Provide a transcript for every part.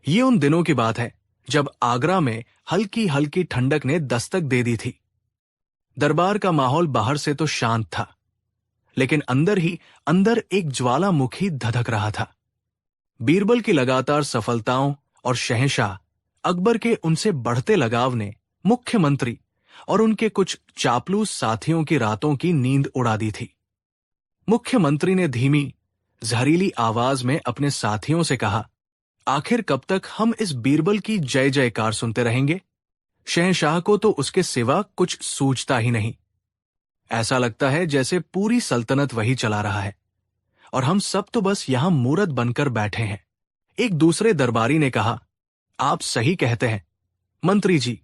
ये उन दिनों की बात है जब आगरा में हल्की हल्की ठंडक ने दस्तक दे दी थी। दरबार का माहौल बाहर से तो शांत था, लेकिन अंदर ही अंदर एक ज्वालामुखी धधक रहा था। बीरबल की लगातार सफलताओं और शहंशाह अकबर के उनसे बढ़ते लगाव ने मुख्यमंत्री और उनके कुछ चापलूस साथियों की रातों की नींद उड़ा दी थी। मुख्यमंत्री ने धीमी जहरीली आवाज में अपने साथियों से कहा, आखिर कब तक हम इस बीरबल की जय जयकार सुनते रहेंगे? शहंशाह को तो उसके सिवा कुछ सूझता ही नहीं। ऐसा लगता है जैसे पूरी सल्तनत वही चला रहा है और हम सब तो बस यहां मूरत बनकर बैठे हैं। एक दूसरे दरबारी ने कहा, आप सही कहते हैं मंत्री जी,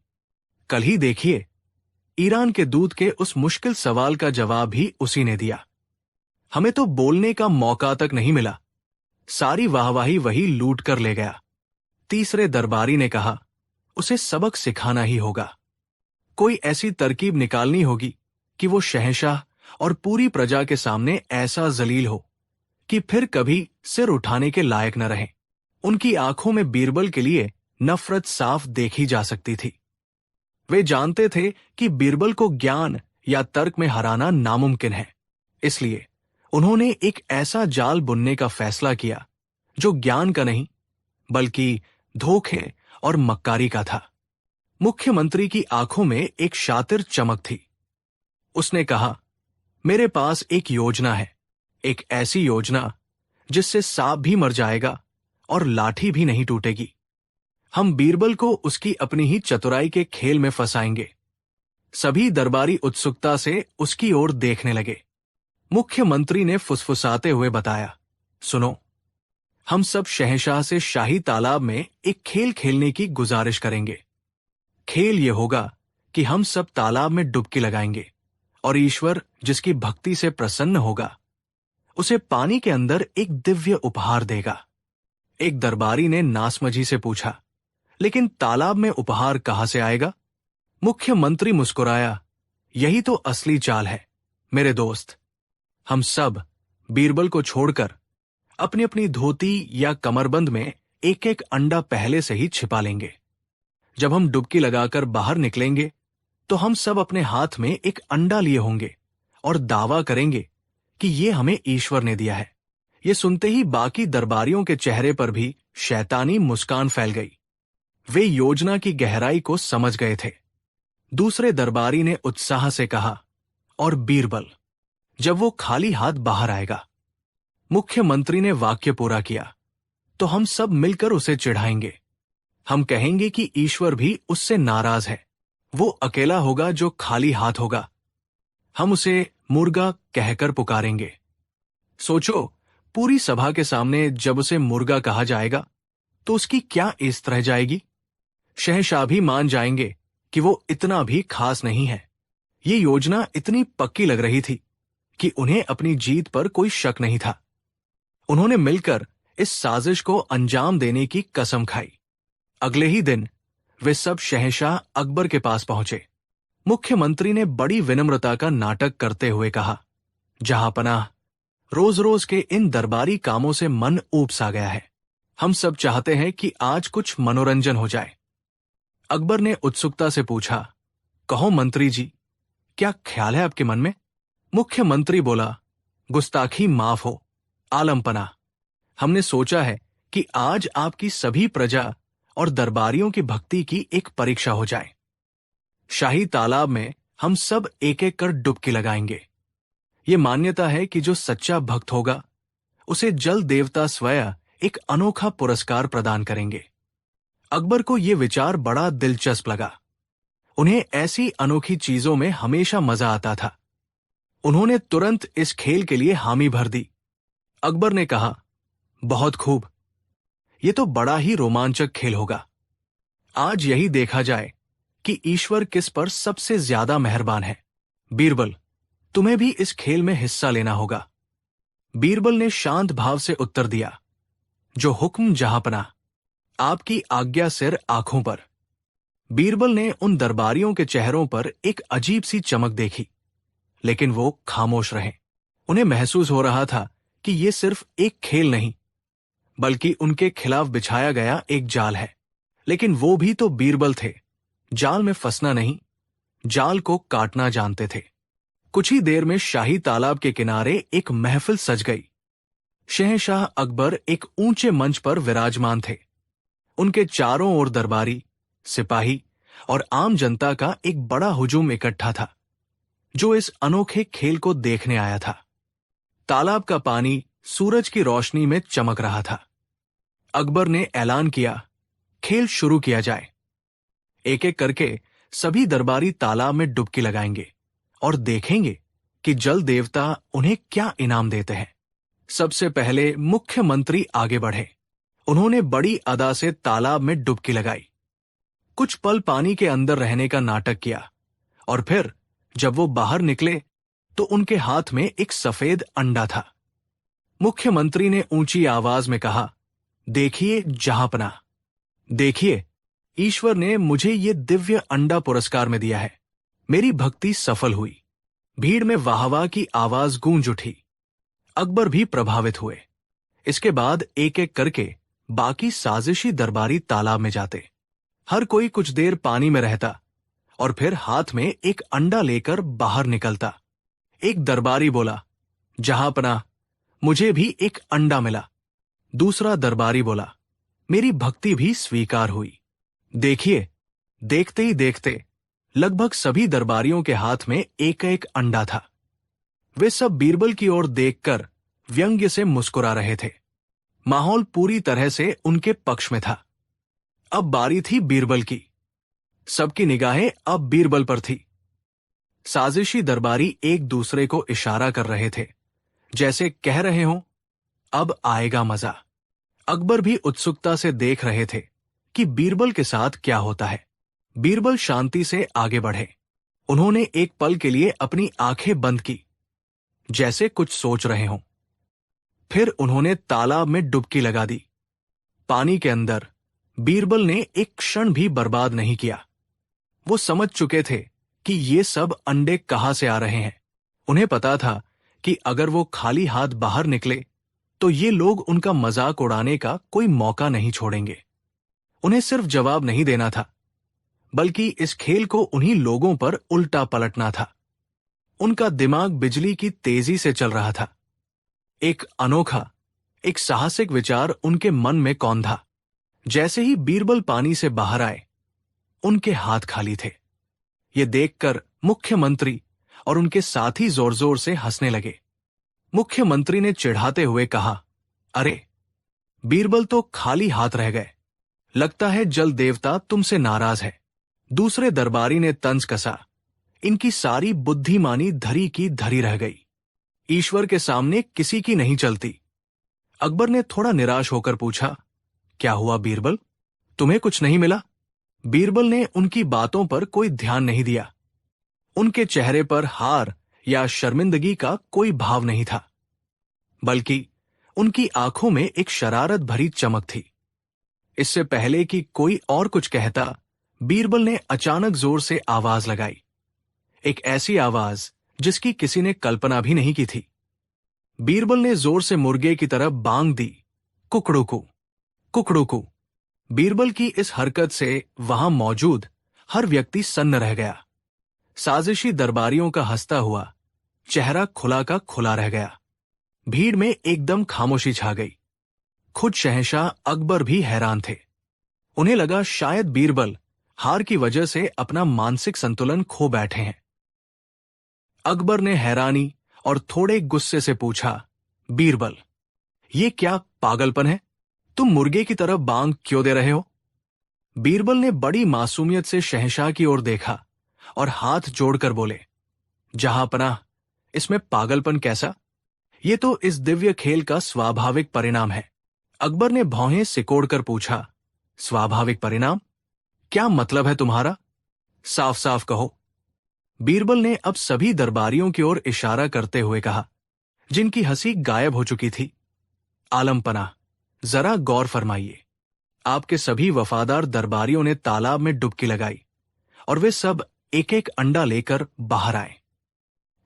कल ही देखिए, ईरान के दूत के उस मुश्किल सवाल का जवाब भी उसी ने दिया। हमें तो बोलने का मौका तक नहीं मिला, सारी वाहवाही वही लूट कर ले गया। तीसरे दरबारी ने कहा, उसे सबक सिखाना ही होगा। कोई ऐसी तरकीब निकालनी होगी कि वो शहंशाह और पूरी प्रजा के सामने ऐसा जलील हो कि फिर कभी सिर उठाने के लायक न रहे। उनकी आंखों में बीरबल के लिए नफरत साफ देखी जा सकती थी। वे जानते थे कि बीरबल को ज्ञान या तर्क में हराना नामुमकिन है, इसलिए उन्होंने एक ऐसा जाल बुनने का फैसला किया जो ज्ञान का नहीं बल्कि धोखे और मक्कारी का था। मुख्यमंत्री की आंखों में एक शातिर चमक थी। उसने कहा, मेरे पास एक योजना है, एक ऐसी योजना जिससे सांप भी मर जाएगा और लाठी भी नहीं टूटेगी। हम बीरबल को उसकी अपनी ही चतुराई के खेल में फंसाएंगे। सभी दरबारी उत्सुकता से उसकी ओर देखने लगे। मुख्यमंत्री ने फुसफुसाते हुए बताया, सुनो, हम सब शहंशाह से शाही तालाब में एक खेल खेलने की गुजारिश करेंगे। खेल यह होगा कि हम सब तालाब में डुबकी लगाएंगे और ईश्वर जिसकी भक्ति से प्रसन्न होगा उसे पानी के अंदर एक दिव्य उपहार देगा। एक दरबारी ने नासमझी से पूछा, लेकिन तालाब में उपहार कहां से आएगा? मुख्यमंत्री मुस्कुराया, यही तो असली चाल है मेरे दोस्त। हम सब बीरबल को छोड़कर अपनी अपनी धोती या कमरबंद में एक एक अंडा पहले से ही छिपा लेंगे। जब हम डुबकी लगाकर बाहर निकलेंगे तो हम सब अपने हाथ में एक अंडा लिए होंगे और दावा करेंगे कि ये हमें ईश्वर ने दिया है। ये सुनते ही बाकी दरबारियों के चेहरे पर भी शैतानी मुस्कान फैल गई। वे योजना की गहराई को समझ गए थे। दूसरे दरबारी ने उत्साह से कहा, और बीरबल जब वो खाली हाथ बाहर आएगा। मुख्यमंत्री ने वाक्य पूरा किया, तो हम सब मिलकर उसे चिढ़ाएंगे। हम कहेंगे कि ईश्वर भी उससे नाराज है, वो अकेला होगा जो खाली हाथ होगा। हम उसे मुर्गा कहकर पुकारेंगे। सोचो, पूरी सभा के सामने जब उसे मुर्गा कहा जाएगा तो उसकी क्या इज्जत रह जाएगी। शहंशाह भी मान जाएंगे कि वो इतना भी खास नहीं है। ये योजना इतनी पक्की लग रही थी कि उन्हें अपनी जीत पर कोई शक नहीं था। उन्होंने मिलकर इस साजिश को अंजाम देने की कसम खाई। अगले ही दिन वे सब शहंशाह अकबर के पास पहुंचे। मुख्यमंत्री ने बड़ी विनम्रता का नाटक करते हुए कहा, जहांपनाह, रोज रोज के इन दरबारी कामों से मन ऊब सा गया है। हम सब चाहते हैं कि आज कुछ मनोरंजन हो जाए। अकबर ने उत्सुकता से पूछा, कहो मंत्री जी, क्या ख्याल है आपके मन में? मुख्यमंत्री बोला, गुस्ताखी माफ हो आलमपना। हमने सोचा है कि आज आपकी सभी प्रजा और दरबारियों की भक्ति की एक परीक्षा हो जाए। शाही तालाब में हम सब एक एक कर डुबकी लगाएंगे। ये मान्यता है कि जो सच्चा भक्त होगा उसे जल देवता स्वयं एक अनोखा पुरस्कार प्रदान करेंगे। अकबर को यह विचार बड़ा दिलचस्प लगा। उन्हें ऐसी अनोखी चीजों में हमेशा मजा आता था। उन्होंने तुरंत इस खेल के लिए हामी भर दी। अकबर ने कहा, बहुत खूब, यह तो बड़ा ही रोमांचक खेल होगा। आज यही देखा जाए कि ईश्वर किस पर सबसे ज्यादा मेहरबान है। बीरबल, तुम्हें भी इस खेल में हिस्सा लेना होगा। बीरबल ने शांत भाव से उत्तर दिया, जो हुक्म जहांपनाह, आपकी आज्ञा सिर आंखों पर। बीरबल ने उन दरबारियों के चेहरों पर एक अजीब सी चमक देखी, लेकिन वो खामोश रहे। उन्हें महसूस हो रहा था कि ये सिर्फ एक खेल नहीं बल्कि उनके खिलाफ बिछाया गया एक जाल है। लेकिन वो भी तो बीरबल थे, जाल में फंसना नहीं, जाल को काटना जानते थे। कुछ ही देर में शाही तालाब के किनारे एक महफिल सज गई। शहंशाह अकबर एक ऊंचे मंच पर विराजमान थे। उनके चारों ओर दरबारी, सिपाही और आम जनता का एक बड़ा हुजूम इकट्ठा था, जो इस अनोखे खेल को देखने आया था। तालाब का पानी सूरज की रोशनी में चमक रहा था। अकबर ने ऐलान किया, खेल शुरू किया जाए। एक एक करके सभी दरबारी तालाब में डुबकी लगाएंगे और देखेंगे कि जल देवता उन्हें क्या इनाम देते हैं। सबसे पहले मुख्यमंत्री आगे बढ़े। उन्होंने बड़ी अदा से तालाब में डुबकी लगाई, कुछ पल पानी के अंदर रहने का नाटक किया, और फिर जब वो बाहर निकले तो उनके हाथ में एक सफेद अंडा था। मुख्यमंत्री ने ऊंची आवाज में कहा, देखिए जहांपना, देखिए ईश्वर ने मुझे ये दिव्य अंडा पुरस्कार में दिया है। मेरी भक्ति सफल हुई। भीड़ में वाहवाह की आवाज गूंज उठी। अकबर भी प्रभावित हुए। इसके बाद एक एक करके बाकी साजिशी दरबारी तालाब में जाते। हर कोई कुछ देर पानी में रहता और फिर हाथ में एक अंडा लेकर बाहर निकलता। एक दरबारी बोला, जहांपना, मुझे भी एक अंडा मिला। दूसरा दरबारी बोला, मेरी भक्ति भी स्वीकार हुई। देखिए, देखते ही देखते लगभग सभी दरबारियों के हाथ में एक एक अंडा था। वे सब बीरबल की ओर देखकर व्यंग्य से मुस्कुरा रहे थे। माहौल पूरी तरह से उनके पक्ष में था। अब बारी थी बीरबल की। सबकी निगाहें अब बीरबल पर थी। साजिशी दरबारी एक दूसरे को इशारा कर रहे थे, जैसे कह रहे हों, अब आएगा मजा। अकबर भी उत्सुकता से देख रहे थे कि बीरबल के साथ क्या होता है। बीरबल शांति से आगे बढ़े। उन्होंने एक पल के लिए अपनी आंखें बंद की, जैसे कुछ सोच रहे हों। फिर उन्होंने तालाब में डुबकी लगा दी। पानी के अंदर बीरबल ने एक क्षण भी बर्बाद नहीं किया। वो समझ चुके थे कि ये सब अंडे कहां से आ रहे हैं। उन्हें पता था कि अगर वो खाली हाथ बाहर निकले तो ये लोग उनका मजाक उड़ाने का कोई मौका नहीं छोड़ेंगे। उन्हें सिर्फ जवाब नहीं देना था, बल्कि इस खेल को उन्हीं लोगों पर उल्टा पलटना था। उनका दिमाग बिजली की तेजी से चल रहा था। एक अनोखा, एक साहसिक विचार उनके मन में कौंधा। जैसे ही बीरबल पानी से बाहर आए, उनके हाथ खाली थे। ये देखकर मुख्यमंत्री और उनके साथी जोर जोर से हंसने लगे। मुख्यमंत्री ने चिढ़ाते हुए कहा, अरे, बीरबल तो खाली हाथ रह गए। लगता है जल देवता तुमसे नाराज है। दूसरे दरबारी ने तंज कसा, इनकी सारी बुद्धिमानी धरी की धरी रह गई। ईश्वर के सामने किसी की नहीं चलती। अकबर ने थोड़ा निराश होकर पूछा, क्या हुआ बीरबल, तुम्हें कुछ नहीं मिला? बीरबल ने उनकी बातों पर कोई ध्यान नहीं दिया। उनके चेहरे पर हार या शर्मिंदगी का कोई भाव नहीं था, बल्कि उनकी आंखों में एक शरारत भरी चमक थी। इससे पहले कि कोई और कुछ कहता, बीरबल ने अचानक जोर से आवाज लगाई। एक ऐसी आवाज जिसकी किसी ने कल्पना भी नहीं की थी। बीरबल ने जोर से मुर्गे की तरह बांग दी, कुकड़ूकू, कुकड़ूकू। बीरबल की इस हरकत से वहां मौजूद हर व्यक्ति सन्न रह गया। साजिशी दरबारियों का हंसता हुआ चेहरा खुला का खुला रह गया। भीड़ में एकदम खामोशी छा गई। खुद शहंशाह अकबर भी हैरान थे। उन्हें लगा शायद बीरबल हार की वजह से अपना मानसिक संतुलन खो बैठे हैं। अकबर ने हैरानी और थोड़े गुस्से से पूछा, बीरबल, ये क्या पागलपन है? तुम मुर्गे की तरह बांग क्यों दे रहे हो? बीरबल ने बड़ी मासूमियत से शहंशाह की ओर देखा और हाथ जोड़कर बोले, जहांपनाह, इसमें पागलपन कैसा? ये तो इस दिव्य खेल का स्वाभाविक परिणाम है। अकबर ने भौहें सिकोड़कर पूछा, स्वाभाविक परिणाम? क्या मतलब है तुम्हारा? साफ साफ कहो। बीरबल ने अब सभी दरबारियों की ओर इशारा करते हुए कहा, जिनकी हंसी गायब हो चुकी थी, आलमपना, जरा गौर फरमाइए। आपके सभी वफादार दरबारियों ने तालाब में डुबकी लगाई और वे सब एक एक अंडा लेकर बाहर आए।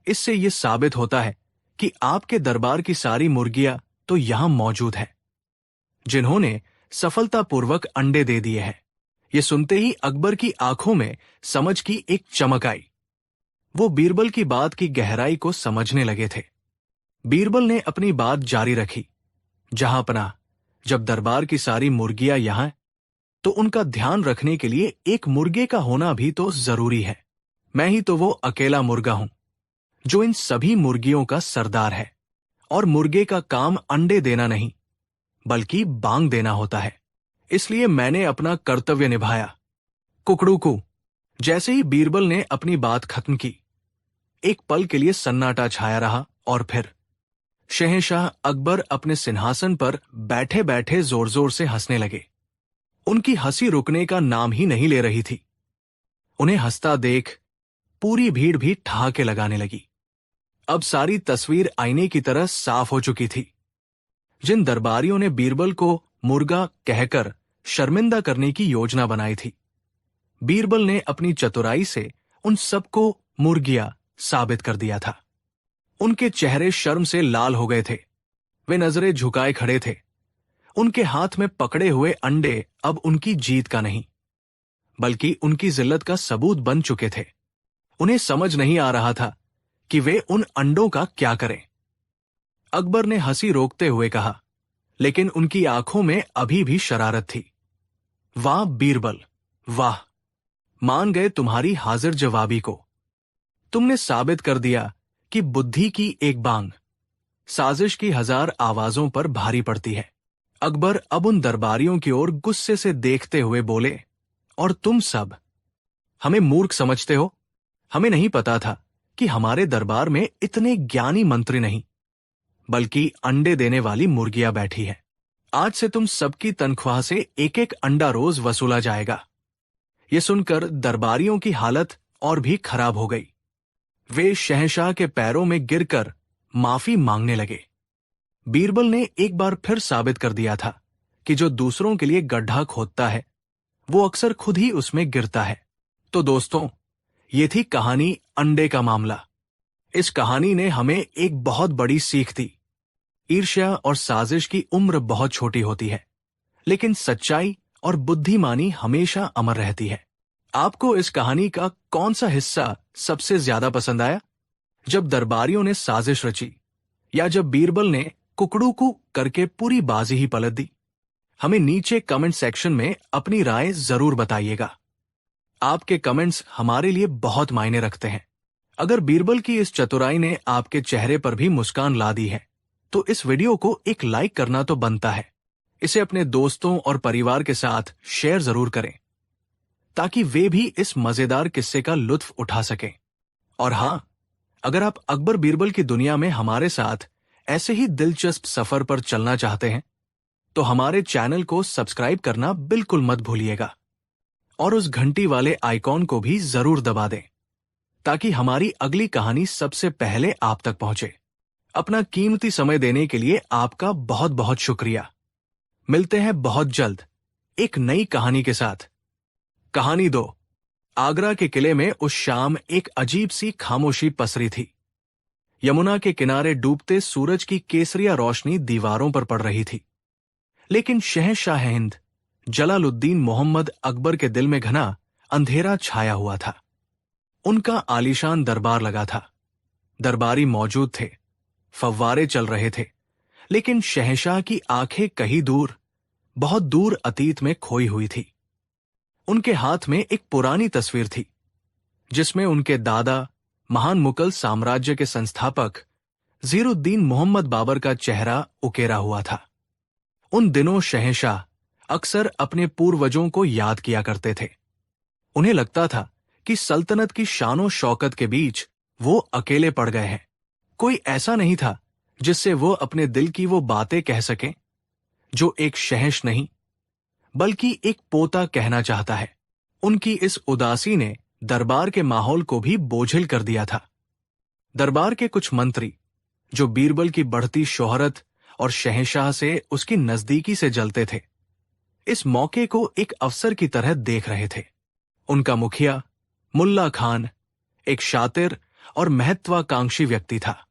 इससे यह साबित होता है कि आपके दरबार की सारी मुर्गियां तो यहां मौजूद हैं। जिन्होंने सफलतापूर्वक अंडे दे दिए हैं। ये सुनते ही अकबर की आंखों में समझ की एक चमक आई। वो बीरबल की बात की गहराई को समझने लगे थे। बीरबल ने अपनी बात जारी रखी, जहांपनाह, जब दरबार की सारी मुर्गियां यहां, तो उनका ध्यान रखने के लिए एक मुर्गे का होना भी तो जरूरी है। मैं ही तो वो अकेला मुर्गा हूं जो इन सभी मुर्गियों का सरदार है। और मुर्गे का काम अंडे देना नहीं, बल्कि बांग देना होता है। इसलिए मैंने अपना कर्तव्य निभाया। कुकड़ू। जैसे ही बीरबल ने अपनी बात खत्म की, एक पल के लिए सन्नाटा छाया रहा और फिर शहंशाह अकबर अपने सिंहासन पर बैठे बैठे जोर जोर से हंसने लगे। उनकी हंसी रुकने का नाम ही नहीं ले रही थी। उन्हें हंसता देख पूरी भीड़ भी ठहाके लगाने लगी। अब सारी तस्वीर आईने की तरह साफ हो चुकी थी। जिन दरबारियों ने बीरबल को मुर्गा कहकर शर्मिंदा करने की योजना बनाई थी, बीरबल ने अपनी चतुराई से उन सबको मुर्गिया साबित कर दिया था। उनके चेहरे शर्म से लाल हो गए थे। वे नजरें झुकाए खड़े थे। उनके हाथ में पकड़े हुए अंडे अब उनकी जीत का नहीं, बल्कि उनकी जिल्लत का सबूत बन चुके थे। उन्हें समझ नहीं आ रहा था कि वे उन अंडों का क्या करें। अकबर ने हंसी रोकते हुए कहा, लेकिन उनकी आंखों में अभी भी शरारत थी। वाह बीरबल, वाह! मान गए तुम्हारी हाजिर जवाबी को। तुमने साबित कर दिया कि बुद्धि की एक बांग साजिश की 1000 आवाजों पर भारी पड़ती है। अकबर अब उन दरबारियों की ओर गुस्से से देखते हुए बोले, और तुम सब हमें मूर्ख समझते हो? हमें नहीं पता था कि हमारे दरबार में इतने ज्ञानी मंत्री नहीं, बल्कि अंडे देने वाली मुर्गियां बैठी है। आज से तुम सबकी तनख्वाह से एक एक अंडा रोज वसूला जाएगा। ये सुनकर दरबारियों की हालत और भी खराब हो गई। वे शहंशाह के पैरों में गिरकर माफी मांगने लगे। बीरबल ने एक बार फिर साबित कर दिया था कि जो दूसरों के लिए गड्ढा खोदता है, वो अक्सर खुद ही उसमें गिरता है। तो दोस्तों, ये थी कहानी अंडे का मामला। इस कहानी ने हमें एक बहुत बड़ी सीख दी। ईर्ष्या और साजिश की उम्र बहुत छोटी होती है, लेकिन सच्चाई और बुद्धिमानी हमेशा अमर रहती है। आपको इस कहानी का कौन सा हिस्सा सबसे ज्यादा पसंद आया? जब दरबारियों ने साजिश रची, या जब बीरबल ने कुकड़ू कू करके पूरी बाजी ही पलट दी? हमें नीचे कमेंट सेक्शन में अपनी राय जरूर बताइएगा। आपके कमेंट्स हमारे लिए बहुत मायने रखते हैं। अगर बीरबल की इस चतुराई ने आपके चेहरे पर भी मुस्कान ला दी है, तो इस वीडियो को एक लाइक करना तो बनता है। इसे अपने दोस्तों और परिवार के साथ शेयर जरूर करें, ताकि वे भी इस मजेदार किस्से का लुत्फ उठा सकें। और हां, अगर आप अकबर बीरबल की दुनिया में हमारे साथ ऐसे ही दिलचस्प सफर पर चलना चाहते हैं, तो हमारे चैनल को सब्सक्राइब करना बिल्कुल मत भूलिएगा और उस घंटी वाले आइकॉन को भी जरूर दबा दें, ताकि हमारी अगली कहानी सबसे पहले आप तक पहुंचे। अपना कीमती समय देने के लिए आपका बहुत बहुत शुक्रिया। मिलते हैं बहुत जल्द एक नई कहानी के साथ। कहानी 2। आगरा के किले में उस शाम एक अजीब सी खामोशी पसरी थी। यमुना के किनारे डूबते सूरज की केसरिया रोशनी दीवारों पर पड़ रही थी, लेकिन शहंशाह हिंद जलालुद्दीन मोहम्मद अकबर के दिल में घना अंधेरा छाया हुआ था। उनका आलीशान दरबार लगा था। दरबारी मौजूद थे, फव्वारे चल रहे थे, लेकिन शहंशाह की आंखें कहीं दूर, बहुत दूर अतीत में खोई हुई थी। उनके हाथ में एक पुरानी तस्वीर थी, जिसमें उनके दादा, महान मुगल साम्राज्य के संस्थापक ज़ीरुद्दीन मोहम्मद बाबर का चेहरा उकेरा हुआ था। उन दिनों शहंशाह अक्सर अपने पूर्वजों को याद किया करते थे। उन्हें लगता था कि सल्तनत की शानो शौकत के बीच वो अकेले पड़ गए हैं। कोई ऐसा नहीं था जिससे वो अपने दिल की वो बातें कह सकें जो एक शहंश नहीं, बल्कि एक पोता कहना चाहता है। उनकी इस उदासी ने दरबार के माहौल को भी बोझिल कर दिया था। दरबार के कुछ मंत्री, जो बीरबल की बढ़ती शोहरत और शहंशाह से उसकी नजदीकी से जलते थे, इस मौके को एक अवसर की तरह देख रहे थे। उनका मुखिया मुल्ला खान एक शातिर और महत्वाकांक्षी व्यक्ति था।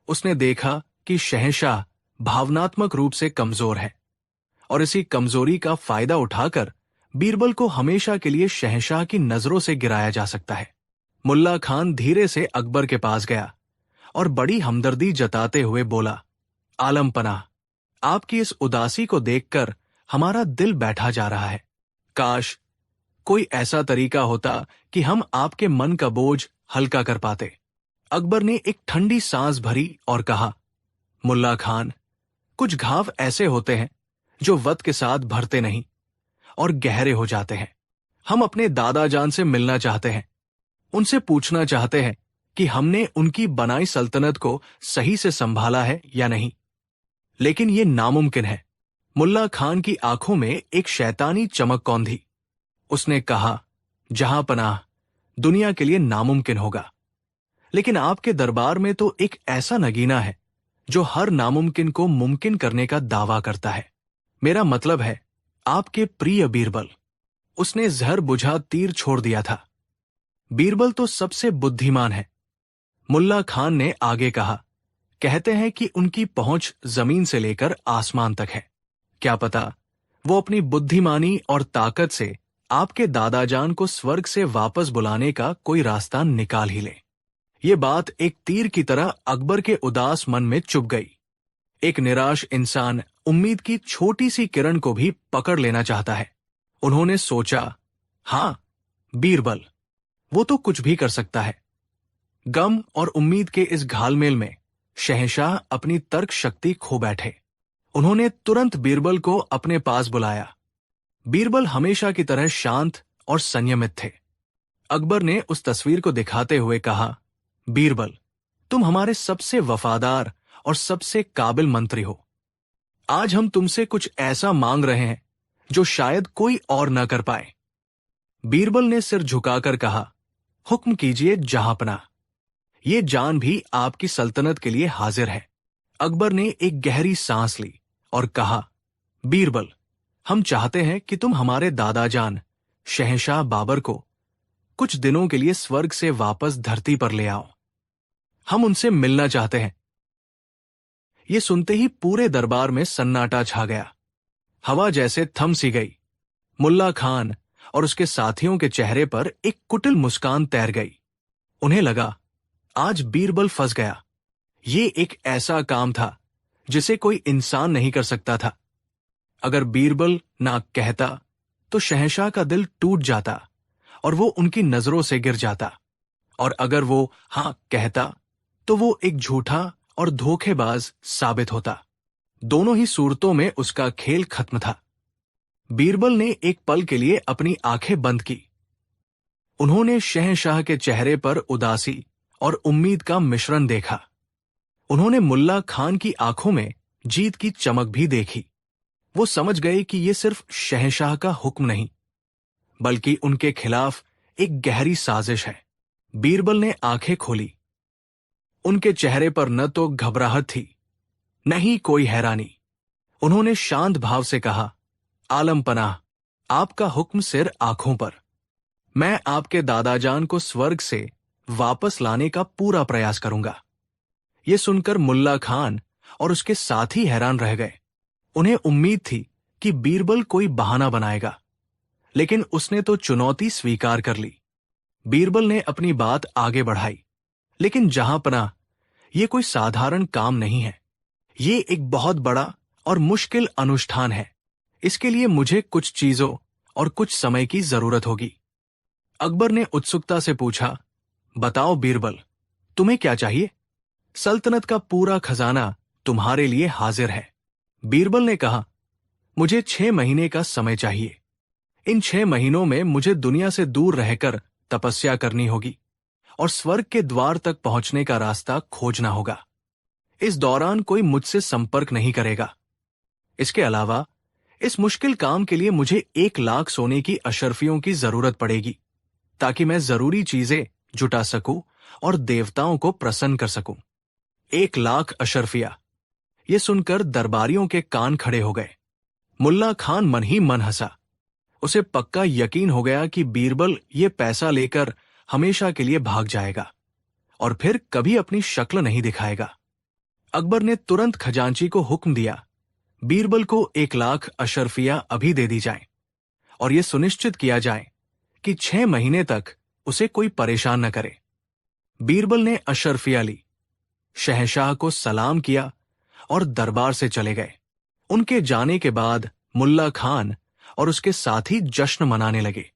उसने देखा कि शहंशाह भावनात्मक रूप से कमजोर है और इसी कमजोरी का फायदा उठाकर बीरबल को हमेशा के लिए शहंशाह की नजरों से गिराया जा सकता है। मुल्ला खान धीरे से अकबर के पास गया और बड़ी हमदर्दी जताते हुए बोला, आलम पनाह, आपकी इस उदासी को देखकर हमारा दिल बैठा जा रहा है। काश कोई ऐसा तरीका होता कि हम आपके मन का बोझ हल्का कर पाते। अकबर ने एक ठंडी सांस भरी और कहा, मुल्ला खान, कुछ घाव ऐसे होते हैं जो वक्त के साथ भरते नहीं और गहरे हो जाते हैं। हम अपने दादा जान से मिलना चाहते हैं, उनसे पूछना चाहते हैं कि हमने उनकी बनाई सल्तनत को सही से संभाला है या नहीं, लेकिन यह नामुमकिन है। मुल्ला खान की आंखों में एक शैतानी चमक कौंधी। उसने कहा, जहां पनाह, दुनिया के लिए नामुमकिन होगा, लेकिन आपके दरबार में तो एक ऐसा नगीना है जो हर नामुमकिन को मुमकिन करने का दावा करता है। मेरा मतलब है आपके प्रिय बीरबल। उसने जहर बुझा तीर छोड़ दिया था। बीरबल तो सबसे बुद्धिमान है। मुल्ला खान ने आगे कहा, कहते हैं कि उनकी पहुंच जमीन से लेकर आसमान तक है। क्या पता वो अपनी बुद्धिमानी और ताकत से आपके दादाजान को स्वर्ग से वापस बुलाने का कोई रास्ता निकाल ही ले। ये बात एक तीर की तरह अकबर के उदास मन में चुभ गई। एक निराश इंसान उम्मीद की छोटी सी किरण को भी पकड़ लेना चाहता है। उन्होंने सोचा, हां, बीरबल, वो तो कुछ भी कर सकता है। गम और उम्मीद के इस घालमेल में शहंशाह अपनी तर्क शक्ति खो बैठे। उन्होंने तुरंत बीरबल को अपने पास बुलाया। बीरबल हमेशा की तरह शांत और संयमित थे। अकबर ने उस तस्वीर को दिखाते हुए कहा, बीरबल, तुम हमारे सबसे वफादार और सबसे काबिल मंत्री हो। आज हम तुमसे कुछ ऐसा मांग रहे हैं जो शायद कोई और न कर पाए। बीरबल ने सिर झुकाकर कहा, हुक्म कीजिए जहांपनाह। ये जान भी आपकी सल्तनत के लिए हाजिर है। अकबर ने एक गहरी सांस ली और कहा, बीरबल, हम चाहते हैं कि तुम हमारे दादाजान शहंशाह बाबर को कुछ दिनों के लिए स्वर्ग से वापस धरती पर ले आओ। हम उनसे मिलना चाहते हैं। ये सुनते ही पूरे दरबार में सन्नाटा छा गया। हवा जैसे थम सी गई। मुल्ला खान और उसके साथियों के चेहरे पर एक कुटिल मुस्कान तैर गई। उन्हें लगा, आज बीरबल फंस गया। ये एक ऐसा काम था जिसे कोई इंसान नहीं कर सकता था। अगर बीरबल ना कहता तो शहंशाह का दिल टूट जाता और वो उनकी नजरों से गिर जाता, और अगर वो हां कहता तो वो एक झूठा और धोखेबाज साबित होता। दोनों ही सूरतों में उसका खेल खत्म था। बीरबल ने एक पल के लिए अपनी आंखें बंद की। उन्होंने शहंशाह के चेहरे पर उदासी और उम्मीद का मिश्रण देखा। उन्होंने मुल्ला खान की आंखों में जीत की चमक भी देखी। वो समझ गए कि ये सिर्फ शहंशाह का हुक्म नहीं, बल्कि उनके खिलाफ एक गहरी साजिश है। बीरबल ने आंखें खोली। उनके चेहरे पर न तो घबराहट थी, न ही कोई हैरानी। उन्होंने शांत भाव से कहा, आलम पनाह, आपका हुक्म सिर आंखों पर। मैं आपके दादाजान को स्वर्ग से वापस लाने का पूरा प्रयास करूंगा। यह सुनकर मुल्ला खान और उसके साथी हैरान रह गए। उन्हें उम्मीद थी कि बीरबल कोई बहाना बनाएगा, लेकिन उसने तो चुनौती स्वीकार कर ली। बीरबल ने अपनी बात आगे बढ़ाई, लेकिन जहांपनाह, यह कोई साधारण काम नहीं है। ये एक बहुत बड़ा और मुश्किल अनुष्ठान है। इसके लिए मुझे कुछ चीजों और कुछ समय की जरूरत होगी। अकबर ने उत्सुकता से पूछा, बताओ बीरबल, तुम्हें क्या चाहिए? सल्तनत का पूरा खजाना तुम्हारे लिए हाजिर है। बीरबल ने कहा, मुझे 6 महीने का समय चाहिए। इन 6 महीनों में मुझे दुनिया से दूर रहकर तपस्या करनी होगी और स्वर्ग के द्वार तक पहुंचने का रास्ता खोजना होगा। इस दौरान कोई मुझसे संपर्क नहीं करेगा। इसके अलावा इस मुश्किल काम के लिए मुझे 1 लाख सोने की अशर्फियों की जरूरत पड़ेगी, ताकि मैं जरूरी चीजें जुटा सकूं और देवताओं को प्रसन्न कर सकूं। 1 लाख अशर्फिया। ये सुनकर दरबारियों के कान खड़े हो गए। मुल्ला खान मन ही मन हंसा। उसे पक्का यकीन हो गया कि बीरबल ये पैसा लेकर हमेशा के लिए भाग जाएगा और फिर कभी अपनी शक्ल नहीं दिखाएगा। अकबर ने तुरंत खजांची को हुक्म दिया, बीरबल को 1 लाख अशर्फिया अभी दे दी जाए और यह सुनिश्चित किया जाए कि 6 महीने तक उसे कोई परेशान न करे। बीरबल ने अशर्फिया ली, शहंशाह को सलाम किया और दरबार से चले गए। उनके जाने के बाद मुल्ला खान और उसके साथी जश्न मनाने लगे।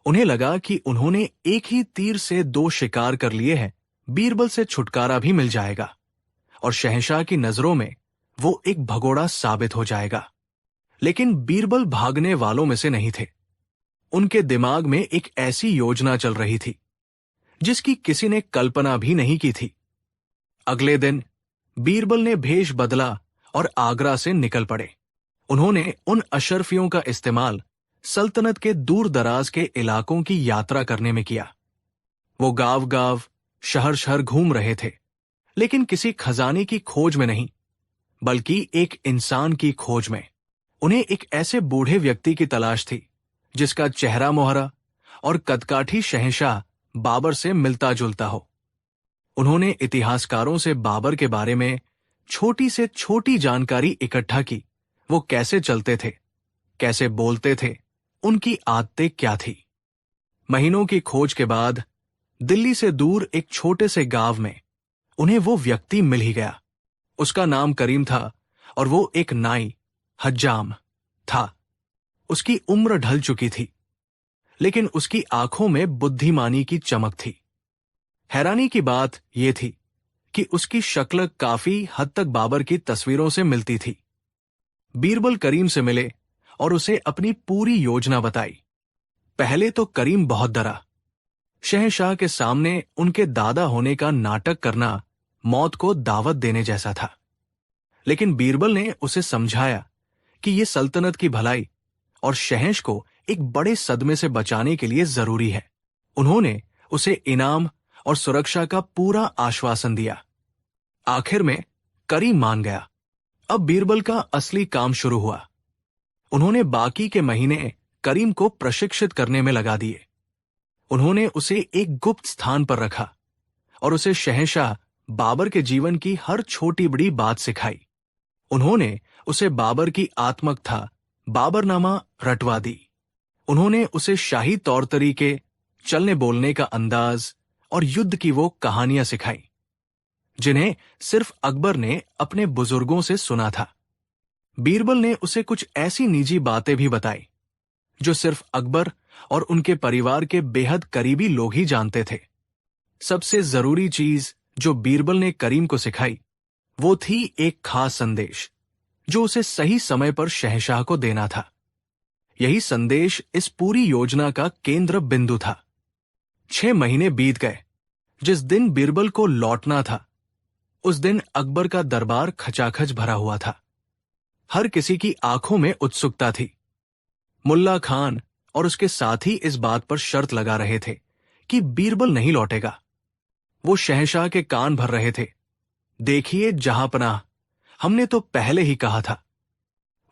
उन्हें लगा कि उन्होंने एक ही तीर से 2 शिकार कर लिए हैं। बीरबल से छुटकारा भी मिल जाएगा और शहंशाह की नजरों में वो एक भगोड़ा साबित हो जाएगा। लेकिन बीरबल भागने वालों में से नहीं थे। उनके दिमाग में एक ऐसी योजना चल रही थी जिसकी किसी ने कल्पना भी नहीं की थी। अगले दिन बीरबल ने भेष बदला और आगरा से निकल पड़े। उन्होंने उन अशर्फियों का इस्तेमाल सल्तनत के दूर दराज के इलाकों की यात्रा करने में किया। वो गांव-गांव, शहर-शहर घूम रहे थे, लेकिन किसी खजाने की खोज में नहीं, बल्कि एक इंसान की खोज में। उन्हें एक ऐसे बूढ़े व्यक्ति की तलाश थी जिसका चेहरा मोहरा और कदकाठी शहंशाह बाबर से मिलता जुलता हो। उन्होंने इतिहासकारों से बाबर के बारे में छोटी से छोटी जानकारी इकट्ठा की। वो कैसे चलते थे, कैसे बोलते थे, उनकी आदतें क्या थी। महीनों की खोज के बाद दिल्ली से दूर एक छोटे से गांव में उन्हें वो व्यक्ति मिल ही गया। उसका नाम करीम था और वो एक नाई, हज्जाम था। उसकी उम्र ढल चुकी थी, लेकिन उसकी आंखों में बुद्धिमानी की चमक थी। हैरानी की बात यह थी कि उसकी शक्ल काफी हद तक बाबर की तस्वीरों से मिलती थी। बीरबल करीम से मिले और उसे अपनी पूरी योजना बताई। पहले तो करीम बहुत डरा। शहंशाह के सामने उनके दादा होने का नाटक करना मौत को दावत देने जैसा था। लेकिन बीरबल ने उसे समझाया कि यह सल्तनत की भलाई और शहंश को एक बड़े सदमे से बचाने के लिए जरूरी है। उन्होंने उसे इनाम और सुरक्षा का पूरा आश्वासन दिया। आखिर में करीम मान गया। अब बीरबल का असली काम शुरू हुआ। उन्होंने बाकी के महीने करीम को प्रशिक्षित करने में लगा दिए। उन्होंने उसे एक गुप्त स्थान पर रखा और उसे शहंशाह बाबर के जीवन की हर छोटी बड़ी बात सिखाई। उन्होंने उसे बाबर की आत्मकथा बाबरनामा रटवा दी। उन्होंने उसे शाही तौर तरीके, चलने बोलने का अंदाज और युद्ध की वो कहानियां सिखाई जिन्हें सिर्फ अकबर ने अपने बुजुर्गों से सुना था। बीरबल ने उसे कुछ ऐसी निजी बातें भी बताई जो सिर्फ अकबर और उनके परिवार के बेहद करीबी लोग ही जानते थे। सबसे जरूरी चीज जो बीरबल ने करीम को सिखाई वो थी एक खास संदेश जो उसे सही समय पर शहंशाह को देना था। यही संदेश इस पूरी योजना का केंद्र बिंदु था। 6 महीने बीत गए। जिस दिन बीरबल को लौटना था उस दिन अकबर का दरबार खचाखच भरा हुआ था। हर किसी की आंखों में उत्सुकता थी। मुल्ला खान और उसके साथी इस बात पर शर्त लगा रहे थे कि बीरबल नहीं लौटेगा। वो शहंशाह के कान भर रहे थे। देखिए जहांपनाह, हमने तो पहले ही कहा था।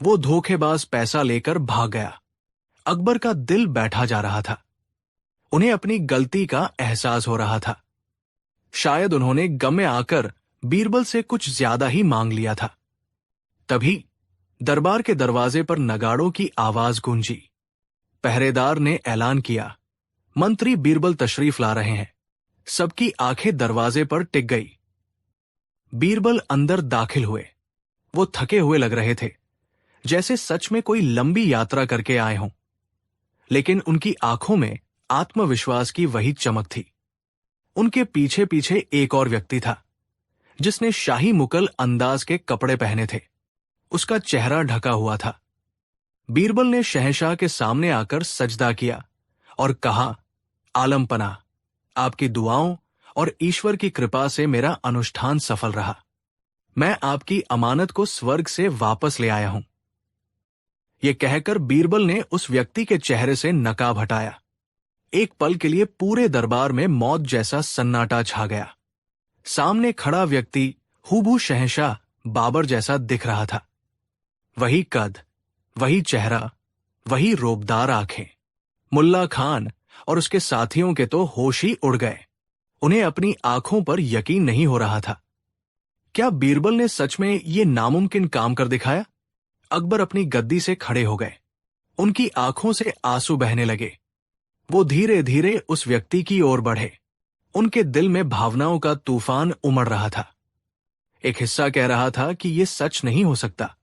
वो धोखेबाज पैसा लेकर भाग गया। अकबर का दिल बैठा जा रहा था। उन्हें अपनी गलती का एहसास हो रहा था। शायद उन्होंने गम में आकर बीरबल से कुछ ज्यादा ही मांग लिया था। तभी दरबार के दरवाजे पर नगाड़ों की आवाज गूंजी। पहरेदार ने ऐलान किया, मंत्री बीरबल तशरीफ ला रहे हैं। सबकी आंखें दरवाजे पर टिक गई। बीरबल अंदर दाखिल हुए। वो थके हुए लग रहे थे, जैसे सच में कोई लंबी यात्रा करके आए हों। लेकिन उनकी आंखों में आत्मविश्वास की वही चमक थी। उनके पीछे पीछे एक और व्यक्ति था जिसने शाही मुगल अंदाज के कपड़े पहने थे। उसका चेहरा ढका हुआ था। बीरबल ने शहंशाह के सामने आकर सजदा किया और कहा, आलम पनाह, आपकी दुआओं और ईश्वर की कृपा से मेरा अनुष्ठान सफल रहा। मैं आपकी अमानत को स्वर्ग से वापस ले आया हूं। यह कहकर बीरबल ने उस व्यक्ति के चेहरे से नकाब हटाया। एक पल के लिए पूरे दरबार में मौत जैसा सन्नाटा छा गया। सामने खड़ा व्यक्ति हूबहू शहंशाह बाबर जैसा दिख रहा था। वही कद, वही चेहरा, वही रोबदार आंखें। मुल्ला खान और उसके साथियों के तो होश ही उड़ गए। उन्हें अपनी आंखों पर यकीन नहीं हो रहा था। क्या बीरबल ने सच में ये नामुमकिन काम कर दिखाया? अकबर अपनी गद्दी से खड़े हो गए। उनकी आंखों से आंसू बहने लगे। वो धीरे धीरे उस व्यक्ति की ओर बढ़े। उनके दिल में भावनाओं का तूफान उमड़ रहा था। एक हिस्सा कह रहा था कि यह सच नहीं हो सकता,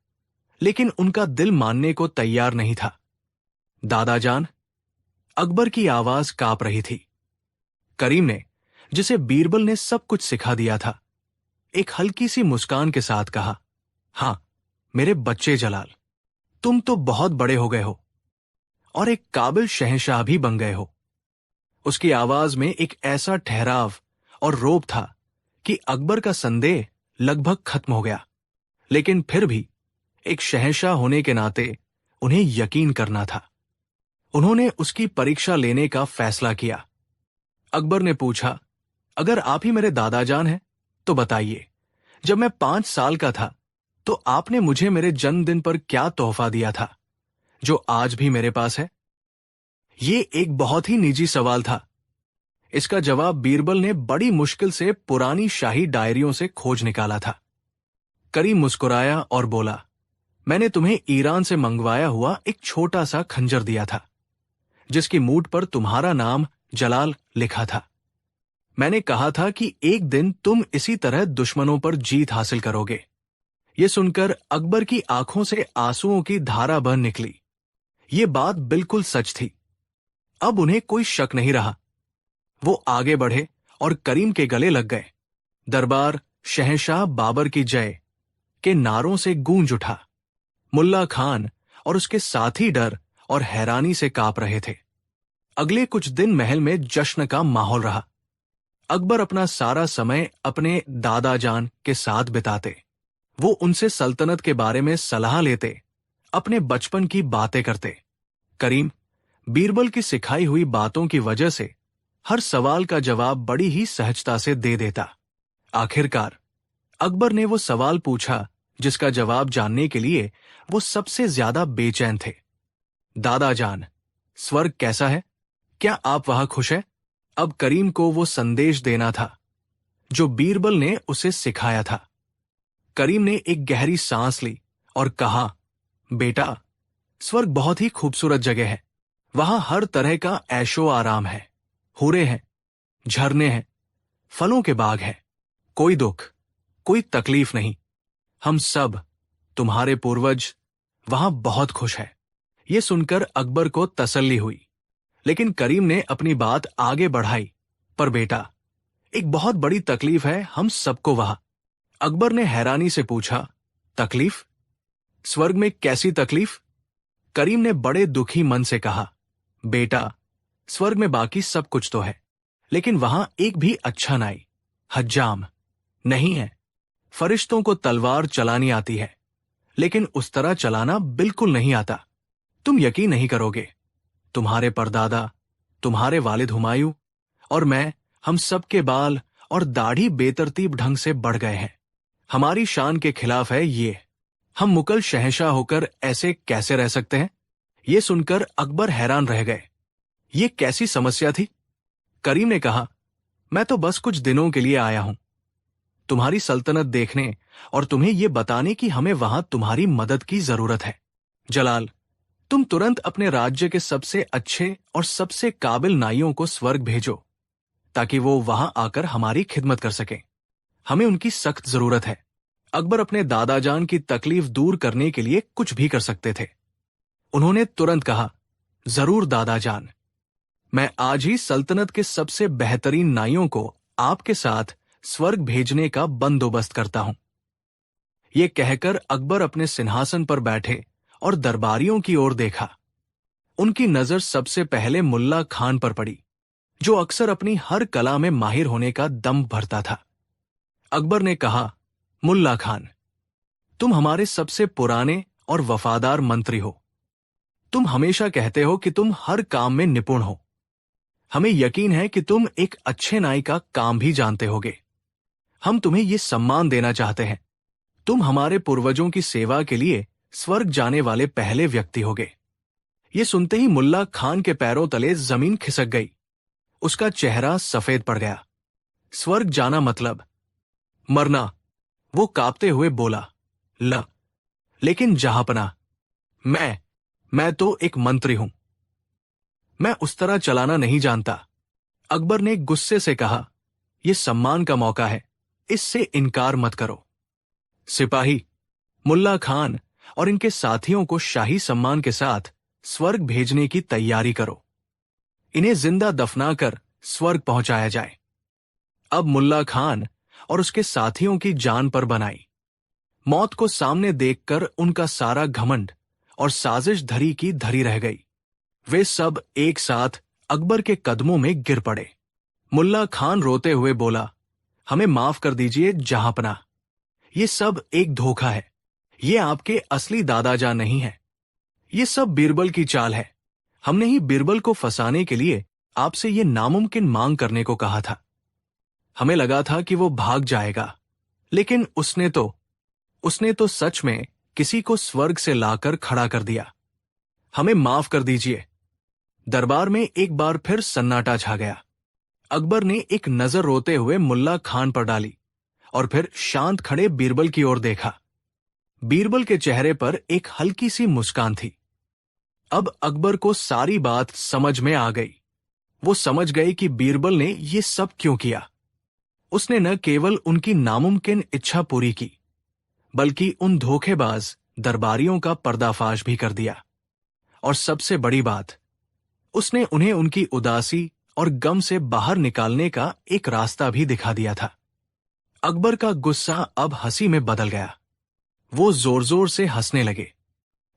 लेकिन उनका दिल मानने को तैयार नहीं था। दादाजान, अकबर की आवाज कांप रही थी। करीम ने, जिसे बीरबल ने सब कुछ सिखा दिया था, एक हल्की सी मुस्कान के साथ कहा, हां मेरे बच्चे जलाल, तुम तो बहुत बड़े हो गए हो और एक काबिल शहंशाह भी बन गए हो। उसकी आवाज में एक ऐसा ठहराव और रोब था कि अकबर का संदेह लगभग खत्म हो गया। लेकिन फिर भी एक शहंशाह होने के नाते उन्हें यकीन करना था। उन्होंने उसकी परीक्षा लेने का फैसला किया। अकबर ने पूछा, अगर आप ही मेरे दादाजान हैं तो बताइए, जब मैं 5 साल का था तो आपने मुझे मेरे जन्मदिन पर क्या तोहफा दिया था जो आज भी मेरे पास है? ये एक बहुत ही निजी सवाल था। इसका जवाब बीरबल ने बड़ी मुश्किल से पुरानी शाही डायरियों से खोज निकाला था। करीम मुस्कुराया और बोला, मैंने तुम्हें ईरान से मंगवाया हुआ एक छोटा सा खंजर दिया था, जिसकी मूठ पर तुम्हारा नाम जलाल लिखा था। मैंने कहा था कि एक दिन तुम इसी तरह दुश्मनों पर जीत हासिल करोगे। यह सुनकर अकबर की आंखों से आंसुओं की धारा बह निकली। ये बात बिल्कुल सच थी। अब उन्हें कोई शक नहीं रहा। वो आगे बढ़े और करीम के गले लग गए। दरबार शहंशाह बाबर की जय के नारों से गूंज उठा। मुल्ला खान और उसके साथी डर और हैरानी से कांप रहे थे। अगले कुछ दिन महल में जश्न का माहौल रहा। अकबर अपना सारा समय अपने दादाजान के साथ बिताते। वो उनसे सल्तनत के बारे में सलाह लेते, अपने बचपन की बातें करते। करीम बीरबल की सिखाई हुई बातों की वजह से हर सवाल का जवाब बड़ी ही सहजता से दे देता। आखिरकार अकबर ने वो सवाल पूछा जिसका जवाब जानने के लिए वो सबसे ज्यादा बेचैन थे। दादाजान, स्वर्ग कैसा है? क्या आप वहां खुश हैं? अब करीम को वो संदेश देना था जो बीरबल ने उसे सिखाया था। करीम ने एक गहरी सांस ली और कहा, बेटा, स्वर्ग बहुत ही खूबसूरत जगह है। वहां हर तरह का ऐशो आराम है। हूरें हैं, झरने हैं, फलों के बाग हैं। कोई दुख, कोई तकलीफ नहीं। हम सब, तुम्हारे पूर्वज, वहां बहुत खुश है। ये सुनकर अकबर को तसल्ली हुई, लेकिन करीम ने अपनी बात आगे बढ़ाई, पर बेटा, एक बहुत बड़ी तकलीफ है हम सबको वहां। अकबर ने हैरानी से पूछा, तकलीफ? स्वर्ग में कैसी तकलीफ? करीम ने बड़े दुखी मन से कहा, बेटा, स्वर्ग में बाकी सब कुछ तो है, लेकिन वहां एक भी अच्छा नाई, हज्जाम, नहीं है। फरिश्तों को तलवार चलानी आती है, लेकिन उस तरह चलाना बिल्कुल नहीं आता। तुम यकीन नहीं करोगे, तुम्हारे परदादा, तुम्हारे वालिद हुमायूं और मैं, हम सब के बाल और दाढ़ी बेतरतीब ढंग से बढ़ गए हैं। हमारी शान के खिलाफ है ये। हम मुगल शहंशाह होकर ऐसे कैसे रह सकते हैं? ये सुनकर अकबर हैरान रह गए। ये कैसी समस्या थी? करीम ने कहा, मैं तो बस कुछ दिनों के लिए आया हूं, तुम्हारी सल्तनत देखने और तुम्हें यह बताने कि हमें वहां तुम्हारी मदद की जरूरत है। जलाल, तुम तुरंत अपने राज्य के सबसे अच्छे और सबसे काबिल नाइयों को स्वर्ग भेजो, ताकि वो वहां आकर हमारी खिदमत कर सकें। हमें उनकी सख्त जरूरत है। अकबर अपने दादाजान की तकलीफ दूर करने के लिए कुछ भी कर सकते थे। उन्होंने तुरंत कहा, जरूर दादाजान, मैं आज ही सल्तनत के सबसे बेहतरीन नाइयों को आपके साथ स्वर्ग भेजने का बंदोबस्त करता हूं। यह कहकर अकबर अपने सिंहासन पर बैठे और दरबारियों की ओर देखा। उनकी नजर सबसे पहले मुल्ला खान पर पड़ी, जो अक्सर अपनी हर कला में माहिर होने का दम भरता था। अकबर ने कहा, मुल्ला खान, तुम हमारे सबसे पुराने और वफादार मंत्री हो। तुम हमेशा कहते हो कि तुम हर काम में निपुण हो। हमें यकीन है कि तुम एक अच्छे नाई का काम भी जानते होगे। हम तुम्हें यह सम्मान देना चाहते हैं। तुम हमारे पूर्वजों की सेवा के लिए स्वर्ग जाने वाले पहले व्यक्ति होगे। ये सुनते ही मुल्ला खान के पैरों तले जमीन खिसक गई। उसका चेहरा सफेद पड़ गया। स्वर्ग जाना मतलब मरना। वो कांपते हुए बोला, लेकिन जहांपना, मैं तो एक मंत्री हूं। मैं उस तरह चलाना नहीं जानता। अकबर ने गुस्से से कहा, यह सम्मान का मौका है, इससे इनकार मत करो। सिपाही, मुल्ला खान और इनके साथियों को शाही सम्मान के साथ स्वर्ग भेजने की तैयारी करो। इन्हें जिंदा दफनाकर स्वर्ग पहुंचाया जाए। अब मुल्ला खान और उसके साथियों की जान पर बनाई। मौत को सामने देखकर उनका सारा घमंड और साजिश धरी की धरी रह गई। वे सब एक साथ अकबर के कदमों में गिर पड़े। मुल्ला खान रोते हुए बोला, हमें माफ कर दीजिए जहांपना। ये सब एक धोखा है। ये आपके असली दादाजान नहीं है। ये सब बीरबल की चाल है। हमने ही बीरबल को फंसाने के लिए आपसे ये नामुमकिन मांग करने को कहा था। हमें लगा था कि वो भाग जाएगा, लेकिन उसने तो सच में किसी को स्वर्ग से लाकर खड़ा कर दिया। हमें माफ कर दीजिए। दरबार में एक बार फिर सन्नाटा छा गया। अकबर ने एक नजर रोते हुए मुल्ला खान पर डाली और फिर शांत खड़े बीरबल की ओर देखा। बीरबल के चेहरे पर एक हल्की सी मुस्कान थी। अब अकबर को सारी बात समझ में आ गई। वो समझ गए कि बीरबल ने ये सब क्यों किया। उसने न केवल उनकी नामुमकिन इच्छा पूरी की, बल्कि उन धोखेबाज दरबारियों का पर्दाफाश भी कर दिया। और सबसे बड़ी बात, उसने उन्हें उनकी उदासी और गम से बाहर निकालने का एक रास्ता भी दिखा दिया था। अकबर का गुस्सा अब हंसी में बदल गया। वो जोर जोर से हंसने लगे।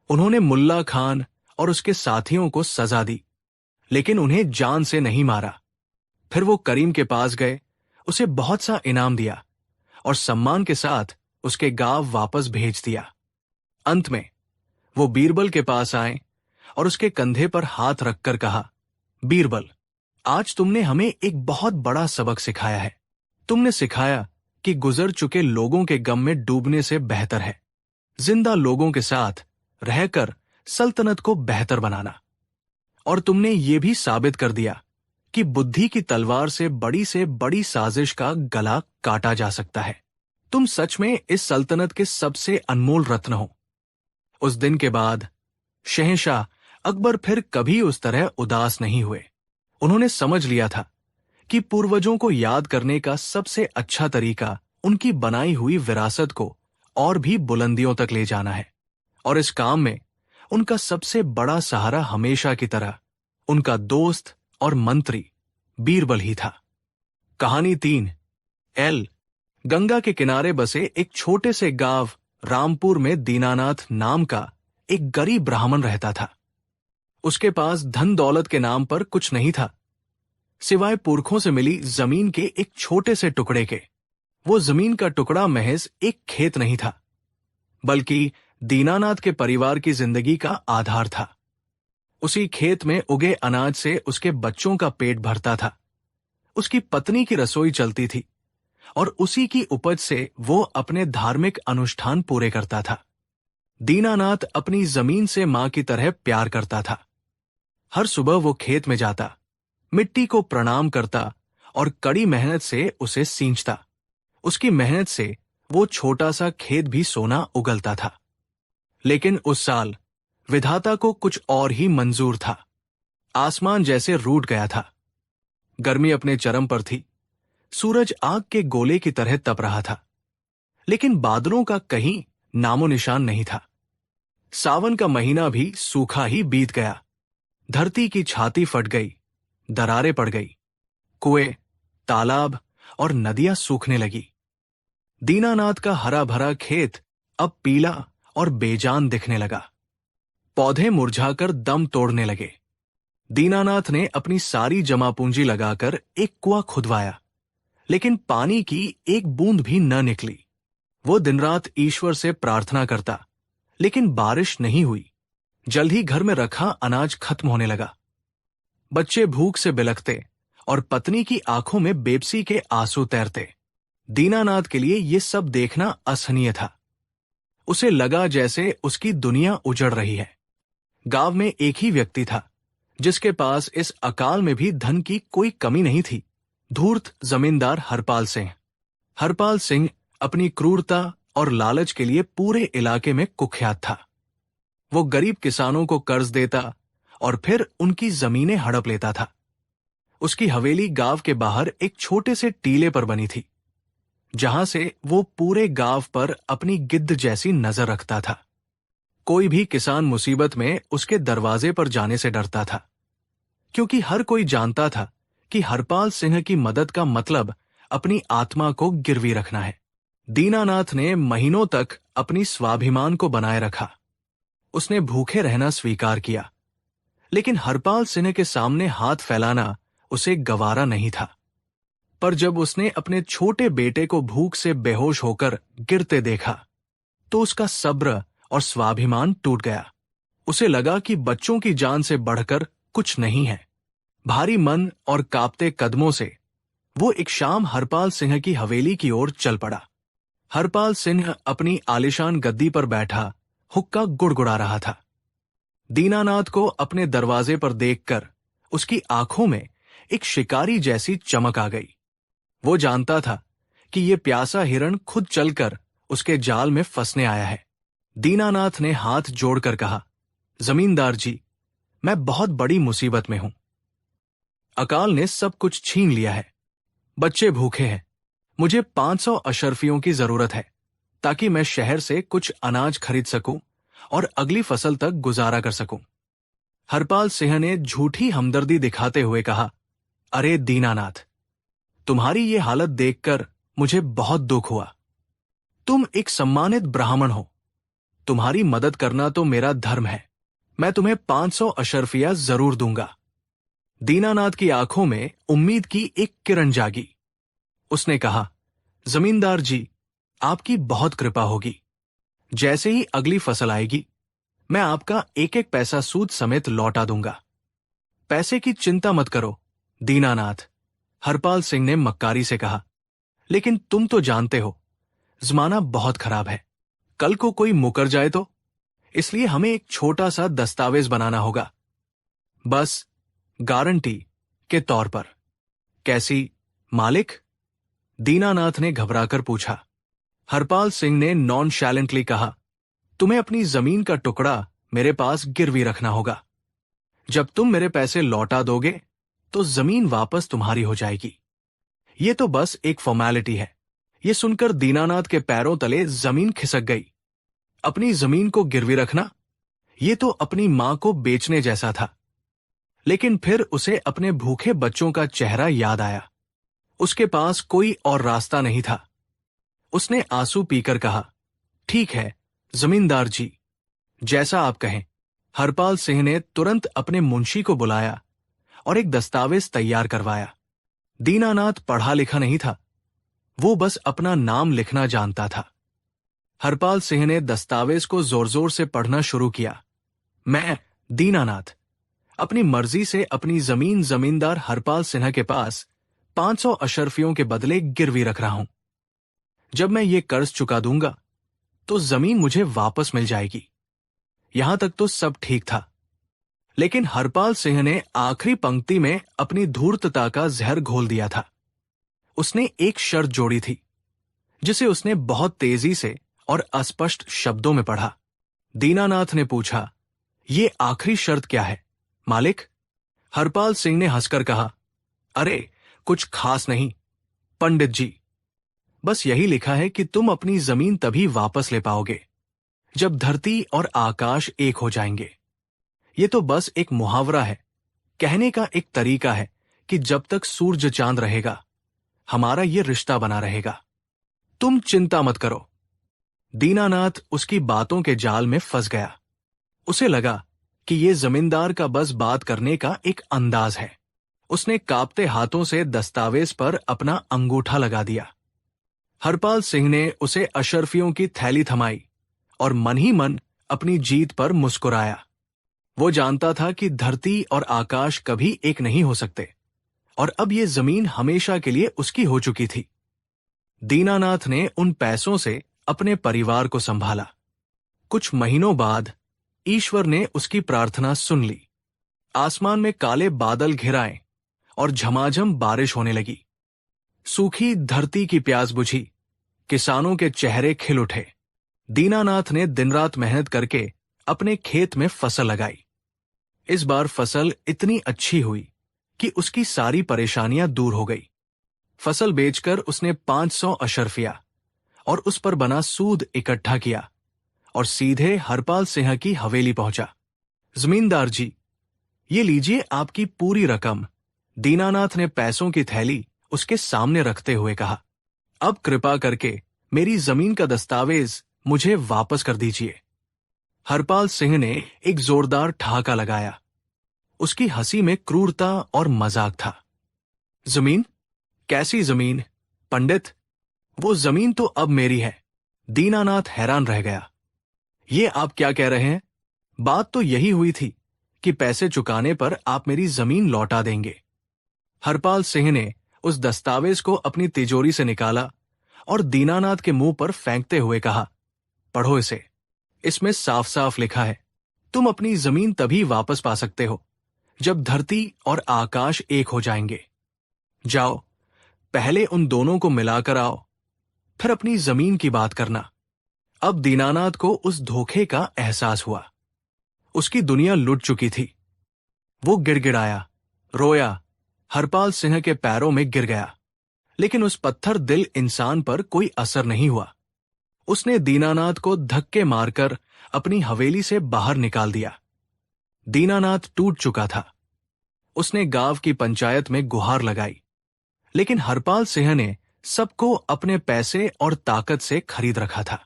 उन्होंने मुल्ला खान और उसके साथियों को सजा दी, लेकिन उन्हें जान से नहीं मारा। फिर वो करीम के पास गए, उसे बहुत सा इनाम दिया और सम्मान के साथ उसके गांव वापस भेज दिया। अंत में वो बीरबल के पास आए और उसके कंधे पर हाथ रखकर कहा, बीरबल, आज तुमने हमें एक बहुत बड़ा सबक सिखाया है। तुमने सिखाया कि गुजर चुके लोगों के गम में डूबने से बेहतर है जिंदा लोगों के साथ रहकर सल्तनत को बेहतर बनाना। और तुमने ये भी साबित कर दिया कि बुद्धि की तलवार से बड़ी साजिश का गला काटा जा सकता है। तुम सच में इस सल्तनत के सबसे अनमोल रत्न हो। उस दिन के बाद शहंशाह अकबर फिर कभी उस तरह उदास नहीं हुए। उन्होंने समझ लिया था कि पूर्वजों को याद करने का सबसे अच्छा तरीका उनकी बनाई हुई विरासत को और भी बुलंदियों तक ले जाना है। और इस काम में उनका सबसे बड़ा सहारा हमेशा की तरह उनका दोस्त और मंत्री बीरबल ही था। कहानी 3। गंगा के किनारे बसे एक छोटे से गांव रामपुर में दीनानाथ नाम का एक गरीब ब्राह्मण रहता था। उसके पास धन दौलत के नाम पर कुछ नहीं था, सिवाय पुरखों से मिली जमीन के एक छोटे से टुकड़े के। वो जमीन का टुकड़ा महज एक खेत नहीं था, बल्कि दीनानाथ के परिवार की जिंदगी का आधार था। उसी खेत में उगे अनाज से उसके बच्चों का पेट भरता था, उसकी पत्नी की रसोई चलती थी और उसी की उपज से वो अपने धार्मिक अनुष्ठान पूरे करता था। दीनानाथ अपनी जमीन से मां की तरह प्यार करता था। हर सुबह वो खेत में जाता, मिट्टी को प्रणाम करता और कड़ी मेहनत से उसे सींचता। उसकी मेहनत से वो छोटा सा खेत भी सोना उगलता था। लेकिन उस साल विधाता को कुछ और ही मंजूर था। आसमान जैसे रूठ गया था। गर्मी अपने चरम पर थी। सूरज आग के गोले की तरह तप रहा था, लेकिन बादलों का कहीं नामो निशान नहीं था। सावन का महीना भी सूखा ही बीत गया। धरती की छाती फट गई, दरारें पड़ गई, कुएं, तालाब और नदियां सूखने लगी। दीनानाथ का हरा भरा खेत अब पीला और बेजान दिखने लगा। पौधे मुरझाकर दम तोड़ने लगे। दीनानाथ ने अपनी सारी जमा पूंजी लगाकर एक कुआं खुदवाया, लेकिन पानी की एक बूंद भी न निकली। वो दिन रात ईश्वर से प्रार्थना करता, लेकिन बारिश नहीं हुई। जल्द ही घर में रखा अनाज खत्म होने लगा। बच्चे भूख से बिलखते और पत्नी की आंखों में बेबसी के आंसू तैरते। दीनानाथ के लिए ये सब देखना असहनीय था। उसे लगा जैसे उसकी दुनिया उजड़ रही है। गांव में एक ही व्यक्ति था जिसके पास इस अकाल में भी धन की कोई कमी नहीं थी। धूर्त जमींदार हरपाल सिंह। हरपाल सिंह अपनी क्रूरता और लालच के लिए पूरे इलाके में कुख्यात था। वो गरीब किसानों को कर्ज देता और फिर उनकी जमीनें हड़प लेता था। उसकी हवेली गांव के बाहर एक छोटे से टीले पर बनी थी, जहां से वो पूरे गांव पर अपनी गिद्ध जैसी नजर रखता था। कोई भी किसान मुसीबत में उसके दरवाजे पर जाने से डरता था, क्योंकि हर कोई जानता था कि हरपाल सिंह की मदद का मतलब अपनी आत्मा को गिरवी रखना है। दीनानाथ ने महीनों तक अपनी स्वाभिमान को बनाए रखा। उसने भूखे रहना स्वीकार किया, लेकिन हरपाल सिंह के सामने हाथ फैलाना उसे गवारा नहीं था। पर जब उसने अपने छोटे बेटे को भूख से बेहोश होकर गिरते देखा, तो उसका सब्र और स्वाभिमान टूट गया। उसे लगा कि बच्चों की जान से बढ़कर कुछ नहीं है। भारी मन और कांपते कदमों से वो एक शाम हरपाल सिंह की हवेली की ओर चल पड़ा। हरपाल सिंह अपनी आलीशान गद्दी पर बैठा हुक्का गुड़गुड़ा रहा था। दीनानाथ को अपने दरवाजे पर देखकर उसकी आंखों में एक शिकारी जैसी चमक आ गई। वो जानता था कि ये प्यासा हिरण खुद चलकर उसके जाल में फंसने आया है। दीनानाथ ने हाथ जोड़कर कहा, जमींदार जी, मैं बहुत बड़ी मुसीबत में हूं। अकाल ने सब कुछ छीन लिया है। बच्चे भूखे हैं। मुझे 500 अशर्फियों की जरूरत है, ताकि मैं शहर से कुछ अनाज खरीद सकूं और अगली फसल तक गुजारा कर सकूं। हरपाल सिंह ने झूठी हमदर्दी दिखाते हुए कहा, अरे दीनानाथ, तुम्हारी ये हालत देखकर मुझे बहुत दुख हुआ। तुम एक सम्मानित ब्राह्मण हो। तुम्हारी मदद करना तो मेरा धर्म है। मैं तुम्हें 500 अशर्फिया जरूर दूंगा। दीनानाथ की आंखों में उम्मीद की एक किरण जागी। उसने कहा, जमींदार जी, आपकी बहुत कृपा होगी। जैसे ही अगली फसल आएगी, मैं आपका एक एक पैसा सूद समेत लौटा दूंगा। पैसे की चिंता मत करो दीनानाथ, हरपाल सिंह ने मक्कारी से कहा। लेकिन तुम तो जानते हो, जमाना बहुत खराब है। कल को कोई मुकर जाए तो, इसलिए हमें एक छोटा सा दस्तावेज बनाना होगा, बस गारंटी के तौर पर। कैसी मालिक? दीनानाथ ने घबराकर पूछा। हरपाल सिंह ने नॉनशैलेंटली कहा, तुम्हें अपनी जमीन का टुकड़ा मेरे पास गिरवी रखना होगा। जब तुम मेरे पैसे लौटा दोगे तो जमीन वापस तुम्हारी हो जाएगी। ये तो बस एक फॉर्मेलिटी है। ये सुनकर दीनानाथ के पैरों तले जमीन खिसक गई। अपनी जमीन को गिरवी रखना, ये तो अपनी मां को बेचने जैसा था। लेकिन फिर उसे अपने भूखे बच्चों का चेहरा याद आया। उसके पास कोई और रास्ता नहीं था। उसने आंसू पीकर कहा, ठीक है जमींदार जी, जैसा आप कहें। हरपाल सिंह ने तुरंत अपने मुंशी को बुलाया और एक दस्तावेज तैयार करवाया। दीनानाथ पढ़ा लिखा नहीं था, वो बस अपना नाम लिखना जानता था। हरपाल सिंह ने दस्तावेज को जोर जोर से पढ़ना शुरू किया। मैं दीनानाथ अपनी मर्जी से अपनी जमीन जमींदार हरपाल सिन्हा के पास 500 अशर्फियों के बदले गिरवी रख रहा हूं। जब मैं ये कर्ज चुका दूंगा तो जमीन मुझे वापस मिल जाएगी। यहां तक तो सब ठीक था, लेकिन हरपाल सिंह ने आखिरी पंक्ति में अपनी धूर्तता का जहर घोल दिया था। उसने एक शर्त जोड़ी थी, जिसे उसने बहुत तेजी से और अस्पष्ट शब्दों में पढ़ा। दीनानाथ ने पूछा, ये आखिरी शर्त क्या है मालिक? हरपाल सिंह ने हंसकर कहा, अरे कुछ खास नहीं पंडित जी, बस यही लिखा है कि तुम अपनी जमीन तभी वापस ले पाओगे जब धरती और आकाश एक हो जाएंगे। ये तो बस एक मुहावरा है, कहने का एक तरीका है कि जब तक सूरज चांद रहेगा हमारा ये रिश्ता बना रहेगा। तुम चिंता मत करो। दीनानाथ उसकी बातों के जाल में फंस गया। उसे लगा कि ये जमींदार का बस बात करने का एक अंदाज है। उसने कांपते हाथों से दस्तावेज पर अपना अंगूठा लगा दिया। हरपाल सिंह ने उसे अशर्फियों की थैली थमाई और मन ही मन अपनी जीत पर मुस्कुराया। वो जानता था कि धरती और आकाश कभी एक नहीं हो सकते, और अब ये जमीन हमेशा के लिए उसकी हो चुकी थी। दीनानाथ ने उन पैसों से अपने परिवार को संभाला। कुछ महीनों बाद ईश्वर ने उसकी प्रार्थना सुन ली। आसमान में काले बादल घिर आए और झमाझम बारिश होने लगी। सूखी धरती की प्यास बुझी। किसानों के चेहरे खिल उठे। दीनानाथ ने दिन रात मेहनत करके अपने खेत में फसल लगाई। इस बार फसल इतनी अच्छी हुई कि उसकी सारी परेशानियां दूर हो गई। फसल बेचकर उसने 500 अशर्फिया और उस पर बना सूद इकट्ठा किया और सीधे हरपाल सिंह की हवेली पहुंचा। जमींदार जी, ये लीजिए आपकी पूरी रकम। दीनानाथ ने पैसों की थैली उसके सामने रखते हुए कहा। अब कृपा करके मेरी जमीन का दस्तावेज मुझे वापस कर दीजिए। हरपाल सिंह ने एक जोरदार ठहाका लगाया। उसकी हंसी में क्रूरता और मजाक था। जमीन? कैसी जमीन पंडित? वो जमीन तो अब मेरी है। दीनानाथ हैरान रह गया। ये आप क्या कह रहे हैं? बात तो यही हुई थी कि पैसे चुकाने पर आप मेरी जमीन लौटा देंगे। हरपाल सिंह ने उस दस्तावेज को अपनी तिजोरी से निकाला और दीनानाथ के मुंह पर फेंकते हुए कहा, पढ़ो इसे। इसमें साफ साफ लिखा है, तुम अपनी जमीन तभी वापस पा सकते हो जब धरती और आकाश एक हो जाएंगे। जाओ, पहले उन दोनों को मिलाकर आओ, फिर अपनी जमीन की बात करना। अब दीनानाथ को उस धोखे का एहसास हुआ। उसकी दुनिया लुट चुकी थी। वो गिड़गिड़ाया, रोया, हरपाल सिंह के पैरों में गिर गया। लेकिन उस पत्थर दिल इंसान पर कोई असर नहीं हुआ। उसने दीनानाथ को धक्के मारकर अपनी हवेली से बाहर निकाल दिया। दीनानाथ टूट चुका था। उसने गांव की पंचायत में गुहार लगाई, लेकिन हरपाल सिंह ने सबको अपने पैसे और ताकत से खरीद रखा था।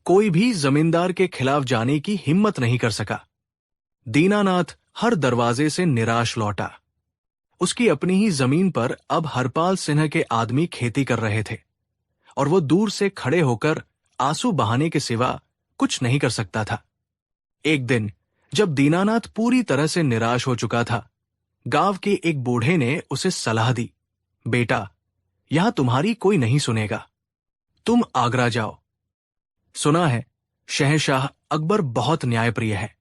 कोई भी जमींदार के खिलाफ जाने की हिम्मत नहीं कर सका। दीनानाथ हर दरवाजे से निराश लौटा। उसकी अपनी ही जमीन पर अब हरपाल सिंह के आदमी खेती कर रहे थे और वो दूर से खड़े होकर आंसू बहाने के सिवा कुछ नहीं कर सकता था। एक दिन जब दीनानाथ पूरी तरह से निराश हो चुका था, गांव के एक बूढ़े ने उसे सलाह दी, बेटा, यहां तुम्हारी कोई नहीं सुनेगा, तुम आगरा जाओ। सुना है शहंशाह अकबर बहुत न्यायप्रिय है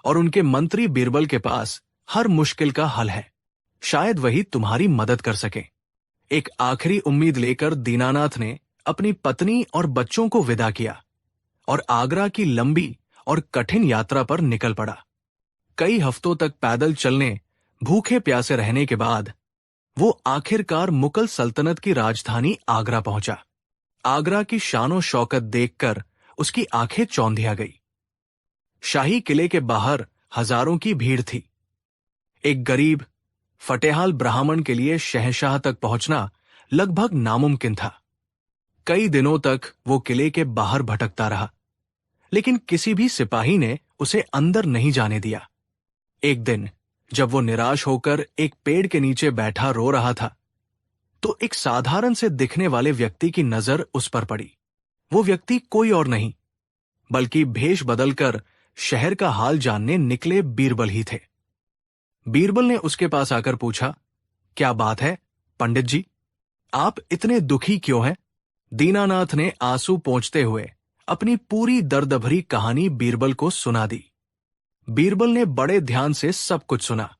और उनके मंत्री बीरबल के पास हर मुश्किल का हल है। शायद वही तुम्हारी मदद कर सके। एक आखिरी उम्मीद लेकर दीनानाथ ने अपनी पत्नी और बच्चों को विदा किया और आगरा की लंबी और कठिन यात्रा पर निकल पड़ा। कई हफ्तों तक पैदल चलने, भूखे प्यासे रहने के बाद वो आखिरकार मुगल सल्तनत की राजधानी आगरा पहुंचा। आगरा की शानो शौकत देखकर उसकी आंखें चौंधिया गई। शाही किले के बाहर हजारों की भीड़ थी। एक गरीब फटेहाल ब्राह्मण के लिए शहंशाह तक पहुंचना लगभग नामुमकिन था। कई दिनों तक वो किले के बाहर भटकता रहा, लेकिन किसी भी सिपाही ने उसे अंदर नहीं जाने दिया। एक दिन जब वो निराश होकर एक पेड़ के नीचे बैठा रो रहा था, तो एक साधारण से दिखने वाले व्यक्ति की नजर उस पर पड़ी। वो व्यक्ति कोई और नहीं, बल्कि भेष बदलकर शहर का हाल जानने निकले बीरबल ही थे। बीरबल ने उसके पास आकर पूछा, क्या बात है पंडित जी, आप इतने दुखी क्यों हैं? दीनानाथ ने आंसू पोंछते हुए अपनी पूरी दर्द भरी कहानी बीरबल को सुना दी। बीरबल ने बड़े ध्यान से सब कुछ सुना।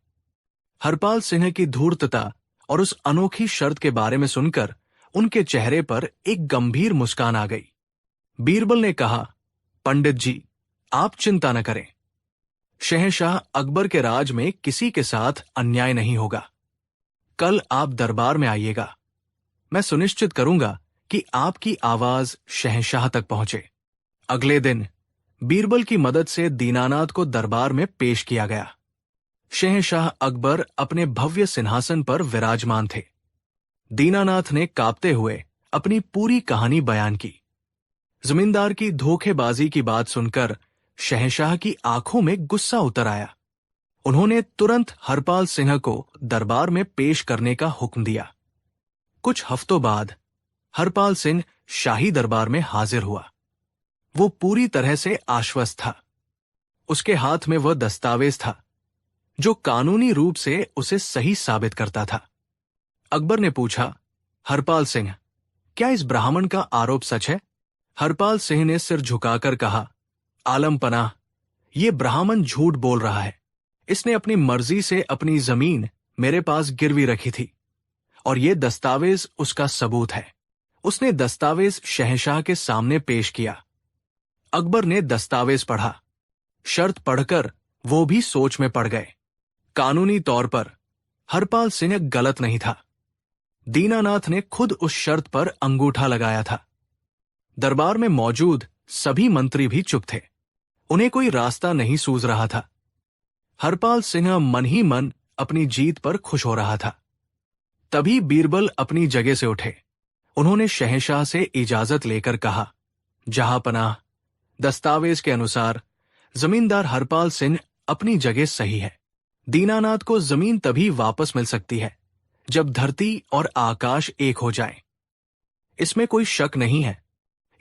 हरपाल सिंह की धूर्तता और उस अनोखी शर्त के बारे में सुनकर उनके चेहरे पर एक गंभीर मुस्कान आ गई। बीरबल ने कहा, पंडित जी, आप चिंता न करें। शहंशाह अकबर के राज में किसी के साथ अन्याय नहीं होगा। कल आप दरबार में आइएगा। मैं सुनिश्चित करूंगा कि आपकी आवाज शहंशाह तक पहुंचे। अगले दिन बीरबल की मदद से दीनानाथ को दरबार में पेश किया गया। शहंशाह अकबर अपने भव्य सिंहासन पर विराजमान थे। दीनानाथ ने कांपते हुए अपनी पूरी कहानी बयान की। जमींदार की धोखेबाजी की बात सुनकर शहंशाह की आंखों में गुस्सा उतर आया। उन्होंने तुरंत हरपाल सिंह को दरबार में पेश करने का हुक्म दिया। कुछ हफ्तों बाद हरपाल सिंह शाही दरबार में हाजिर हुआ। वो पूरी तरह से आश्वस्त था। उसके हाथ में वह दस्तावेज था जो कानूनी रूप से उसे सही साबित करता था। अकबर ने पूछा, हरपाल सिंह, क्या इस ब्राह्मण का आरोप सच है? हरपाल सिंह ने सिर झुकाकर कहा, आलम पनाह, ये ब्राह्मण झूठ बोल रहा है। इसने अपनी मर्जी से अपनी जमीन मेरे पास गिरवी रखी थी और ये दस्तावेज उसका सबूत है। उसने दस्तावेज शहंशाह के सामने पेश किया। अकबर ने दस्तावेज पढ़ा। शर्त पढ़कर वो भी सोच में पड़ गए। कानूनी तौर पर हरपाल सिंह गलत नहीं था। दीनानाथ ने खुद उस शर्त पर अंगूठा लगाया था। दरबार में मौजूद सभी मंत्री भी चुप थे। उन्हें कोई रास्ता नहीं सूझ रहा था। हरपाल सिंह मन ही मन अपनी जीत पर खुश हो रहा था। तभी बीरबल अपनी जगह से उठे। उन्होंने शहंशाह से इजाजत लेकर कहा, जहांपनाह, दस्तावेज के अनुसार जमींदार हरपाल सिंह अपनी जगह सही है। दीनानाथ को जमीन तभी वापस मिल सकती है जब धरती और आकाश एक हो जाएं। इसमें कोई शक नहीं है।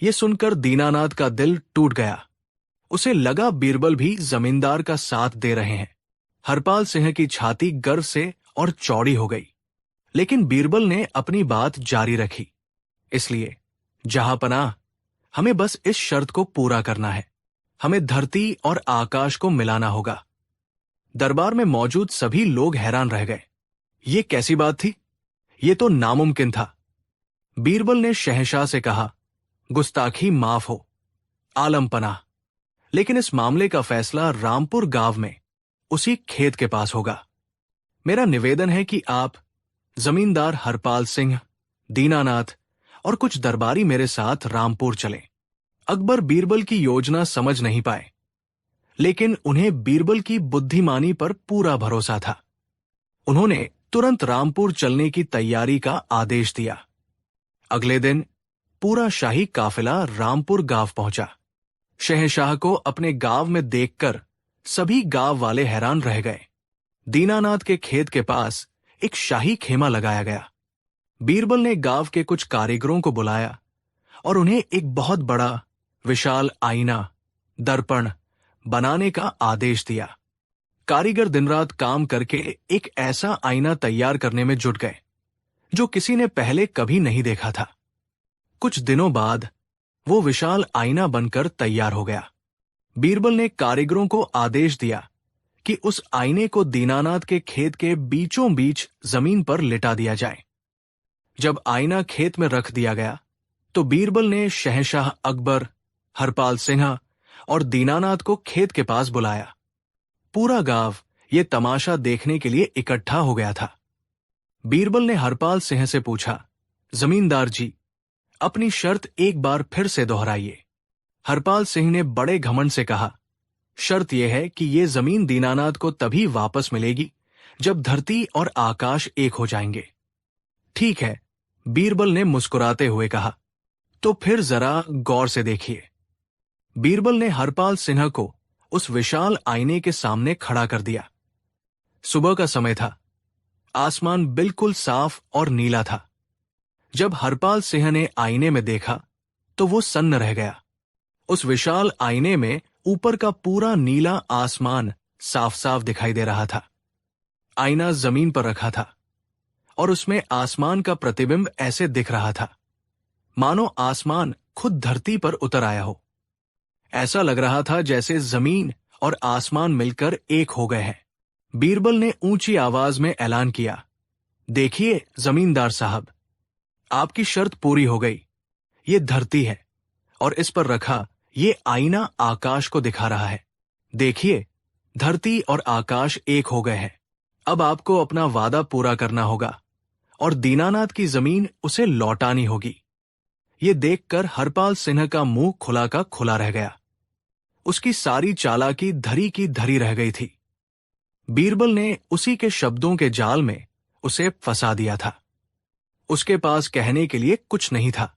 यह सुनकर दीनानाथ का दिल टूट गया। उसे लगा बीरबल भी जमींदार का साथ दे रहे हैं। हरपाल सिंह की छाती गर्व से और चौड़ी हो गई। लेकिन बीरबल ने अपनी बात जारी रखी, इसलिए जहांपनाह, हमें बस इस शर्त को पूरा करना है। हमें धरती और आकाश को मिलाना होगा। दरबार में मौजूद सभी लोग हैरान रह गए। ये कैसी बात थी? ये तो नामुमकिन था। बीरबल ने शहंशाह से कहा, गुस्ताखी माफ हो, आलम पनाह, लेकिन इस मामले का फैसला रामपुर गांव में उसी खेत के पास होगा। मेरा निवेदन है कि आप जमींदार हरपाल सिंह, दीनानाथ और कुछ दरबारी मेरे साथ रामपुर चलें। अकबर बीरबल की योजना समझ नहीं पाए, लेकिन उन्हें बीरबल की बुद्धिमानी पर पूरा भरोसा था। उन्होंने तुरंत रामपुर चलने की तैयारी का आदेश दिया। अगले दिन पूरा शाही काफिला रामपुर गांव पहुंचा। शहंशाह को अपने गांव में देखकर सभी गांव वाले हैरान रह गए। दीनानाथ के खेत के पास एक शाही खेमा लगाया गया। बीरबल ने गांव के कुछ कारीगरों को बुलाया और उन्हें एक बहुत बड़ा विशाल आईना, दर्पण बनाने का आदेश दिया। कारीगर दिन रात काम करके एक ऐसा आईना तैयार करने में जुट गए जो किसी ने पहले कभी नहीं देखा था। कुछ दिनों बाद वो विशाल आईना बनकर तैयार हो गया। बीरबल ने कारीगरों को आदेश दिया कि उस आईने को दीनानाथ के खेत के बीचों बीच जमीन पर लिटा दिया जाए। जब आईना खेत में रख दिया गया तो बीरबल ने शहंशाह अकबर, हरपाल सिंह और दीनानाथ को खेत के पास बुलाया। पूरा गांव ये तमाशा देखने के लिए इकट्ठा हो गया था। बीरबल ने हरपाल सिंह से पूछा, जमींदार जी, अपनी शर्त एक बार फिर से दोहराइए। हरपाल सिंह ने बड़े घमंड से कहा, शर्त यह है कि ये जमीन दीनानाथ को तभी वापस मिलेगी जब धरती और आकाश एक हो जाएंगे। ठीक है, बीरबल ने मुस्कुराते हुए कहा, तो फिर जरा गौर से देखिए। बीरबल ने हरपाल सिंह को उस विशाल आईने के सामने खड़ा कर दिया। सुबह का समय था। आसमान बिल्कुल साफ और नीला था। जब हरपाल सिंह ने आईने में देखा तो वो सन्न रह गया। उस विशाल आईने में ऊपर का पूरा नीला आसमान साफ साफ दिखाई दे रहा था। आईना जमीन पर रखा था और उसमें आसमान का प्रतिबिंब ऐसे दिख रहा था मानो आसमान खुद धरती पर उतर आया हो। ऐसा लग रहा था जैसे जमीन और आसमान मिलकर एक हो गए हैं। बीरबल ने ऊंची आवाज में ऐलान किया, देखिए जमींदार साहब, आपकी शर्त पूरी हो गई। ये धरती है और इस पर रखा ये आईना आकाश को दिखा रहा है। देखिए, धरती और आकाश एक हो गए हैं। अब आपको अपना वादा पूरा करना होगा और दीनानाथ की जमीन उसे लौटानी होगी। ये देखकर हरपाल सिंह का मुंह खुला का खुला रह गया। उसकी सारी चालाकी धरी की धरी रह गई थी। बीरबल ने उसी के शब्दों के जाल में उसे फंसा दिया था। उसके पास कहने के लिए कुछ नहीं था।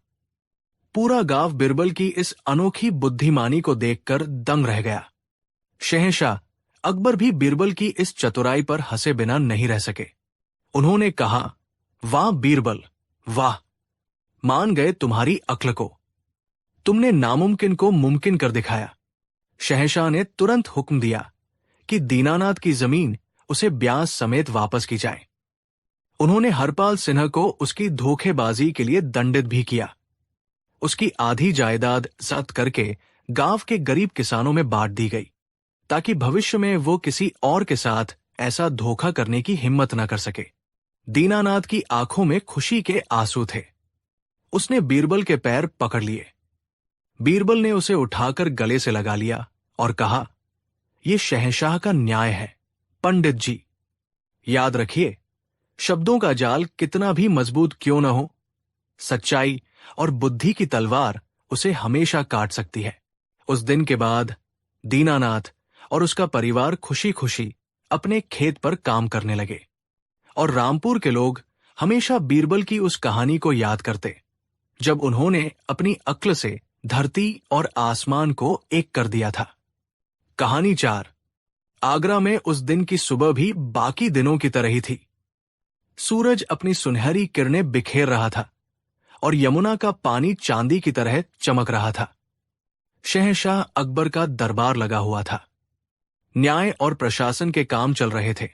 पूरा गांव बीरबल की इस अनोखी बुद्धिमानी को देखकर दंग रह गया। शहंशाह अकबर भी बीरबल की इस चतुराई पर हंसे बिना नहीं रह सके। उन्होंने कहा, वाह बीरबल, वाह, मान गए तुम्हारी अक्ल को। तुमने नामुमकिन को मुमकिन कर दिखाया। शहंशाह ने तुरंत हुक्म दिया कि दीनानाथ की जमीन उसे ब्याज समेत वापस की जाए। उन्होंने हरपाल सिंह को उसकी धोखेबाजी के लिए दंडित भी किया। उसकी आधी जायदाद जब्त करके गांव के गरीब किसानों में बांट दी गई, ताकि भविष्य में वो किसी और के साथ ऐसा धोखा करने की हिम्मत न कर सके। दीनानाथ की आंखों में खुशी के आंसू थे। उसने बीरबल के पैर पकड़ लिए। बीरबल ने उसे उठाकर गले से लगा लिया और कहा, ये शहंशाह का न्याय है। पंडित जी, याद रखिए, शब्दों का जाल कितना भी मजबूत क्यों न हो, सच्चाई और बुद्धि की तलवार उसे हमेशा काट सकती है। उस दिन के बाद दीनानाथ और उसका परिवार खुशी खुशी अपने खेत पर काम करने लगे और रामपुर के लोग हमेशा बीरबल की उस कहानी को याद करते जब उन्होंने अपनी अक्ल से धरती और आसमान को एक कर दिया था। कहानी 4। आगरा में उस दिन की सुबह भी बाकी दिनों की तरह ही थी। सूरज अपनी सुनहरी किरणें बिखेर रहा था और यमुना का पानी चांदी की तरह चमक रहा था। शहंशाह अकबर का दरबार लगा हुआ था। न्याय और प्रशासन के काम चल रहे थे,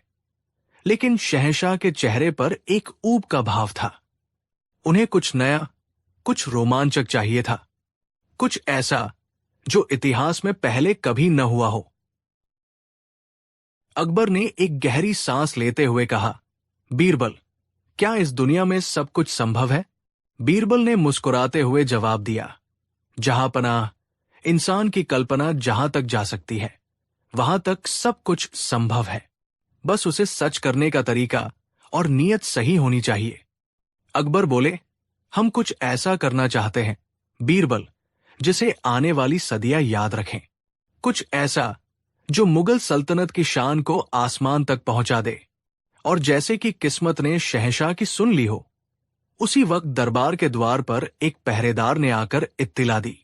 लेकिन शहंशाह के चेहरे पर एक ऊब का भाव था। उन्हें कुछ नया, कुछ रोमांचक चाहिए था, कुछ ऐसा जो इतिहास में पहले कभी न हुआ हो। अकबर ने एक गहरी सांस लेते हुए कहा, बीरबल, क्या इस दुनिया में सब कुछ संभव है? बीरबल ने मुस्कुराते हुए जवाब दिया, जहांपनाह, इंसान की कल्पना जहां तक जा सकती है वहां तक सब कुछ संभव है। बस उसे सच करने का तरीका और नीयत सही होनी चाहिए। अकबर बोले, हम कुछ ऐसा करना चाहते हैं बीरबल जिसे आने वाली सदियां याद रखें, कुछ ऐसा जो मुगल सल्तनत की शान को आसमान तक पहुंचा दे। और जैसे कि किस्मत ने शहंशाह की सुन ली हो, उसी वक्त दरबार के द्वार पर एक पहरेदार ने आकर इत्तिला दी।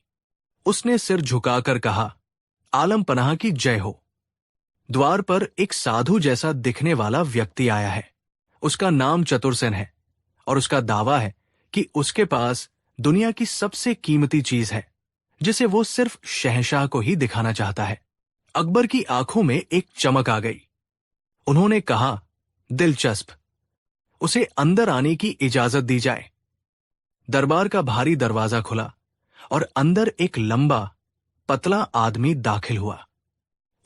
उसने सिर झुकाकर कहा, आलम पनाह की जय हो। द्वार पर एक साधु जैसा दिखने वाला व्यक्ति आया है। उसका नाम चतुरसेन है और उसका दावा है कि उसके पास दुनिया की सबसे कीमती चीज है जिसे वो सिर्फ शहंशाह को ही दिखाना चाहता है। अकबर की आंखों में एक चमक आ गई। उन्होंने कहा, दिलचस्प, उसे अंदर आने की इजाजत दी जाए। दरबार का भारी दरवाजा खुला और अंदर एक लंबा पतला आदमी दाखिल हुआ।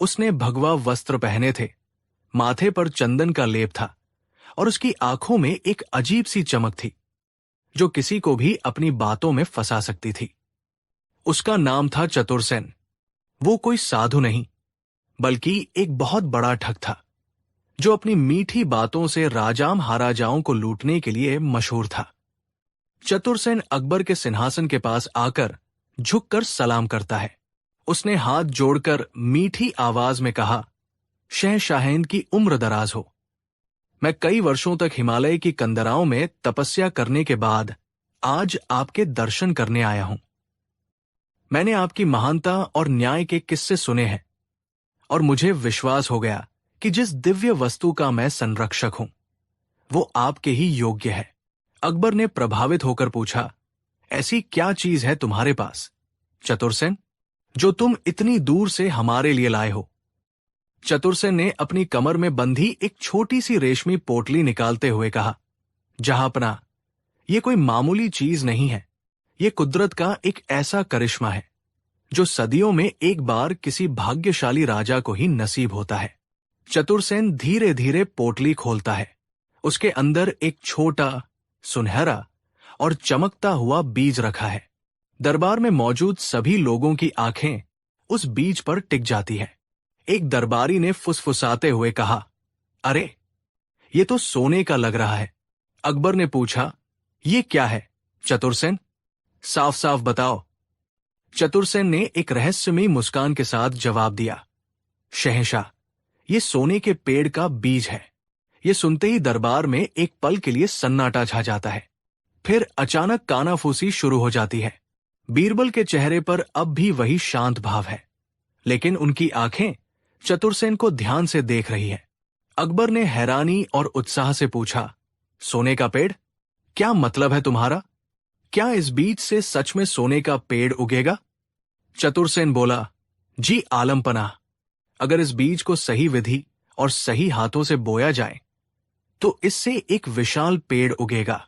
उसने भगवा वस्त्र पहने थे, माथे पर चंदन का लेप था और उसकी आंखों में एक अजीब सी चमक थी जो किसी को भी अपनी बातों में फंसा सकती थी। उसका नाम था चतुरसेन। वो कोई साधु नहीं, बल्कि एक बहुत बड़ा ठग था जो अपनी मीठी बातों से राजाम हाराजाओं को लूटने के लिए मशहूर था। चतुरसेन अकबर के सिंहासन के पास आकर झुककर सलाम करता है। उसने हाथ जोड़कर मीठी आवाज में कहा, शहंशाहैन की उम्र दराज हो। मैं कई वर्षों तक हिमालय की कंदराओं में तपस्या करने के बाद आज आपके दर्शन करने आया हूं। मैंने आपकी महानता और न्याय के किस्से सुने हैं और मुझे विश्वास हो गया कि जिस दिव्य वस्तु का मैं संरक्षक हूं वो आपके ही योग्य है। अकबर ने प्रभावित होकर पूछा, ऐसी क्या चीज है तुम्हारे पास चतुरसेन जो तुम इतनी दूर से हमारे लिए लाए हो? चतुरसेन ने अपनी कमर में बंधी एक छोटी सी रेशमी पोटली निकालते हुए कहा, जहांपना, ये कोई मामूली चीज नहीं है। ये कुदरत का एक ऐसा करिश्मा है जो सदियों में एक बार किसी भाग्यशाली राजा को ही नसीब होता है। चतुरसेन धीरे धीरे पोटली खोलता है। उसके अंदर एक छोटा, सुनहरा और चमकता हुआ बीज रखा है। दरबार में मौजूद सभी लोगों की आंखें उस बीज पर टिक जाती है। एक दरबारी ने फुसफुसाते हुए कहा, अरे, ये तो सोने का लग रहा है। अकबर ने पूछा, ये क्या है चतुरसेन? साफ साफ बताओ। चतुरसेन ने एक रहस्यमयी मुस्कान के साथ जवाब दिया, शहंशाह, ये सोने के पेड़ का बीज है। ये सुनते ही दरबार में एक पल के लिए सन्नाटा छा जाता है। फिर अचानक कानाफूसी शुरू हो जाती है। बीरबल के चेहरे पर अब भी वही शांत भाव है, लेकिन उनकी आंखें चतुरसेन को ध्यान से देख रही है। अकबर ने हैरानी और उत्साह से पूछा, सोने का पेड़? क्या मतलब है तुम्हारा? क्या इस बीज से सच में सोने का पेड़ उगेगा? चतुरसेन बोला, जी आलम पनाह, अगर इस बीज को सही विधि और सही हाथों से बोया जाए तो इससे एक विशाल पेड़ उगेगा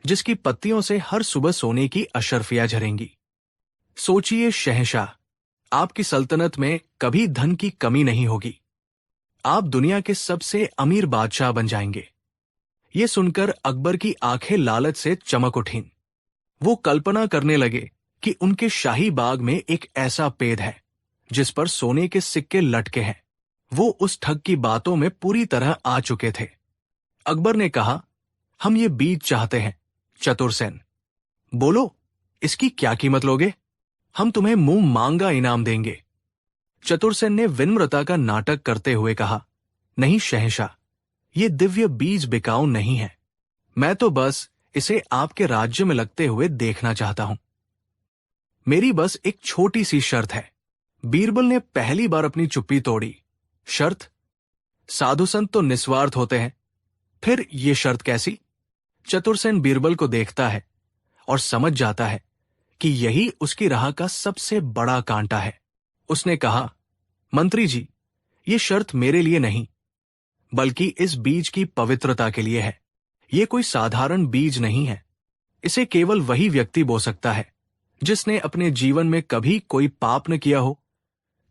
जिसकी पत्तियों से हर सुबह सोने की अशर्फियां झरेंगी। सोचिए शहंशाह, आपकी सल्तनत में कभी धन की कमी नहीं होगी। आप दुनिया के सबसे अमीर बादशाह बन जाएंगे। ये सुनकर अकबर की आंखें लालच से चमक उठीं। वो कल्पना करने लगे कि उनके शाही बाग में एक ऐसा पेड़ है जिस पर सोने के सिक्के लटके हैं। वो उस ठग की बातों में पूरी तरह आ चुके थे। अकबर ने कहा, हम ये बीज चाहते हैं। चतुरसेन, बोलो, इसकी क्या कीमत लोगे? हम तुम्हें मुंह मांगा इनाम देंगे। चतुरसेन ने विनम्रता का नाटक करते हुए कहा, नहीं शहंशाह, ये दिव्य बीज बिकाऊ नहीं है। मैं तो बस इसे आपके राज्य में लगते हुए देखना चाहता हूं। मेरी बस एक छोटी सी शर्त है। बीरबल ने पहली बार अपनी चुप्पी तोड़ी। शर्त? साधु संत तो निस्वार्थ होते हैं, फिर ये शर्त कैसी? चतुरसेन बीरबल को देखता है और समझ जाता है कि यही उसकी राह का सबसे बड़ा कांटा है। उसने कहा, मंत्री जी, ये शर्त मेरे लिए नहीं, बल्कि इस बीज की पवित्रता के लिए है। ये कोई साधारण बीज नहीं है। इसे केवल वही व्यक्ति बो सकता है जिसने अपने जीवन में कभी कोई पाप न किया हो,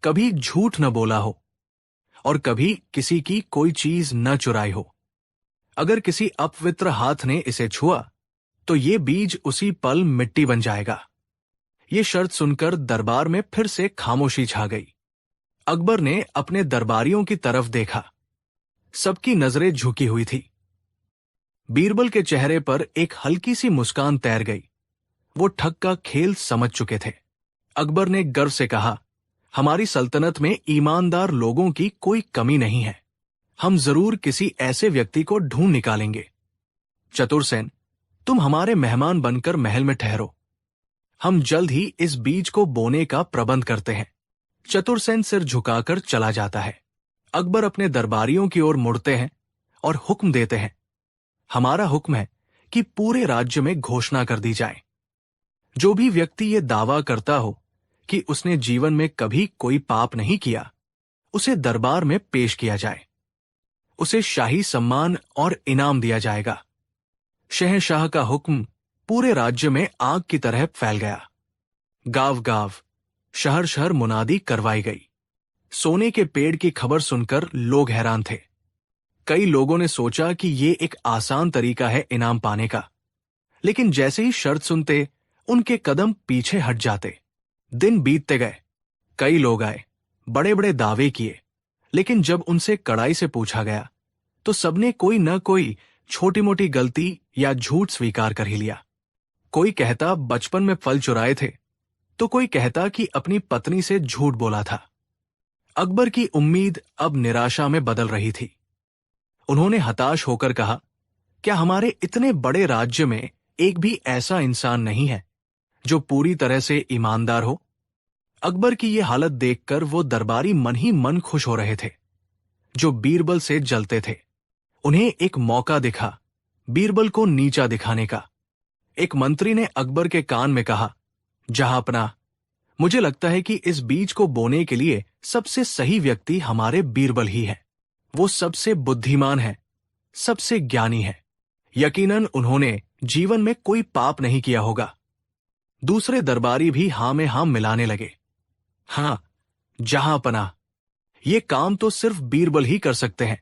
कभी झूठ न बोला हो और कभी किसी की कोई चीज न चुराई हो। अगर किसी अपवित्र हाथ ने इसे छुआ तो ये बीज उसी पल मिट्टी बन जाएगा। ये शर्त सुनकर दरबार में फिर से खामोशी छा गई। अकबर ने अपने दरबारियों की तरफ देखा। सबकी नजरें झुकी हुई थी। बीरबल के चेहरे पर एक हल्की सी मुस्कान तैर गई। वो ठग का खेल समझ चुके थे। अकबर ने गर्व से कहा, हमारी सल्तनत में ईमानदार लोगों की कोई कमी नहीं है। हम जरूर किसी ऐसे व्यक्ति को ढूंढ निकालेंगे। चतुरसेन, तुम हमारे मेहमान बनकर महल में ठहरो। हम जल्द ही इस बीज को बोने का प्रबंध करते हैं। चतुरसेन सिर झुकाकर चला जाता है। अकबर अपने दरबारियों की ओर मुड़ते हैं और हुक्म देते हैं, हमारा हुक्म है कि पूरे राज्य में घोषणा कर दी जाए, जो भी व्यक्ति ये दावा करता हो कि उसने जीवन में कभी कोई पाप नहीं किया, उसे दरबार में पेश किया जाए। उसे शाही सम्मान और इनाम दिया जाएगा। शहंशाह का हुक्म पूरे राज्य में आग की तरह फैल गया। गांव-गांव, शहर-शहर मुनादी करवाई गई। सोने के पेड़ की खबर सुनकर लोग हैरान थे। कई लोगों ने सोचा कि ये एक आसान तरीका है इनाम पाने का, लेकिन जैसे ही शर्त सुनते उनके कदम पीछे हट जाते। दिन बीतते गए। कई लोग आए, बड़े बड़े दावे किए, लेकिन जब उनसे कड़ाई से पूछा गया तो सबने कोई न कोई छोटी मोटी गलती या झूठ स्वीकार कर ही लिया। कोई कहता बचपन में फल चुराए थे, तो कोई कहता कि अपनी पत्नी से झूठ बोला था। अकबर की उम्मीद अब निराशा में बदल रही थी। उन्होंने हताश होकर कहा, क्या हमारे इतने बड़े राज्य में एक भी ऐसा इंसान नहीं है जो पूरी तरह से ईमानदार हो? अकबर की ये हालत देखकर वो दरबारी मन ही मन खुश हो रहे थे, जो बीरबल से जलते थे। उन्हें एक मौका दिखा बीरबल को नीचा दिखाने का। एक मंत्री ने अकबर के कान में कहा, जहांपना, मुझे लगता है कि इस बीज को बोने के लिए सबसे सही व्यक्ति हमारे बीरबल ही है। वो सबसे बुद्धिमान है, सबसे ज्ञानी है। यकीनन उन्होंने जीवन में कोई पाप नहीं किया होगा। दूसरे दरबारी भी हां में हां मिलाने लगे। हां, जहांपना, ये काम तो सिर्फ बीरबल ही कर सकते हैं।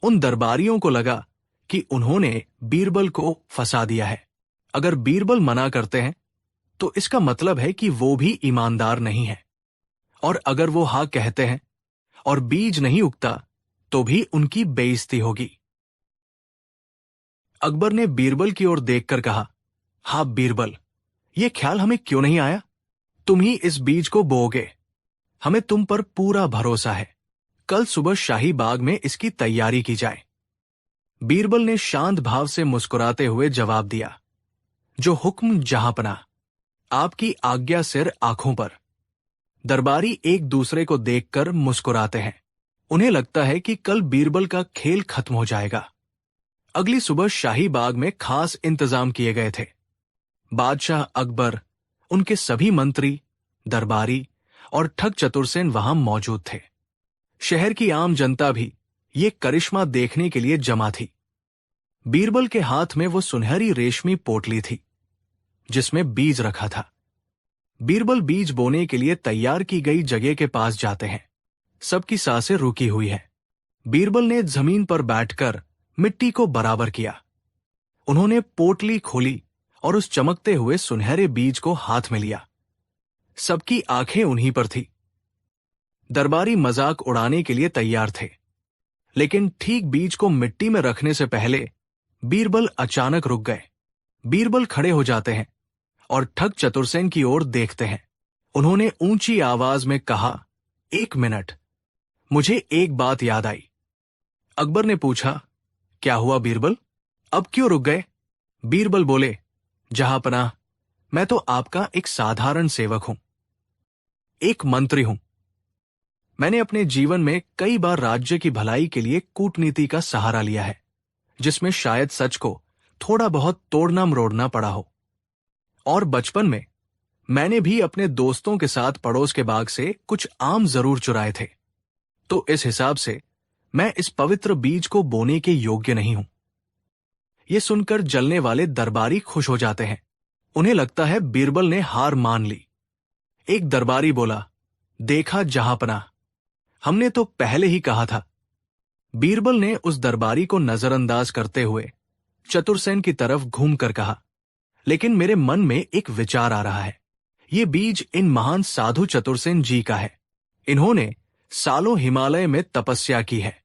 उन दरबारियों को लगा कि उन्होंने बीरबल को फंसा दिया है। अगर बीरबल मना करते हैं तो इसका मतलब है कि वो भी ईमानदार नहीं है, और अगर वो हाँ कहते हैं और बीज नहीं उगता तो भी उनकी बेइज्जती होगी। अकबर ने बीरबल की ओर देखकर कहा, हाँ बीरबल, ये ख्याल हमें क्यों नहीं आया? तुम ही इस बीज को बोओगे। हमें तुम पर पूरा भरोसा है। कल सुबह शाही बाग में इसकी तैयारी की जाए। बीरबल ने शांत भाव से मुस्कुराते हुए जवाब दिया, जो हुक्म जहांपना, आपकी आज्ञा सिर आंखों पर। दरबारी एक दूसरे को देखकर मुस्कुराते हैं। उन्हें लगता है कि कल बीरबल का खेल खत्म हो जाएगा। अगली सुबह शाही बाग में खास इंतजाम किए गए थे। बादशाह अकबर, उनके सभी मंत्री, दरबारी और ठग चतुरसेन वहां मौजूद थे। शहर की आम जनता भी ये करिश्मा देखने के लिए जमा थी। बीरबल के हाथ में वो सुनहरी रेशमी पोटली थी जिसमें बीज रखा था। बीरबल बीज बोने के लिए तैयार की गई जगह के पास जाते हैं। सबकी सांसें रुकी हुई है। बीरबल ने जमीन पर बैठकर मिट्टी को बराबर किया। उन्होंने पोटली खोली और उस चमकते हुए सुनहरे बीज को हाथ में लिया। सबकी आंखें उन्हीं पर थी। दरबारी मजाक उड़ाने के लिए तैयार थे, लेकिन ठीक बीज को मिट्टी में रखने से पहले बीरबल अचानक रुक गए। बीरबल खड़े हो जाते हैं और ठग चतुरसेन की ओर देखते हैं। उन्होंने ऊंची आवाज में कहा, 1 मिनट, मुझे एक बात याद आई। अकबर ने पूछा, क्या हुआ बीरबल, अब क्यों रुक गए? बीरबल बोले, जहांपनाह, मैं तो आपका एक साधारण सेवक हूं, एक मंत्री हूं। मैंने अपने जीवन में कई बार राज्य की भलाई के लिए कूटनीति का सहारा लिया है, जिसमें शायद सच को थोड़ा बहुत तोड़ना मरोड़ना पड़ा हो। और बचपन में मैंने भी अपने दोस्तों के साथ पड़ोस के बाग से कुछ आम जरूर चुराए थे। तो इस हिसाब से मैं इस पवित्र बीज को बोने के योग्य नहीं हूं। यह सुनकर जलने वाले दरबारी खुश हो जाते हैं। उन्हें लगता है बीरबल ने हार मान ली। एक दरबारी बोला, देखा जहांपनाह, हमने तो पहले ही कहा था। बीरबल ने उस दरबारी को नजरअंदाज करते हुए चतुरसेन की तरफ घूमकर कहा, लेकिन मेरे मन में एक विचार आ रहा है। ये बीज इन महान साधु चतुरसेन जी का है। इन्होंने सालों हिमालय में तपस्या की है।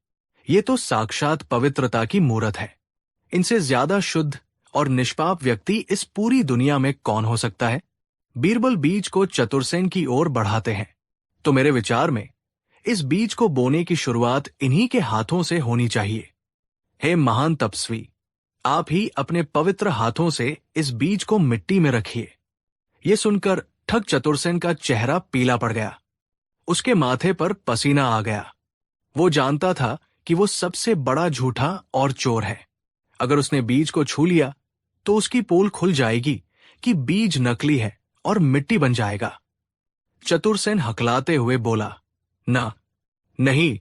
ये तो साक्षात पवित्रता की मूरत है। इनसे ज्यादा शुद्ध और निष्पाप व्यक्ति इस पूरी दुनिया में कौन हो सकता है? बीरबल बीज को चतुरसेन की ओर बढ़ाते हैं। तो मेरे विचार में इस बीज को बोने की शुरुआत इन्हीं के हाथों से होनी चाहिए। हे महान तपस्वी, आप ही अपने पवित्र हाथों से इस बीज को मिट्टी में रखिए। ये सुनकर ठग चतुरसेन का चेहरा पीला पड़ गया। उसके माथे पर पसीना आ गया। वो जानता था कि वो सबसे बड़ा झूठा और चोर है। अगर उसने बीज को छू लिया तो उसकी पोल खुल जाएगी कि बीज नकली है और मिट्टी बन जाएगा। चतुरसेन हकलाते हुए बोला, ना, नहीं,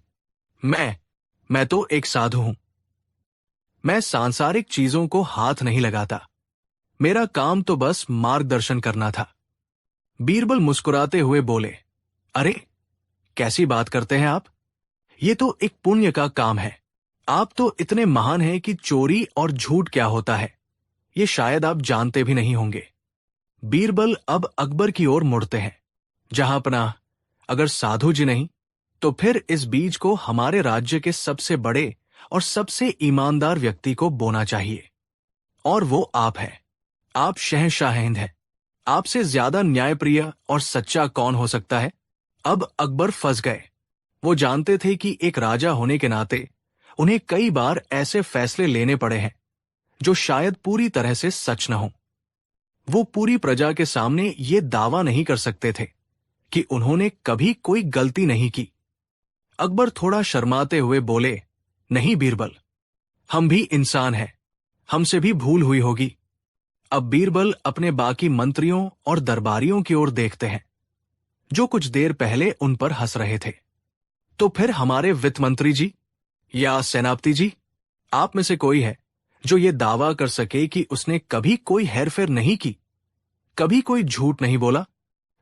मैं तो एक साधु हूं। मैं सांसारिक चीजों को हाथ नहीं लगाता। मेरा काम तो बस मार्गदर्शन करना था। बीरबल मुस्कुराते हुए बोले, अरे, कैसी बात करते हैं आप? ये तो एक पुण्य का काम है। आप तो इतने महान हैं कि चोरी और झूठ क्या होता है, ये शायद आप जानते भी नहीं होंगे। बीरबल अब अकबर की ओर मुड़ते हैं। जहांपनाह, अगर साधु जी नहीं, तो फिर इस बीज को हमारे राज्य के सबसे बड़े और सबसे ईमानदार व्यक्ति को बोना चाहिए। और वो आप हैं। आप शहंशाह हिंद हैं। आपसे ज्यादा न्यायप्रिय और सच्चा कौन हो सकता है? अब अकबर फंस गए। वो जानते थे कि एक राजा होने के नाते उन्हें कई बार ऐसे फैसले लेने पड़े हैं जो शायद पूरी तरह से सच न हो। वो पूरी प्रजा के सामने ये दावा नहीं कर सकते थे कि उन्होंने कभी कोई गलती नहीं की। अकबर थोड़ा शर्माते हुए बोले, नहीं बीरबल, हम भी इंसान हैं, हमसे भी भूल हुई होगी। अब बीरबल अपने बाकी मंत्रियों और दरबारियों की ओर देखते हैं, जो कुछ देर पहले उन पर हंस रहे थे। तो फिर हमारे वित्त मंत्री जी या सेनापति जी, आप में से कोई है जो ये दावा कर सके कि उसने कभी कोई हेरफेर नहीं की, कभी कोई झूठ नहीं बोला?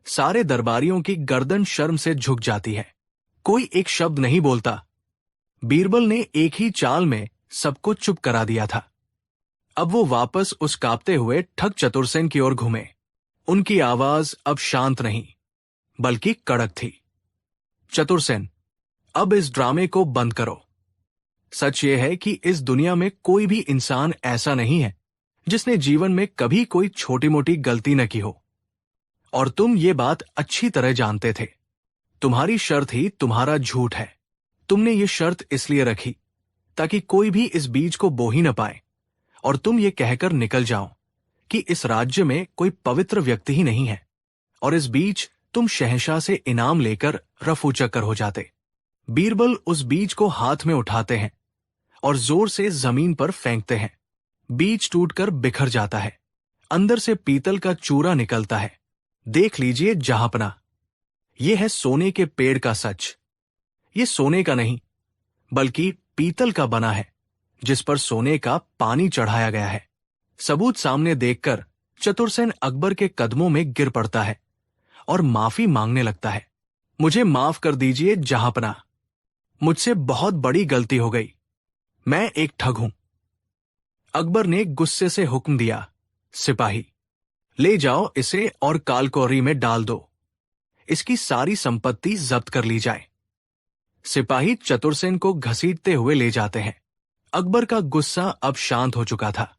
सारे दरबारियों की गर्दन शर्म से झुक जाती है। कोई एक शब्द नहीं बोलता। बीरबल ने एक ही चाल में सबको चुप करा दिया था। अब वो वापस उस कांपते हुए ठग चतुरसेन की ओर घूमे। उनकी आवाज अब शांत नहीं, बल्कि कड़क थी। चतुरसेन, अब इस ड्रामे को बंद करो। सच ये है कि इस दुनिया में कोई भी इंसान ऐसा नहीं है जिसने जीवन में कभी कोई छोटी मोटी गलती न की हो। और तुम ये बात अच्छी तरह जानते थे। तुम्हारी शर्त ही तुम्हारा झूठ है। तुमने ये शर्त इसलिए रखी ताकि कोई भी इस बीज को बो ही न पाए और तुम ये कहकर निकल जाओ कि इस राज्य में कोई पवित्र व्यक्ति ही नहीं है, और इस बीच तुम शहंशाह से इनाम लेकर रफू चक्कर हो जाते। बीरबल उस बीज को हाथ में उठाते हैं और जोर से जमीन पर फेंकते हैं। बीज टूटकर बिखर जाता है। अंदर से पीतल का चूरा निकलता है। देख लीजिए जहांपनाह, यह है सोने के पेड़ का सच। ये सोने का नहीं, बल्कि पीतल का बना है, जिस पर सोने का पानी चढ़ाया गया है। सबूत सामने देखकर चतुरसेन अकबर के कदमों में गिर पड़ता है और माफी मांगने लगता है। मुझे माफ कर दीजिए जहांपनाह, मुझसे बहुत बड़ी गलती हो गई। मैं एक ठग हूं। अकबर ने गुस्से से हुक्म दिया, सिपाही, ले जाओ इसे और कालकोरी में डाल दो। इसकी सारी संपत्ति जब्त कर ली जाए। सिपाही चतुरसेन को घसीटते हुए ले जाते हैं। अकबर का गुस्सा अब शांत हो चुका था।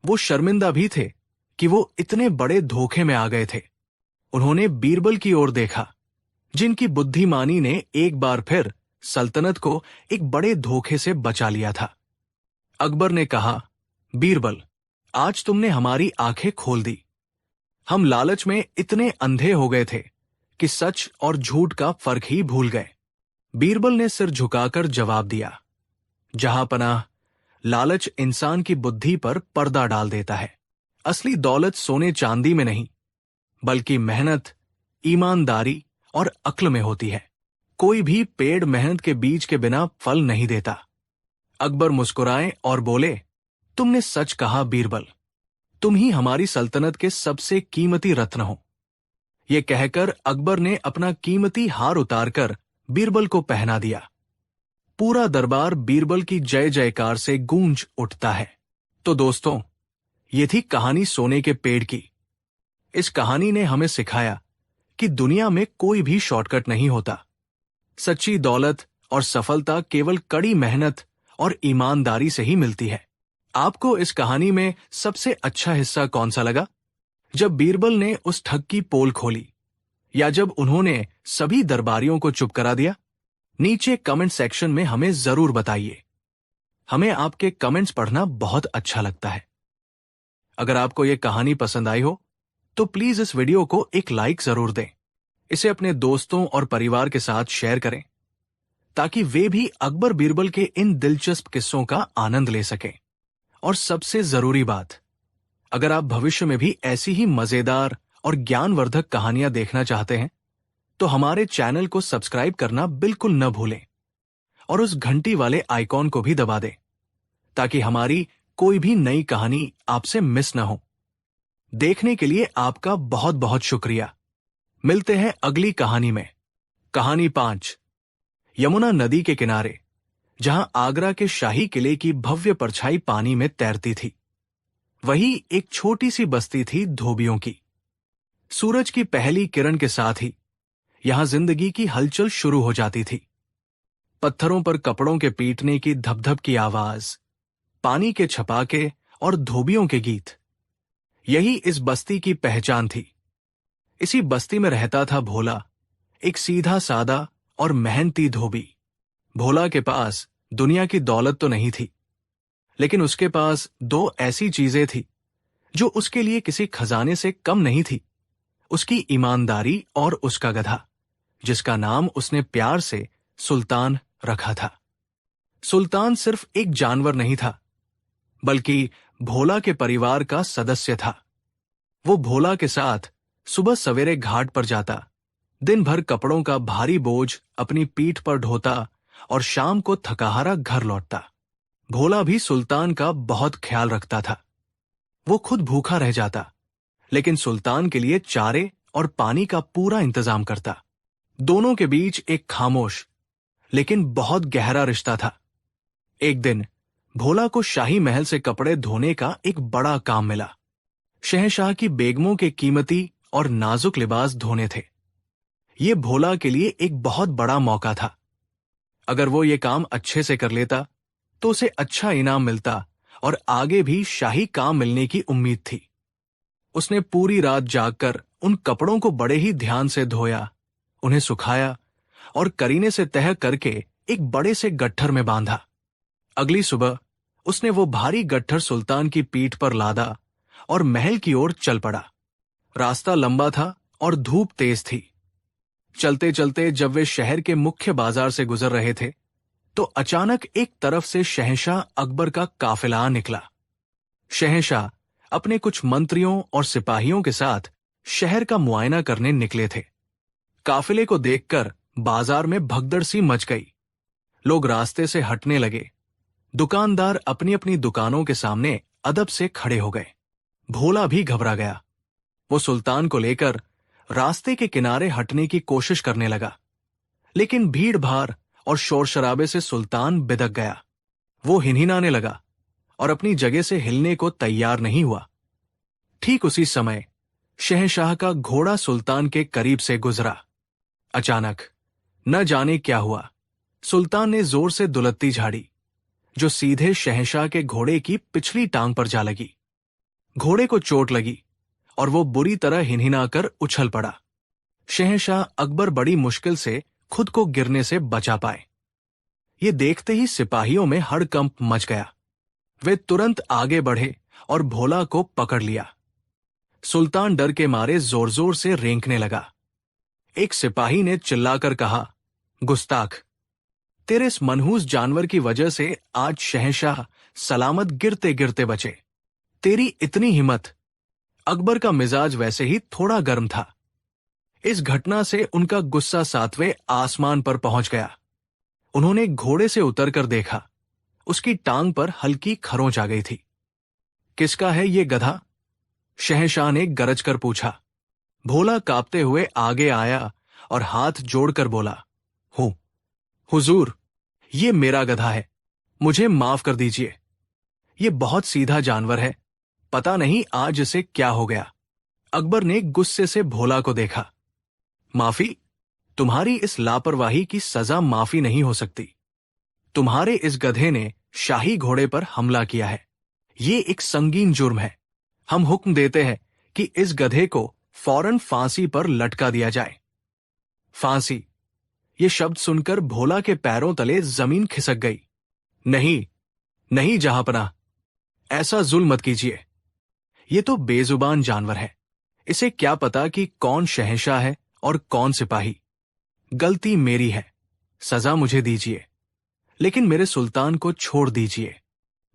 वो शर्मिंदा भी थे कि वो इतने बड़े धोखे में आ गए थे। उन्होंने बीरबल की ओर देखा, जिनकी बुद्धिमानी ने एक बार फिर सल्तनत को एक बड़े धोखे से बचा लिया था। अकबर ने कहा, बीरबल, आज तुमने हमारी आंखें खोल दी। हम लालच में इतने अंधे हो गए थे कि सच और झूठ का फर्क ही भूल गए। बीरबल ने सिर झुकाकर जवाब दिया, जहांपनाह, लालच इंसान की बुद्धि पर पर्दा डाल देता है। असली दौलत सोने चांदी में नहीं, बल्कि मेहनत, ईमानदारी और अक्ल में होती है। कोई भी पेड़ मेहनत के बीज के बिना फल नहीं देता। अकबर मुस्कुराए और बोले, तुमने सच कहा बीरबल, तुम ही हमारी सल्तनत के सबसे कीमती रत्न हो। यह कहकर अकबर ने अपना कीमती हार उतारकर बीरबल को पहना दिया। पूरा दरबार बीरबल की जय जयकार से गूंज उठता है। तो दोस्तों, ये थी कहानी सोने के पेड़ की। इस कहानी ने हमें सिखाया कि दुनिया में कोई भी शॉर्टकट नहीं होता। सच्ची दौलत और सफलता केवल कड़ी मेहनत और ईमानदारी से ही मिलती है। आपको इस कहानी में सबसे अच्छा हिस्सा कौन सा लगा? जब बीरबल ने उस ठग की पोल खोली, या जब उन्होंने सभी दरबारियों को चुप करा दिया? नीचे कमेंट सेक्शन में हमें जरूर बताइए। हमें आपके कमेंट्स पढ़ना बहुत अच्छा लगता है। अगर आपको यह कहानी पसंद आई हो तो प्लीज इस वीडियो को एक लाइक जरूर दें। इसे अपने दोस्तों और परिवार के साथ शेयर करें, ताकि वे भी अकबर बीरबल के इन दिलचस्प किस्सों का आनंद ले सकें। और सबसे जरूरी बात, अगर आप भविष्य में भी ऐसी ही मजेदार और ज्ञानवर्धक कहानियां देखना चाहते हैं तो हमारे चैनल को सब्सक्राइब करना बिल्कुल न भूलें और उस घंटी वाले आइकॉन को भी दबा दें, ताकि हमारी कोई भी नई कहानी आपसे मिस न हो। देखने के लिए आपका बहुत बहुत शुक्रिया। मिलते हैं अगली कहानी में। कहानी 5, यमुना नदी के किनारे, जहां आगरा के शाही किले की भव्य परछाई पानी में तैरती थी, वही एक छोटी सी बस्ती थी धोबियों की। सूरज की पहली किरण के साथ ही यहां जिंदगी की हलचल शुरू हो जाती थी। पत्थरों पर कपड़ों के पीटने की धप-धप की आवाज, पानी के छपाके और धोबियों के गीत, यही इस बस्ती की पहचान थी। इसी बस्ती में रहता था भोला, एक सीधा सादा और मेहनती धोबी। भोला के पास दुनिया की दौलत तो नहीं थी, लेकिन उसके पास 2 ऐसी चीजें थी जो उसके लिए किसी खजाने से कम नहीं थी। उसकी ईमानदारी और उसका गधा, जिसका नाम उसने प्यार से सुल्तान रखा था। सुल्तान सिर्फ एक जानवर नहीं था, बल्कि भोला के परिवार का सदस्य था। वो भोला के साथ सुबह सवेरे घाट पर जाता, दिन भर कपड़ों का भारी बोझ अपनी पीठ पर ढोता और शाम को थकाहारा घर लौटता। भोला भी सुल्तान का बहुत ख्याल रखता था। वो खुद भूखा रह जाता, लेकिन सुल्तान के लिए चारे और पानी का पूरा इंतजाम करता। दोनों के बीच एक खामोश लेकिन बहुत गहरा रिश्ता था। एक दिन भोला को शाही महल से कपड़े धोने का एक बड़ा काम मिला। शहंशाह की बेगमों के कीमती और नाजुक लिबास धोने थे। ये भोला के लिए एक बहुत बड़ा मौका था। अगर वो ये काम अच्छे से कर लेता तो उसे अच्छा इनाम मिलता और आगे भी शाही काम मिलने की उम्मीद थी। उसने पूरी रात जागकर उन कपड़ों को बड़े ही ध्यान से धोया, उन्हें सुखाया और करीने से तह करके एक बड़े से गट्ठर में बांधा। अगली सुबह उसने वो भारी गट्ठर सुल्तान की पीठ पर लादा और महल की ओर चल पड़ा। रास्ता लंबा था और धूप तेज थी। चलते चलते जब वे शहर के मुख्य बाजार से गुजर रहे थे तो अचानक एक तरफ से शहंशाह अकबर का काफिला आ निकला। शहंशाह अपने कुछ मंत्रियों और सिपाहियों के साथ शहर का मुआयना करने निकले थे। काफिले को देखकर बाजार में भगदड़ सी मच गई। लोग रास्ते से हटने लगे। दुकानदार अपनी अपनी दुकानों के सामने अदब से खड़े हो गए। भोला भी घबरा गया। वो सुल्तान को लेकर रास्ते के किनारे हटने की कोशिश करने लगा, लेकिन भीड़ भाड़ और शोर शराबे से सुल्तान बिदक गया। वो हिनहिनाने लगा और अपनी जगह से हिलने को तैयार नहीं हुआ। ठीक उसी समय शहंशाह का घोड़ा सुल्तान के करीब से गुजरा। अचानक न जाने क्या हुआ, सुल्तान ने जोर से दुलत्ती झाड़ी, जो सीधे शहंशाह के घोड़े की पिछली टांग पर जा लगी। घोड़े को चोट लगी और वो बुरी तरह हिनहिनाकर उछल पड़ा। शहंशाह अकबर बड़ी मुश्किल से खुद को गिरने से बचा पाए। ये देखते ही सिपाहियों में हड़कंप मच गया। वे तुरंत आगे बढ़े और भोला को पकड़ लिया। सुल्तान डर के मारे जोर जोर से रेंकने लगा। एक सिपाही ने चिल्लाकर कहा, गुस्ताख, तेरे इस मनहूस जानवर की वजह से आज शहंशाह सलामत गिरते गिरते बचे। तेरी इतनी हिम्मत। अकबर का मिजाज वैसे ही थोड़ा गर्म था। इस घटना से उनका गुस्सा 7वें आसमान पर पहुंच गया। उन्होंने घोड़े से उतरकर देखा, उसकी टांग पर हल्की खरोंच आ गई थी। किसका है ये गधा? शहंशाह ने गरज कर पूछा। भोला कांपते हुए आगे आया और हाथ जोड़कर बोला, हूं हुजूर, ये मेरा गधा है, मुझे माफ कर दीजिए। ये बहुत सीधा जानवर है, पता नहीं आज इसे क्या हो गया। अकबर ने गुस्से से भोला को देखा। माफी? तुम्हारी इस लापरवाही की सजा माफी नहीं हो सकती। तुम्हारे इस गधे ने शाही घोड़े पर हमला किया है। ये एक संगीन जुर्म है। हम हुक्म देते हैं कि इस गधे को फौरन फांसी पर लटका दिया जाए। फांसी? ये शब्द सुनकर भोला के पैरों तले जमीन खिसक गई। नहीं, नहीं जहांपनाह, ऐसा जुल्म मत कीजिए। ये तो बेजुबान जानवर है। इसे क्या पता कि कौन शहंशाह है और कौन सिपाही। गलती मेरी है, सजा मुझे दीजिए, लेकिन मेरे सुल्तान को छोड़ दीजिए।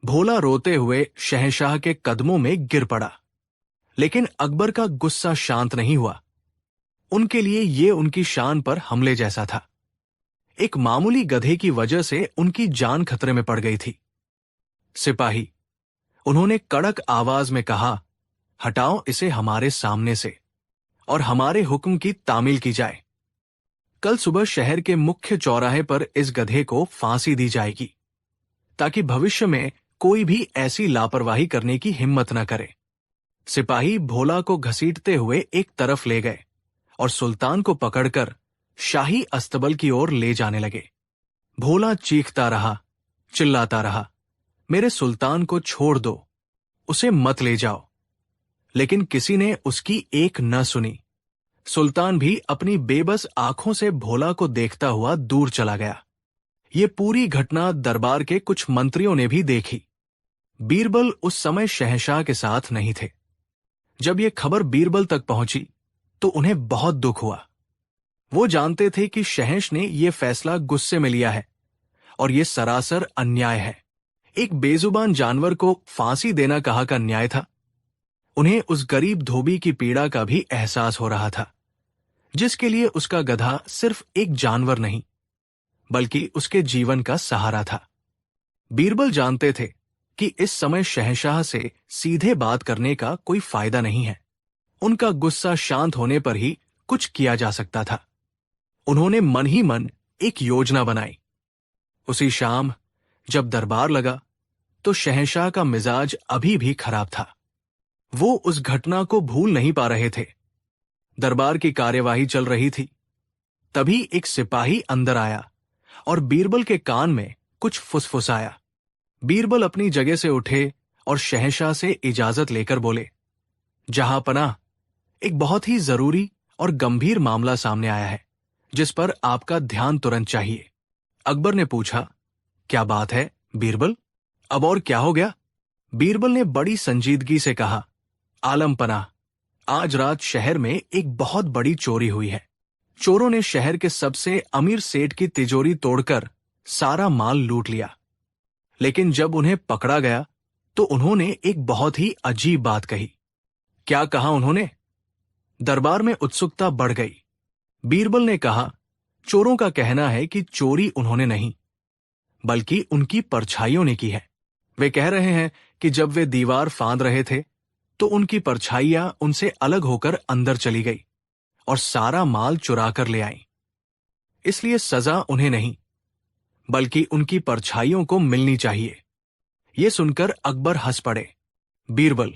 भोला रोते हुए शहंशाह के कदमों में गिर पड़ा। लेकिन अकबर का गुस्सा शांत नहीं हुआ। उनके लिए ये उनकी शान पर हमले जैसा था। एक मामूली गधे की वजह से उनकी जान खतरे में पड़ गई थी। सिपाही, उन्होंने कड़क आवाज में कहा, हटाओ इसे हमारे सामने से और हमारे हुक्म की तामील की जाए। कल सुबह शहर के मुख्य चौराहे पर इस गधे को फांसी दी जाएगी, ताकि भविष्य में कोई भी ऐसी लापरवाही करने की हिम्मत न करे। सिपाही भोला को घसीटते हुए एक तरफ ले गए और सुल्तान को पकड़कर शाही अस्तबल की ओर ले जाने लगे। भोला चीखता रहा, चिल्लाता रहा, मेरे सुल्तान को छोड़ दो, उसे मत ले जाओ। लेकिन किसी ने उसकी एक न सुनी। सुल्तान भी अपनी बेबस आंखों से भोला को देखता हुआ दूर चला गया। ये पूरी घटना दरबार के कुछ मंत्रियों ने भी देखी। बीरबल उस समय शहंशाह के साथ नहीं थे। जब ये खबर बीरबल तक पहुंची तो उन्हें बहुत दुख हुआ। वो जानते थे कि शहंश ने यह फैसला गुस्से में लिया है और यह सरासर अन्याय है। एक बेजुबान जानवर को फांसी देना कहाँ का न्याय था? उन्हें उस गरीब धोबी की पीड़ा का भी एहसास हो रहा था, जिसके लिए उसका गधा सिर्फ एक जानवर नहीं, बल्कि उसके जीवन का सहारा था। बीरबल जानते थे कि इस समय शहंशाह से सीधे बात करने का कोई फायदा नहीं है। उनका गुस्सा शांत होने पर ही कुछ किया जा सकता था। उन्होंने मन ही मन एक योजना बनाई। उसी शाम जब दरबार लगा तो शहंशाह का मिजाज अभी भी खराब था। वो उस घटना को भूल नहीं पा रहे थे। दरबार की कार्यवाही चल रही थी। तभी एक सिपाही अंदर आया और बीरबल के कान में कुछ फुसफुसाया। बीरबल अपनी जगह से उठे और शहंशाह से इजाजत लेकर बोले, जहांपनाह, एक बहुत ही जरूरी और गंभीर मामला सामने आया है, जिस पर आपका ध्यान तुरंत चाहिए। अकबर ने पूछा, क्या बात है बीरबल? अब और क्या हो गया? बीरबल ने बड़ी संजीदगी से कहा, आलमपनाह, आज रात शहर में एक बहुत बड़ी चोरी हुई है। चोरों ने शहर के सबसे अमीर सेठ की तिजोरी तोड़कर सारा माल लूट लिया। लेकिन जब उन्हें पकड़ा गया तो उन्होंने एक बहुत ही अजीब बात कही। क्या कहा उन्होंने? दरबार में उत्सुकता बढ़ गई। बीरबल ने कहा, चोरों का कहना है कि चोरी उन्होंने नहीं, बल्कि उनकी परछाइयों ने की है। वे कह रहे हैं कि जब वे दीवार फांद रहे थे तो उनकी परछाइयां उनसे अलग होकर अंदर चली गई और सारा माल चुरा कर ले आई। इसलिए सजा उन्हें नहीं, बल्कि उनकी परछाइयों को मिलनी चाहिए। ये सुनकर अकबर हंस पड़े। बीरबल,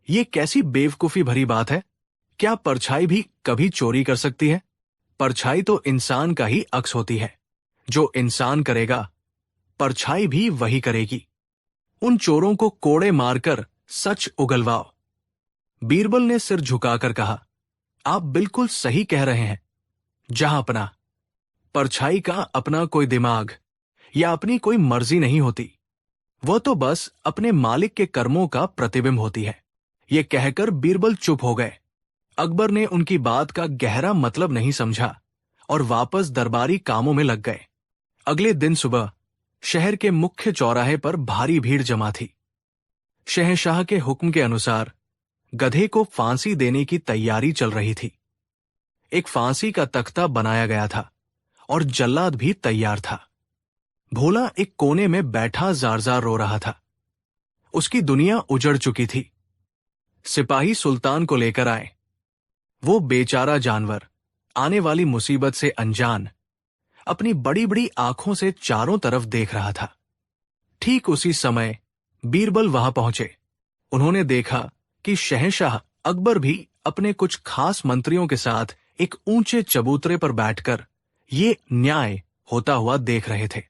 ये कैसी बेवकूफी भरी बात है? क्या परछाई भी कभी चोरी कर सकती है? परछाई तो इंसान का ही अक्स होती है, जो इंसान करेगा, परछाई भी वही करेगी। उन चोरों को कोड़े मारकर सच उगलवाओ। बीरबल ने सिर झुकाकर कहा, आप बिल्कुल सही कह रहे हैं जहांपना। परछाई का अपना कोई दिमाग या अपनी कोई मर्जी नहीं होती। वह तो बस अपने मालिक के कर्मों का प्रतिबिंब होती है। ये कहकर बीरबल चुप हो गए। अकबर ने उनकी बात का गहरा मतलब नहीं समझा और वापस दरबारी कामों में लग गए। अगले दिन सुबह शहर के मुख्य चौराहे पर भारी भीड़ जमा थी। शहंशाह के हुक्म के अनुसार गधे को फांसी देने की तैयारी चल रही थी। एक फांसी का तख्ता बनाया गया था और जल्लाद भी तैयार था। भोला एक कोने में बैठा जार-जार रो रहा था। उसकी दुनिया उजड़ चुकी थी। सिपाही सुल्तान को लेकर आए। वो बेचारा जानवर आने वाली मुसीबत से अनजान अपनी बड़ी बड़ी आंखों से चारों तरफ देख रहा था। ठीक उसी समय बीरबल वहां पहुंचे। उन्होंने देखा कि शहंशाह अकबर भी अपने कुछ खास मंत्रियों के साथ एक ऊंचे चबूतरे पर बैठकर ये न्याय होता हुआ देख रहे थे,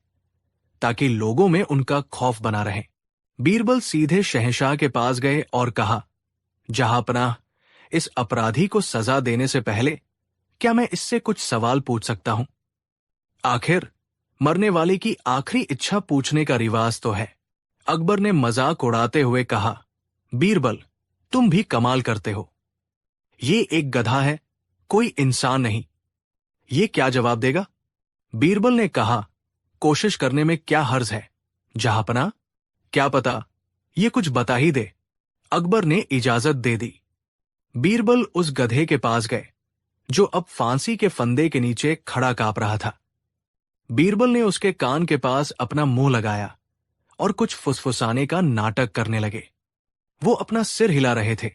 ताकि लोगों में उनका खौफ बना रहे। बीरबल सीधे शहंशाह के पास गए और कहा, जहांपनाह, इस अपराधी को सजा देने से पहले क्या मैं इससे कुछ सवाल पूछ सकता हूं? आखिर मरने वाले की आखिरी इच्छा पूछने का रिवाज तो है। अकबर ने मजाक उड़ाते हुए कहा, बीरबल, तुम भी कमाल करते हो। ये एक गधा है, कोई इंसान नहीं। ये क्या जवाब देगा? बीरबल ने कहा, कोशिश करने में क्या हर्ज है जहांपनाह, क्या पता ये कुछ बता ही दे। अकबर ने इजाजत दे दी। बीरबल उस गधे के पास गए जो अब फांसी के फंदे के नीचे खड़ा कांप रहा था। बीरबल ने उसके कान के पास अपना मुंह लगाया और कुछ फुसफुसाने का नाटक करने लगे। वो अपना सिर हिला रहे थे,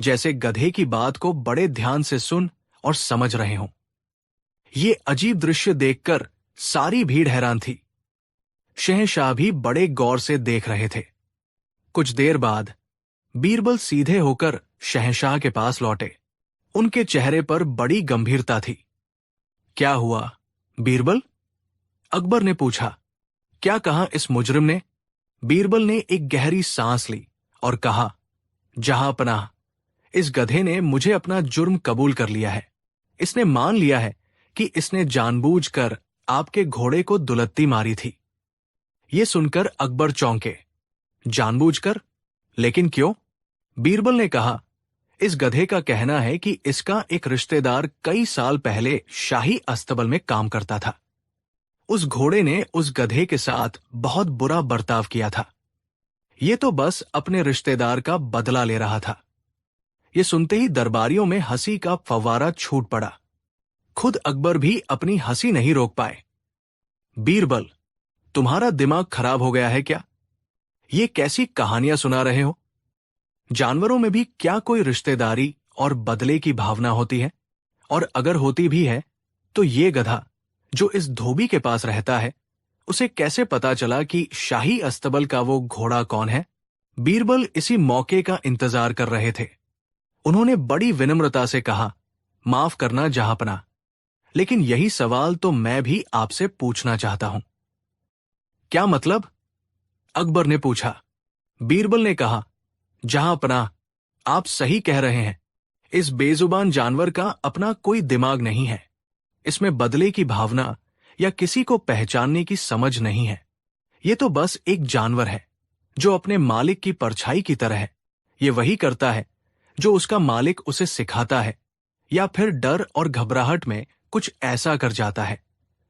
जैसे गधे की बात को बड़े ध्यान से सुन और समझ रहे हों। ये अजीब दृश्य देखकर सारी भीड़ हैरान थी। शहंशाह भी बड़े गौर से देख रहे थे। कुछ देर बाद बीरबल सीधे होकर शहंशाह के पास लौटे। उनके चेहरे पर बड़ी गंभीरता थी। क्या हुआ बीरबल? अकबर ने पूछा। क्या कहा इस मुजरिम ने? बीरबल ने एक गहरी सांस ली और कहा, जहांपनाह, इस गधे ने मुझे अपना जुर्म कबूल कर लिया है। इसने मान लिया है कि इसने जानबूझकर आपके घोड़े को दुलत्ती मारी थी। ये सुनकर अकबर चौंके। जानबूझकर? लेकिन क्यों? बीरबल ने कहा, इस गधे का कहना है कि इसका एक रिश्तेदार कई साल पहले शाही अस्तबल में काम करता था। उस घोड़े ने उस गधे के साथ बहुत बुरा बर्ताव किया था। ये तो बस अपने रिश्तेदार का बदला ले रहा था। ये सुनते ही दरबारियों में हंसी का फव्वारा छूट पड़ा। खुद अकबर भी अपनी हंसी नहीं रोक पाए। बीरबल, तुम्हारा दिमाग खराब हो गया है क्या? ये कैसी कहानियां सुना रहे हो? जानवरों में भी क्या कोई रिश्तेदारी और बदले की भावना होती है? और अगर होती भी है तो ये गधा जो इस धोबी के पास रहता है, उसे कैसे पता चला कि शाही अस्तबल का वो घोड़ा कौन है? बीरबल इसी मौके का इंतजार कर रहे थे। उन्होंने बड़ी विनम्रता से कहा, माफ करना जहांपनाह, लेकिन यही सवाल तो मैं भी आपसे पूछना चाहता हूं। क्या मतलब? अकबर ने पूछा। बीरबल ने कहा, जहांपनाह, आप सही कह रहे हैं। इस बेजुबान जानवर का अपना कोई दिमाग नहीं है। इसमें बदले की भावना या किसी को पहचानने की समझ नहीं है। ये तो बस एक जानवर है जो अपने मालिक की परछाई की तरह है। ये वही करता है जो उसका मालिक उसे सिखाता है, या फिर डर और घबराहट में कुछ ऐसा कर जाता है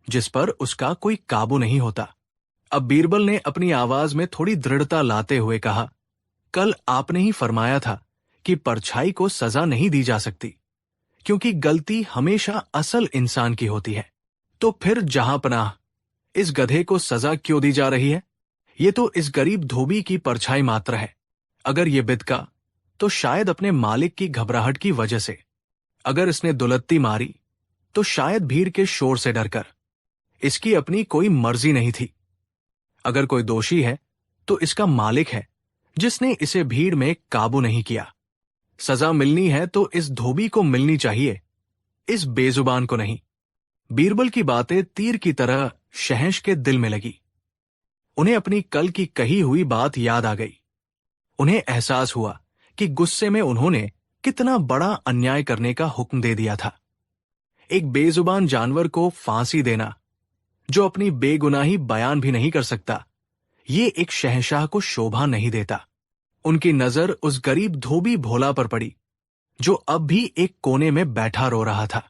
जिस पर उसका कोई काबू नहीं होता। अब बीरबल ने अपनी आवाज में थोड़ी दृढ़ता लाते हुए कहा, कल आपने ही फरमाया था कि परछाई को सजा नहीं दी जा सकती, क्योंकि गलती हमेशा असल इंसान की होती है। तो फिर जहांपनाह, इस गधे को सजा क्यों दी जा रही है? ये तो इस गरीब धोबी की परछाई मात्र है। अगर ये बिदका तो शायद अपने मालिक की घबराहट की वजह से। अगर इसने दुलत्ती मारी तो शायद भीड़ के शोर से डरकर। इसकी अपनी कोई मर्जी नहीं थी। अगर कोई दोषी है तो इसका मालिक है, जिसने इसे भीड़ में काबू नहीं किया। सजा मिलनी है तो इस धोबी को मिलनी चाहिए, इस बेजुबान को नहीं। बीरबल की बातें तीर की तरह शहंश के दिल में लगी। उन्हें अपनी कल की कही हुई बात याद आ गई। उन्हें एहसास हुआ कि गुस्से में उन्होंने कितना बड़ा अन्याय करने का हुक्म दे दिया था। एक बेजुबान जानवर को फांसी देना, जो अपनी बेगुनाही बयान भी नहीं कर सकता, ये एक शहंशाह को शोभा नहीं देता। उनकी नजर उस गरीब धोबी भोला पर पड़ी, जो अब भी एक कोने में बैठा रो रहा था।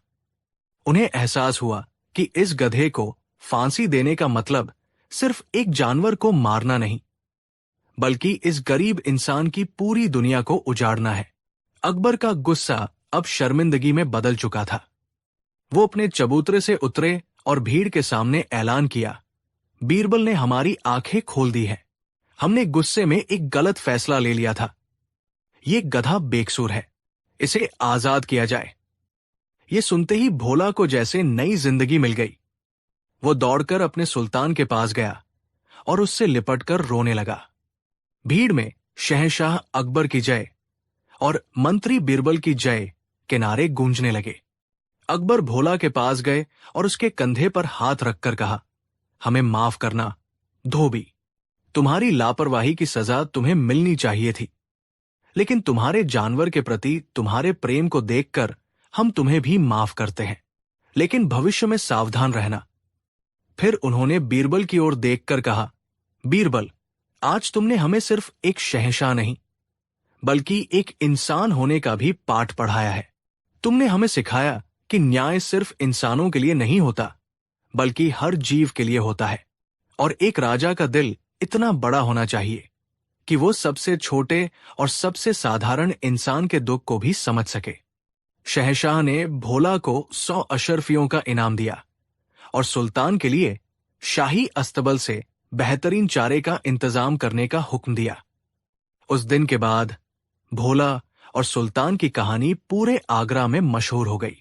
उन्हें एहसास हुआ कि इस गधे को फांसी देने का मतलब सिर्फ एक जानवर को मारना नहीं, बल्कि इस गरीब इंसान की पूरी दुनिया को उजाड़ना है। अकबर का गुस्सा अब शर्मिंदगी में बदल चुका था। वो अपने चबूतरे से उतरे और भीड़ के सामने ऐलान किया, बीरबल ने हमारी आंखें खोल दी है। हमने गुस्से में एक गलत फैसला ले लिया था। ये गधा बेकसूर है, इसे आजाद किया जाए। ये सुनते ही भोला को जैसे नई जिंदगी मिल गई। वो दौड़कर अपने सुल्तान के पास गया और उससे लिपटकर रोने लगा। भीड़ में शहंशाह अकबर की जय और मंत्री बीरबल की जय के नारे गूंजने लगे। अकबर भोला के पास गए और उसके कंधे पर हाथ रखकर कहा, हमें माफ करना धोबी, तुम्हारी लापरवाही की सजा तुम्हें मिलनी चाहिए थी, लेकिन तुम्हारे जानवर के प्रति तुम्हारे प्रेम को देखकर हम तुम्हें भी माफ करते हैं, लेकिन भविष्य में सावधान रहना। फिर उन्होंने बीरबल की ओर देखकर कहा, बीरबल, आज तुमने हमें सिर्फ एक शहंशाह नहीं, बल्कि एक इंसान होने का भी पाठ पढ़ाया है। तुमने हमें सिखाया कि न्याय सिर्फ इंसानों के लिए नहीं होता, बल्कि हर जीव के लिए होता है, और एक राजा का दिल इतना बड़ा होना चाहिए कि वो सबसे छोटे और सबसे साधारण इंसान के दुख को भी समझ सके। शहंशाह ने भोला को 100 अशरफियों का इनाम दिया और सुल्तान के लिए शाही अस्तबल से बेहतरीन चारे का इंतजाम करने का हुक्म दिया। उस दिन के बाद भोला और सुल्तान की कहानी पूरे आगरा में मशहूर हो गई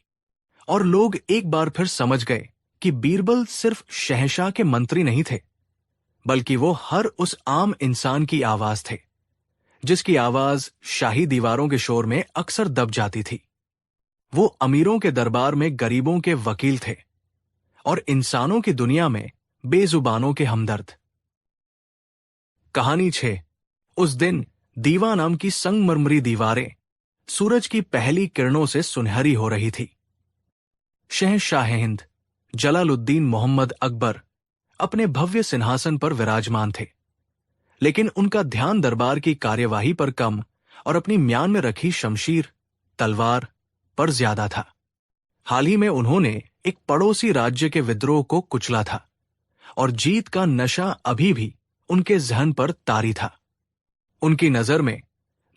और लोग एक बार फिर समझ गए कि बीरबल सिर्फ शहंशाह के मंत्री नहीं थे, बल्कि वो हर उस आम इंसान की आवाज थे, जिसकी आवाज शाही दीवारों के शोर में अक्सर दब जाती थी। वो अमीरों के दरबार में गरीबों के वकील थे और इंसानों की दुनिया में बेजुबानों के हमदर्द। कहानी 6। उस दिन दीवा नाम की संगमरमरी दीवारें सूरज की पहली किरणों से सुनहरी हो रही थी। शहंशाह हिंद जलालुद्दीन मोहम्मद अकबर अपने भव्य सिंहासन पर विराजमान थे, लेकिन उनका ध्यान दरबार की कार्यवाही पर कम और अपनी म्यान में रखी शमशीर तलवार पर ज्यादा था। हाल ही में उन्होंने एक पड़ोसी राज्य के विद्रोह को कुचला था और जीत का नशा अभी भी उनके जहन पर तारी था। उनकी नजर में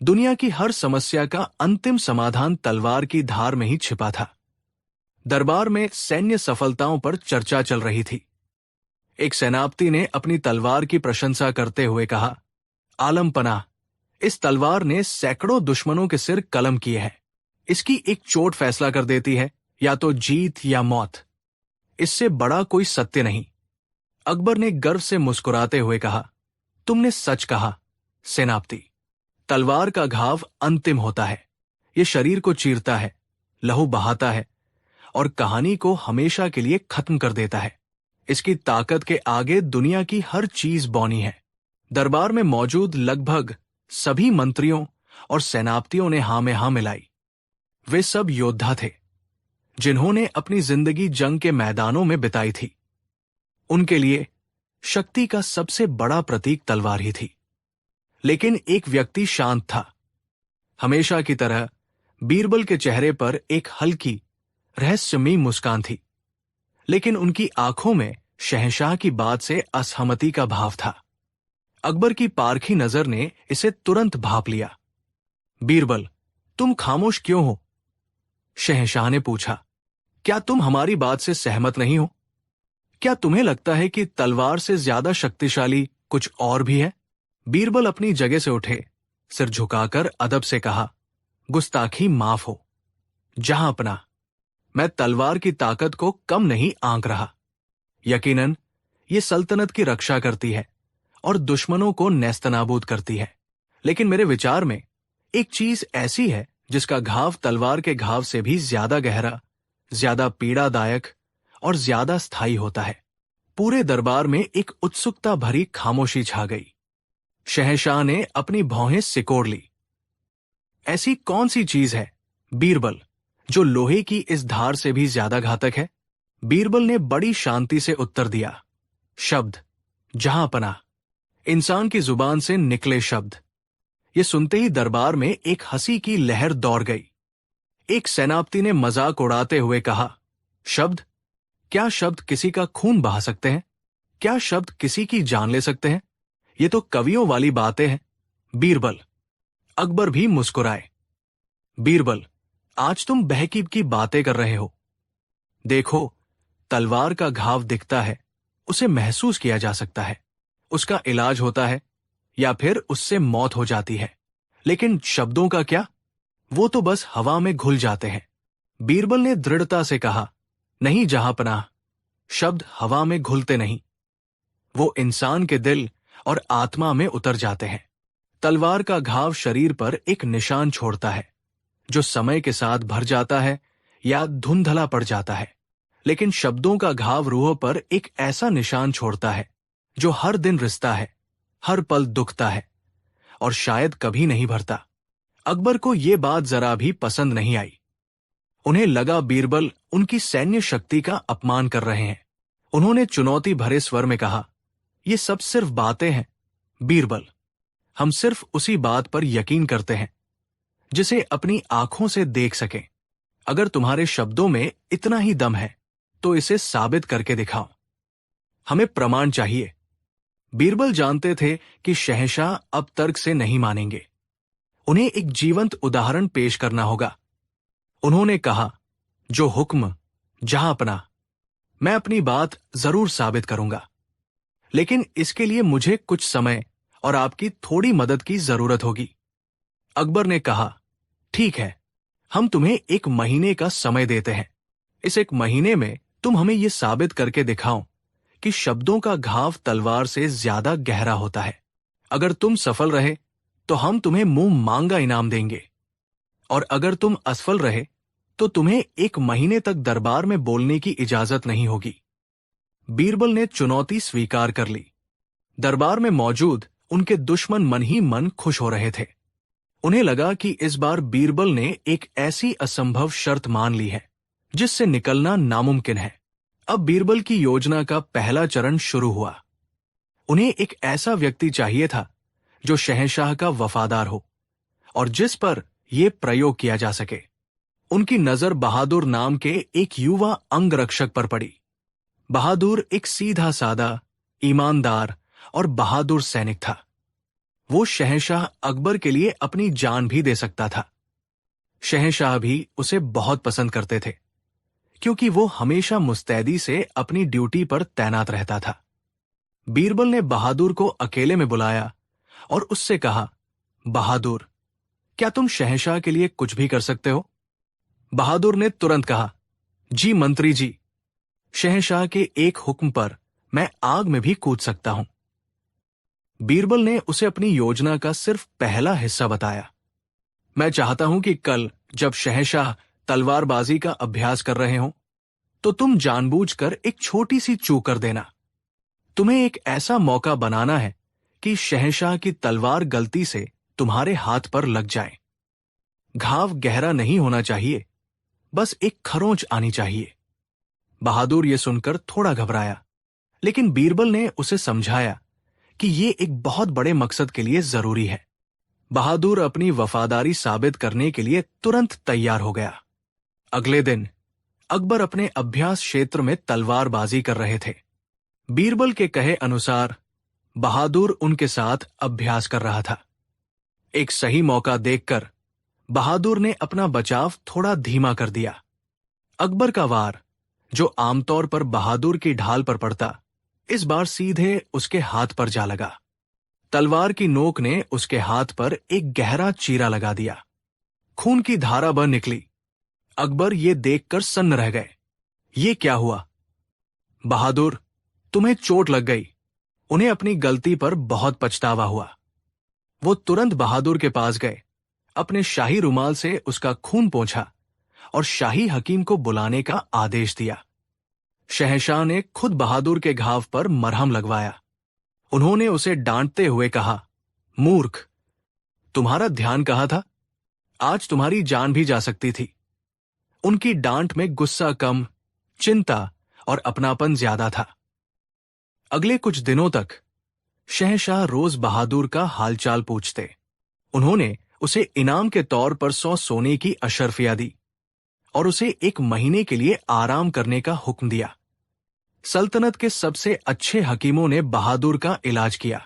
दुनिया की हर समस्या का अंतिम समाधान तलवार की धार में ही छिपा था। दरबार में सैन्य सफलताओं पर चर्चा चल रही थी। एक सेनापति ने अपनी तलवार की प्रशंसा करते हुए कहा, आलम पनाह, इस तलवार ने सैकड़ों दुश्मनों के सिर कलम किए हैं। इसकी एक चोट फैसला कर देती है, या तो जीत या मौत। इससे बड़ा कोई सत्य नहीं। अकबर ने गर्व से मुस्कुराते हुए कहा, तुमने सच कहा सेनापति। तलवार का घाव अंतिम होता है। ये शरीर को चीरता है, लहू बहाता है और कहानी को हमेशा के लिए खत्म कर देता है। इसकी ताकत के आगे दुनिया की हर चीज बौनी है। दरबार में मौजूद लगभग सभी मंत्रियों और सेनापतियों ने हां में हां मिलाई। वे सब योद्धा थे, जिन्होंने अपनी जिंदगी जंग के मैदानों में बिताई थी। उनके लिए शक्ति का सबसे बड़ा प्रतीक तलवार ही थी। लेकिन एक व्यक्ति शांत था। हमेशा की तरह बीरबल के चेहरे पर एक हल्की रहस्यमयी मुस्कान थी, लेकिन उनकी आंखों में शहंशाह की बात से असहमति का भाव था। अकबर की पारखी नजर ने इसे तुरंत भांप लिया। बीरबल, तुम खामोश क्यों हो? शहंशाह ने पूछा, क्या तुम हमारी बात से सहमत नहीं हो? क्या तुम्हें लगता है कि तलवार से ज्यादा शक्तिशाली कुछ और भी है? बीरबल अपनी जगह से उठे, सिर झुकाकर अदब से कहा, गुस्ताखी माफ हो जहांपना, मैं तलवार की ताकत को कम नहीं आंक रहा। यकीनन ये सल्तनत की रक्षा करती है और दुश्मनों को नेस्तनाबूद करती है, लेकिन मेरे विचार में एक चीज ऐसी है जिसका घाव तलवार के घाव से भी ज्यादा गहरा, ज्यादा पीड़ादायक और ज्यादा स्थायी होता है। पूरे दरबार में एक उत्सुकता भरी खामोशी छा गई। शहंशाह ने अपनी भौहें सिकोड़ ली। ऐसी कौन सी चीज है, बीरबल, जो लोहे की इस धार से भी ज्यादा घातक है? बीरबल ने बड़ी शांति से उत्तर दिया, शब्द, जहांपनाह। इंसान की जुबान से निकले शब्द। ये सुनते ही दरबार में एक हंसी की लहर दौड़ गई। एक सेनापति ने मजाक उड़ाते हुए कहा, शब्द? क्या शब्द किसी का खून बहा सकते हैं? क्या शब्द किसी की जान ले सकते हैं? ये तो कवियों वाली बातें हैं, बीरबल। अकबर भी मुस्कुराए। बीरबल, आज तुम बहकीब की बातें कर रहे हो। देखो, तलवार का घाव दिखता है, उसे महसूस किया जा सकता है, उसका इलाज होता है या फिर उससे मौत हो जाती है। लेकिन शब्दों का क्या? वो तो बस हवा में घुल जाते हैं। बीरबल ने दृढ़ता से कहा, नहीं जहांपनाह, शब्द हवा में घुलते नहीं, वो इंसान के दिल और आत्मा में उतर जाते हैं। तलवार का घाव शरीर पर एक निशान छोड़ता है, जो समय के साथ भर जाता है या धुंधला पड़ जाता है। लेकिन शब्दों का घाव रूह पर एक ऐसा निशान छोड़ता है जो हर दिन रिसता है, हर पल दुखता है और शायद कभी नहीं भरता। अकबर को यह बात जरा भी पसंद नहीं आई। उन्हें लगा बीरबल उनकी सैन्य शक्ति का अपमान कर रहे हैं। उन्होंने चुनौती भरे स्वर में कहा, ये सब सिर्फ बातें हैं, बीरबल। हम सिर्फ उसी बात पर यकीन करते हैं जिसे अपनी आंखों से देख सकें। अगर तुम्हारे शब्दों में इतना ही दम है तो इसे साबित करके दिखाओ। हमें प्रमाण चाहिए। बीरबल जानते थे कि शहंशाह अब तर्क से नहीं मानेंगे। उन्हें एक जीवंत उदाहरण पेश करना होगा। उन्होंने कहा, जो हुक्म, जहांपनाह, मैं अपनी बात जरूर साबित करूंगा, लेकिन इसके लिए मुझे कुछ समय और आपकी थोड़ी मदद की जरूरत होगी। अकबर ने कहा, ठीक है, हम तुम्हें 1 महीने का समय देते हैं। इस 1 महीने में तुम हमें यह साबित करके दिखाओ कि शब्दों का घाव तलवार से ज्यादा गहरा होता है। अगर तुम सफल रहे तो हम तुम्हें मुंह मांगा इनाम देंगे, और अगर तुम असफल रहे तो तुम्हें 1 महीने तक दरबार में बोलने की इजाजत नहीं होगी। बीरबल ने चुनौती स्वीकार कर ली। दरबार में मौजूद उनके दुश्मन मन ही मन खुश हो रहे थे। उन्हें लगा कि इस बार बीरबल ने एक ऐसी असंभव शर्त मान ली है जिससे निकलना नामुमकिन है। अब बीरबल की योजना का पहला चरण शुरू हुआ। उन्हें एक ऐसा व्यक्ति चाहिए था जो शहंशाह का वफादार हो और जिस पर यह प्रयोग किया जा सके। उनकी नजर बहादुर नाम के एक युवा अंगरक्षक पर पड़ी। बहादुर एक सीधा सादा, ईमानदार और बहादुर सैनिक था। वो शहंशाह अकबर के लिए अपनी जान भी दे सकता था। शहंशाह भी उसे बहुत पसंद करते थे, क्योंकि वो हमेशा मुस्तैदी से अपनी ड्यूटी पर तैनात रहता था। बीरबल ने बहादुर को अकेले में बुलाया और उससे कहा, बहादुर, क्या तुम शहंशाह के लिए कुछ भी कर सकते हो? बहादुर ने तुरंत कहा, जी मंत्री जी, शहंशाह के एक हुक्म पर मैं आग में भी कूद सकता हूं। बीरबल ने उसे अपनी योजना का सिर्फ पहला हिस्सा बताया। मैं चाहता हूं कि कल जब शहंशाह तलवारबाजी का अभ्यास कर रहे हों, तो तुम जानबूझकर एक छोटी सी चूक कर देना। तुम्हें एक ऐसा मौका बनाना है कि शहंशाह की तलवार गलती से तुम्हारे हाथ पर लग जाए। घाव गहरा नहीं होना चाहिए, बस एक खरोंच आनी चाहिए। बहादुर ये सुनकर थोड़ा घबराया, लेकिन बीरबल ने उसे समझाया कि ये एक बहुत बड़े मकसद के लिए जरूरी है। बहादुर अपनी वफादारी साबित करने के लिए तुरंत तैयार हो गया। अगले दिन अकबर अपने अभ्यास क्षेत्र में तलवारबाजी कर रहे थे। बीरबल के कहे अनुसार बहादुर उनके साथ अभ्यास कर रहा था। एक सही मौका देखकर बहादुर ने अपना बचाव थोड़ा धीमा कर दिया। अकबर का वार, जो आमतौर पर बहादुर की ढाल पर पड़ता, इस बार सीधे उसके हाथ पर जा लगा। तलवार की नोक ने उसके हाथ पर एक गहरा चीरा लगा दिया। खून की धारा बह निकली। अकबर ये देखकर सन्न रह गए। ये क्या हुआ? बहादुर, तुम्हें चोट लग गई। उन्हें अपनी गलती पर बहुत पछतावा हुआ। वो तुरंत बहादुर के पास गए, अपने शाही रुमाल से उसका खून पोंछा और शाही हकीम को बुलाने का आदेश दिया। शहंशाह ने खुद बहादुर के घाव पर मरहम लगवाया। उन्होंने उसे डांटते हुए कहा, मूर्ख, तुम्हारा ध्यान कहाँ था? आज तुम्हारी जान भी जा सकती थी। उनकी डांट में गुस्सा कम, चिंता और अपनापन ज्यादा था। अगले कुछ दिनों तक शहंशाह रोज बहादुर का हालचाल पूछते। उन्होंने उसे इनाम के तौर पर 100 सोने की अशर्फिया दी और उसे 1 महीने के लिए आराम करने का हुक्म दिया। सल्तनत के सबसे अच्छे हकीमों ने बहादुर का इलाज किया।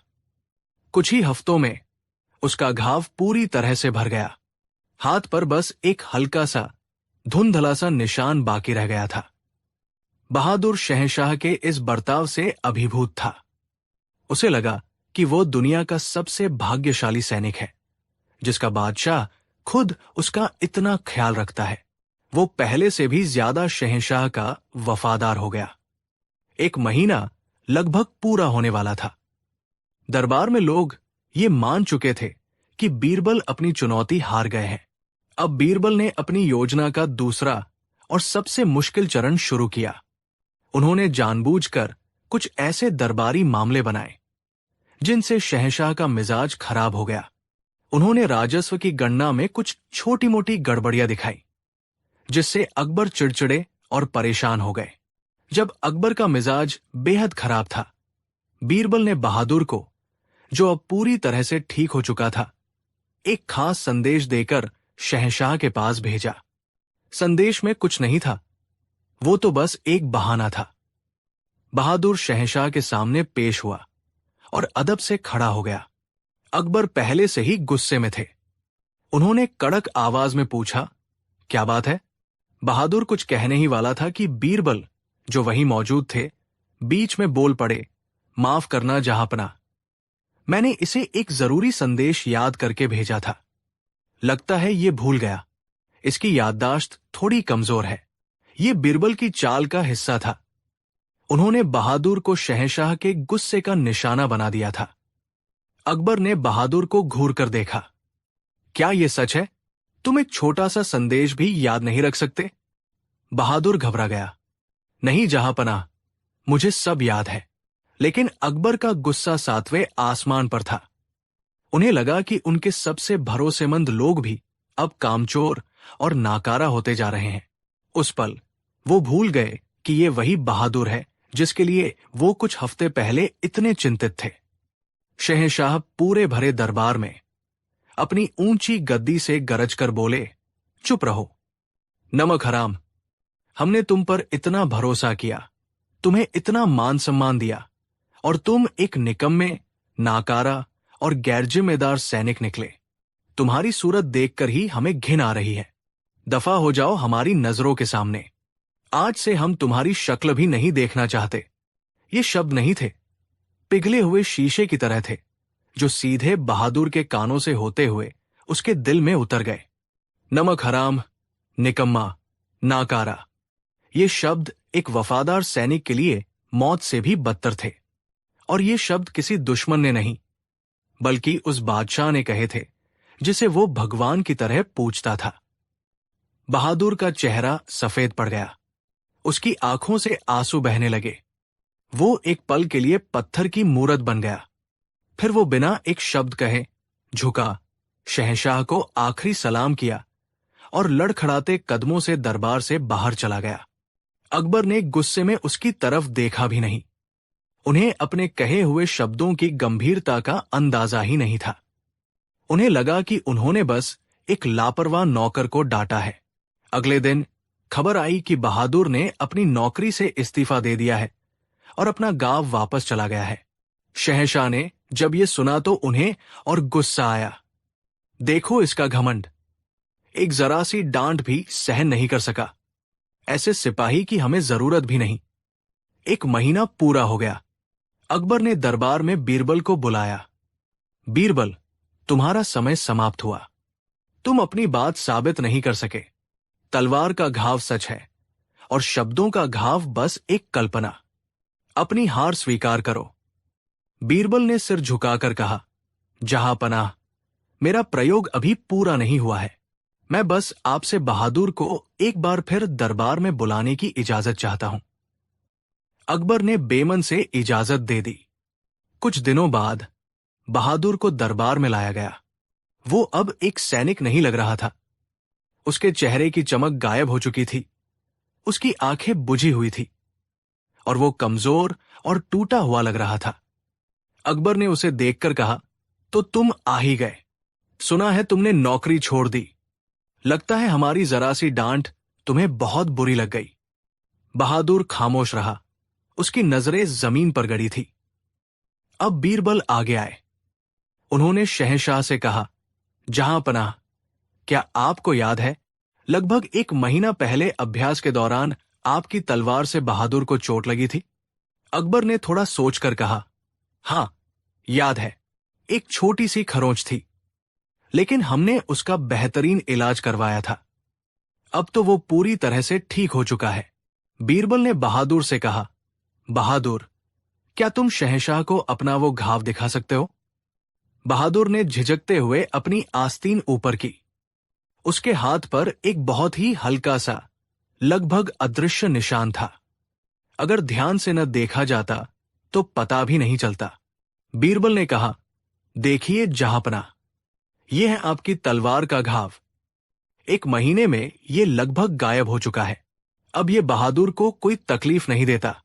कुछ ही हफ्तों में उसका घाव पूरी तरह से भर गया। हाथ पर बस एक हल्का सा, धुंधला सा निशान बाकी रह गया था। बहादुर शहंशाह के इस बर्ताव से अभिभूत था। उसे लगा कि वो दुनिया का सबसे भाग्यशाली सैनिक है, जिसका बादशाह खुद उसका इतना ख्याल रखता है। वो पहले से भी ज्यादा शहंशाह का वफादार हो गया। 1 महीना लगभग पूरा होने वाला था। दरबार में लोग ये मान चुके थे कि बीरबल अपनी चुनौती हार गए हैं। अब बीरबल ने अपनी योजना का दूसरा और सबसे मुश्किल चरण शुरू किया। उन्होंने जानबूझकर कुछ ऐसे दरबारी मामले बनाए जिनसे शहंशाह का मिजाज खराब हो गया। उन्होंने राजस्व की गणना में कुछ छोटी मोटी गड़बड़ियां दिखाई, जिससे अकबर चिड़चिड़े और परेशान हो गए। जब अकबर का मिजाज बेहद खराब था, बीरबल ने बहादुर को, जो अब पूरी तरह से ठीक हो चुका था, एक खास संदेश देकर शहंशाह के पास भेजा। संदेश में कुछ नहीं था, वो तो बस एक बहाना था। बहादुर शहंशाह के सामने पेश हुआ और अदब से खड़ा हो गया। अकबर पहले से ही गुस्से में थे। उन्होंने कड़क आवाज में पूछा, क्या बात है? बहादुर कुछ कहने ही वाला था कि बीरबल, जो वहीं मौजूद थे, बीच में बोल पड़े, माफ करना जहांपना, मैंने इसे एक जरूरी संदेश याद करके भेजा था। लगता है ये भूल गया। इसकी याददाश्त थोड़ी कमजोर है। ये बीरबल की चाल का हिस्सा था। उन्होंने बहादुर को शहंशाह के गुस्से का निशाना बना दिया था। अकबर ने बहादुर को घूर कर देखा। क्या ये सच है? तुम एक छोटा सा संदेश भी याद नहीं रख सकते? बहादुर घबरा गया। नहीं जहांपनाह, मुझे सब याद है। लेकिन अकबर का गुस्सा 7वें आसमान पर था। उन्हें लगा कि उनके सबसे भरोसेमंद लोग भी अब कामचोर और नाकारा होते जा रहे हैं। उस पल वो भूल गए कि ये वही बहादुर है जिसके लिए वो कुछ हफ्ते पहले इतने चिंतित थे। शहंशाह पूरे भरे दरबार में अपनी ऊंची गद्दी से गरज कर बोले, चुप रहो। नमक हराम, हमने तुम पर इतना भरोसा किया, तुम्हें इतना मान सम्मान दिया, और तुम एक निकम्मे, नाकारा और गैरजिम्मेदार सैनिक निकले। तुम्हारी सूरत देखकर ही हमें घिन आ रही है। दफा हो जाओ हमारी नजरों के सामने। आज से हम तुम्हारी शक्ल भी नहीं देखना चाहते। ये शब्द नहीं थे, पिघले हुए शीशे की तरह थे, जो सीधे बहादुर के कानों से होते हुए उसके दिल में उतर गए। नमक हराम, निकम्मा, नाकारा, ये शब्द एक वफादार सैनिक के लिए मौत से भी बदतर थे। और ये शब्द किसी दुश्मन ने नहीं, बल्कि उस बादशाह ने कहे थे जिसे वो भगवान की तरह पूजता था। बहादुर का चेहरा सफेद पड़ गया। उसकी आंखों से आंसू बहने लगे। वो एक पल के लिए पत्थर की मूरत बन गया। फिर वो बिना एक शब्द कहे झुका, शहंशाह को आखिरी सलाम किया और लड़खड़ाते कदमों से दरबार से बाहर चला गया। अकबर ने गुस्से में उसकी तरफ देखा भी नहीं। उन्हें अपने कहे हुए शब्दों की गंभीरता का अंदाजा ही नहीं था। उन्हें लगा कि उन्होंने बस एक लापरवाह नौकर को डांटा है। अगले दिन खबर आई कि बहादुर ने अपनी नौकरी से इस्तीफा दे दिया है और अपना गांव वापस चला गया है। शहंशाह ने जब ये सुना तो उन्हें और गुस्सा आया। देखो इसका घमंड, एक जरा सी डांट भी सहन नहीं कर सका। ऐसे सिपाही की हमें जरूरत भी नहीं। 1 महीना पूरा हो गया। अकबर ने दरबार में बीरबल को बुलाया। बीरबल, तुम्हारा समय समाप्त हुआ। तुम अपनी बात साबित नहीं कर सके। तलवार का घाव सच है और शब्दों का घाव बस एक कल्पना। अपनी हार स्वीकार करो। बीरबल ने सिर झुकाकर कहा, जहांपनाह, मेरा प्रयोग अभी पूरा नहीं हुआ है। मैं बस आपसे बहादुर को एक बार फिर दरबार में बुलाने की इजाजत चाहता हूं। अकबर ने बेमन से इजाजत दे दी। कुछ दिनों बाद बहादुर को दरबार में लाया गया। वो अब एक सैनिक नहीं लग रहा था। उसके चेहरे की चमक गायब हो चुकी थी। उसकी आंखें बुझी हुई थी और वो कमजोर और टूटा हुआ लग रहा था। अकबर ने उसे देखकर कहा, तो तुम आ ही गए। सुना है तुमने नौकरी छोड़ दी। लगता है हमारी जरा सी डांट तुम्हें बहुत बुरी लग गई। बहादुर खामोश रहा। उसकी नजरें जमीन पर गड़ी थी। अब बीरबल आगे आए। उन्होंने शहंशाह से कहा, जहां पनाह, क्या आपको याद है लगभग 1 महीना पहले अभ्यास के दौरान आपकी तलवार से बहादुर को चोट लगी थी? अकबर ने थोड़ा सोचकर कहा, हां, याद है। एक छोटी सी खरोंच थी, लेकिन हमने उसका बेहतरीन इलाज करवाया था। अब तो वो पूरी तरह से ठीक हो चुका है। बीरबल ने बहादुर से कहा, बहादुर, क्या तुम शहंशाह को अपना वो घाव दिखा सकते हो? बहादुर ने झिझकते हुए अपनी आस्तीन ऊपर की। उसके हाथ पर एक बहुत ही हल्का सा, लगभग अदृश्य निशान था। अगर ध्यान से न देखा जाता तो पता भी नहीं चलता। बीरबल ने कहा, देखिए जहांपना, यह है आपकी तलवार का घाव। 1 महीने में यह लगभग गायब हो चुका है। अब यह बहादुर को कोई तकलीफ नहीं देता।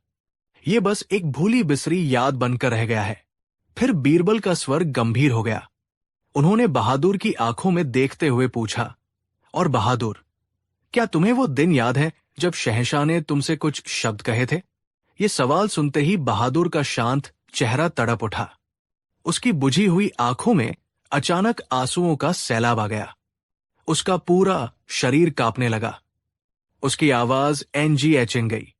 यह बस एक भूली बिसरी याद बनकर रह गया है। फिर बीरबल का स्वर गंभीर हो गया। उन्होंने बहादुर की आंखों में देखते हुए पूछा, और बहादुर, क्या तुम्हें वो दिन याद है जब शहंशाह ने तुमसे कुछ शब्द कहे थे? ये सवाल सुनते ही बहादुर का शांत चेहरा तड़प उठा। उसकी बुझी हुई आंखों में अचानक आंसुओं का सैलाब आ गया। उसका पूरा शरीर कांपने लगा। उसकी आवाज एंजी एचिन गई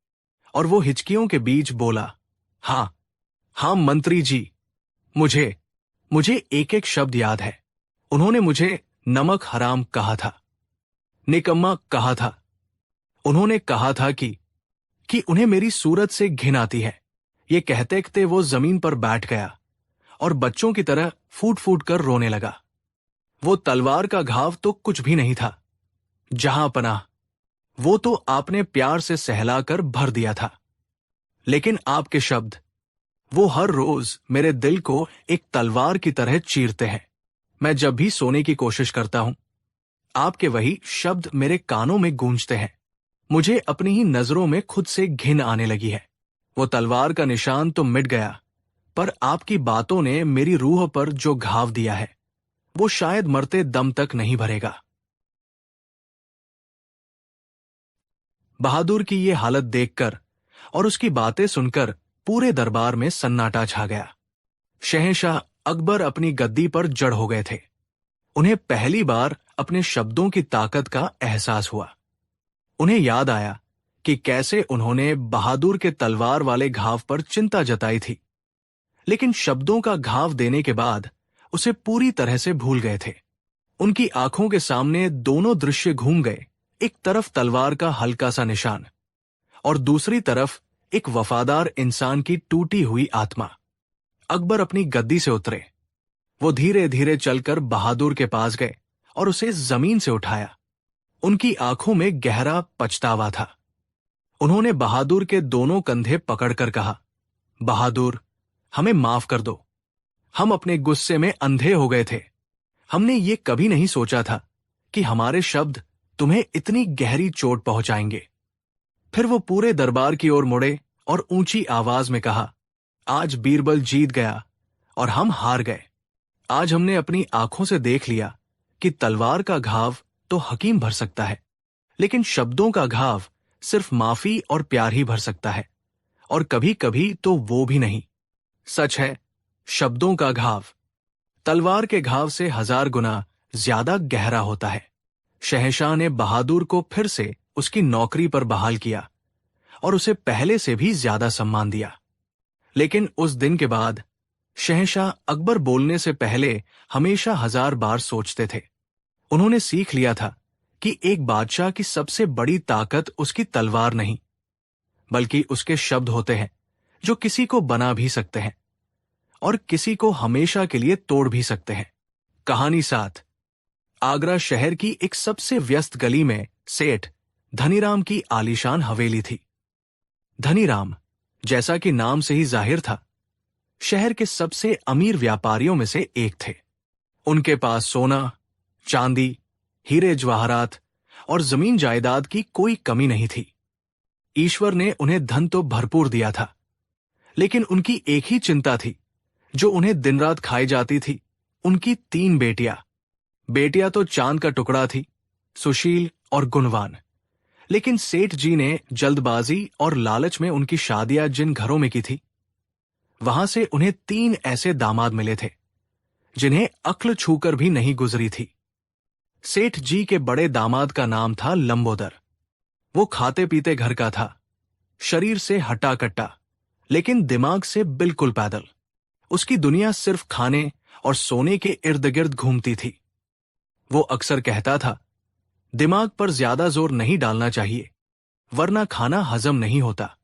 और वो हिचकियों के बीच बोला, हां, हां मंत्री जी, मुझे एक एक शब्द याद है। उन्होंने मुझे नमक हराम कहा था, निकम्मा कहा था। उन्होंने कहा था कि उन्हें मेरी सूरत से घिन आती है। ये कहते कहते वो जमीन पर बैठ गया और बच्चों की तरह फूट फूट कर रोने लगा। वो तलवार का घाव तो कुछ भी नहीं था। जहां पनाह, वो तो आपने प्यार से सहलाकर भर दिया था। लेकिन आपके शब्द, वो हर रोज मेरे दिल को एक तलवार की तरह चीरते हैं। मैं जब भी सोने की कोशिश करता हूं, आपके वही शब्द मेरे कानों में गूंजते हैं। मुझे अपनी ही नजरों में खुद से घिन आने लगी है। वो तलवार का निशान तो मिट गया, पर आपकी बातों ने मेरी रूह पर जो घाव दिया है, वो शायद मरते दम तक नहीं भरेगा। बहादुर की ये हालत देखकर और उसकी बातें सुनकर पूरे दरबार में सन्नाटा छा गया। शहंशाह अकबर अपनी गद्दी पर जड़ हो गए थे। उन्हें पहली बार अपने शब्दों की ताकत का एहसास हुआ। उन्हें याद आया कि कैसे उन्होंने बहादुर के तलवार वाले घाव पर चिंता जताई थी, लेकिन शब्दों का घाव देने के बाद उसे पूरी तरह से भूल गए थे। उनकी आंखों के सामने दोनों दृश्य घूम गए। एक तरफ तलवार का हल्का सा निशान और दूसरी तरफ एक वफादार इंसान की टूटी हुई आत्मा। अकबर अपनी गद्दी से उतरे। वो धीरे धीरे चलकर बहादुर के पास गए और उसे जमीन से उठाया। उनकी आंखों में गहरा पछतावा था। उन्होंने बहादुर के दोनों कंधे पकड़कर कहा, बहादुर, हमें माफ कर दो। हम अपने गुस्से में अंधे हो गए थे। हमने ये कभी नहीं सोचा था कि हमारे शब्द तुम्हें इतनी गहरी चोट पहुंचाएंगे। फिर वो पूरे दरबार की ओर मुड़े और ऊंची आवाज में कहा, आज बीरबल जीत गया और हम हार गए। आज हमने अपनी आंखों से देख लिया कि तलवार का घाव तो हकीम भर सकता है, लेकिन शब्दों का घाव सिर्फ माफी और प्यार ही भर सकता है, और कभी कभी तो वो भी नहीं। सच है, शब्दों का घाव तलवार के घाव से 1000 गुना ज्यादा गहरा होता है। शहंशाह ने बहादुर को फिर से उसकी नौकरी पर बहाल किया और उसे पहले से भी ज्यादा सम्मान दिया। लेकिन उस दिन के बाद शहंशाह अकबर बोलने से पहले हमेशा 1000 बार सोचते थे। उन्होंने सीख लिया था कि एक बादशाह की सबसे बड़ी ताकत उसकी तलवार नहीं, बल्कि उसके शब्द होते हैं, जो किसी को बना भी सकते हैं और किसी को हमेशा के लिए तोड़ भी सकते हैं। कहानी 7। आगरा शहर की एक सबसे व्यस्त गली में सेठ धनीराम की आलीशान हवेली थी। धनीराम, जैसा कि नाम से ही जाहिर था, शहर के सबसे अमीर व्यापारियों में से एक थे। उनके पास सोना, चांदी, हीरे जवाहरात और जमीन जायदाद की कोई कमी नहीं थी। ईश्वर ने उन्हें धन तो भरपूर दिया था, लेकिन उनकी एक ही चिंता थी जो उन्हें दिन रात खाई जाती थी, उनकी 3 बेटियां। बेटियां तो चांद का टुकड़ा थी, सुशील और गुणवान। लेकिन सेठ जी ने जल्दबाजी और लालच में उनकी शादियां जिन घरों में की थी, वहां से उन्हें 3 ऐसे दामाद मिले थे जिन्हें अक्ल छूकर भी नहीं गुजरी थी। सेठ जी के बड़े दामाद का नाम था लंबोदर। वो खाते पीते घर का था, शरीर से हट्टा कट्टा, लेकिन दिमाग से बिल्कुल पैदल। उसकी दुनिया सिर्फ खाने और सोने के इर्द गिर्द घूमती थी। वो अक्सर कहता था, दिमाग पर ज्यादा जोर नहीं डालना चाहिए, वरना खाना हजम नहीं होता।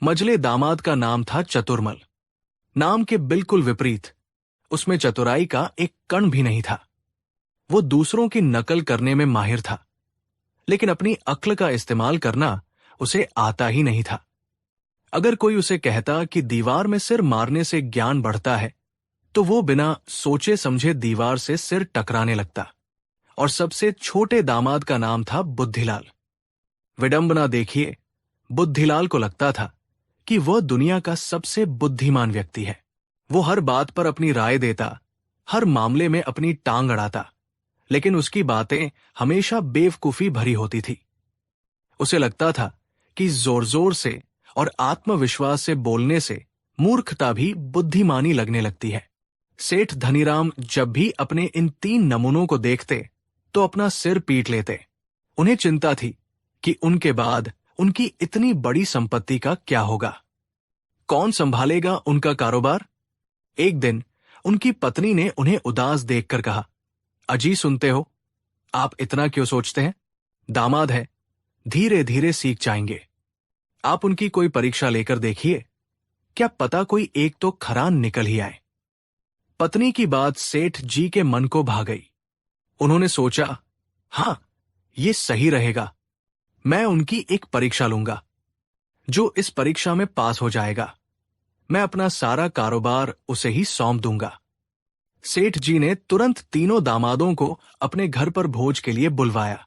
मजले दामाद का नाम था चतुरमल। नाम के बिल्कुल विपरीत, उसमें चतुराई का एक कण भी नहीं था। वो दूसरों की नकल करने में माहिर था, लेकिन अपनी अक्ल का इस्तेमाल करना उसे आता ही नहीं था। अगर कोई उसे कहता कि दीवार में सिर मारने से ज्ञान बढ़ता है, तो वो बिना सोचे समझे दीवार से सिर टकराने लगता। और सबसे छोटे दामाद का नाम था बुद्धिलाल। विडंबना देखिए, बुद्धिलाल को लगता था कि वह दुनिया का सबसे बुद्धिमान व्यक्ति है। वो हर बात पर अपनी राय देता, हर मामले में अपनी टांग अड़ाता, लेकिन उसकी बातें हमेशा बेवकूफी भरी होती थी। उसे लगता था कि जोर जोर से और आत्मविश्वास से बोलने से मूर्खता भी बुद्धिमानी लगने लगती है। सेठ धनीराम जब भी अपने इन 3 नमूनों को देखते तो अपना सिर पीट लेते। उन्हें चिंता थी कि उनके बाद उनकी इतनी बड़ी संपत्ति का क्या होगा, कौन संभालेगा उनका कारोबार। एक दिन उनकी पत्नी ने उन्हें उदास देखकर कहा, अजी सुनते हो, आप इतना क्यों सोचते हैं? दामाद है, धीरे धीरे सीख जाएंगे। आप उनकी कोई परीक्षा लेकर देखिए, क्या पता कोई एक तो खरान निकल ही आए। पत्नी की बात सेठ जी के मन को भा गई। उन्होंने सोचा, हां, ये सही रहेगा, मैं उनकी एक परीक्षा लूंगा। जो इस परीक्षा में पास हो जाएगा, मैं अपना सारा कारोबार उसे ही सौंप दूंगा। सेठ जी ने तुरंत तीनों दामादों को अपने घर पर भोज के लिए बुलवाया।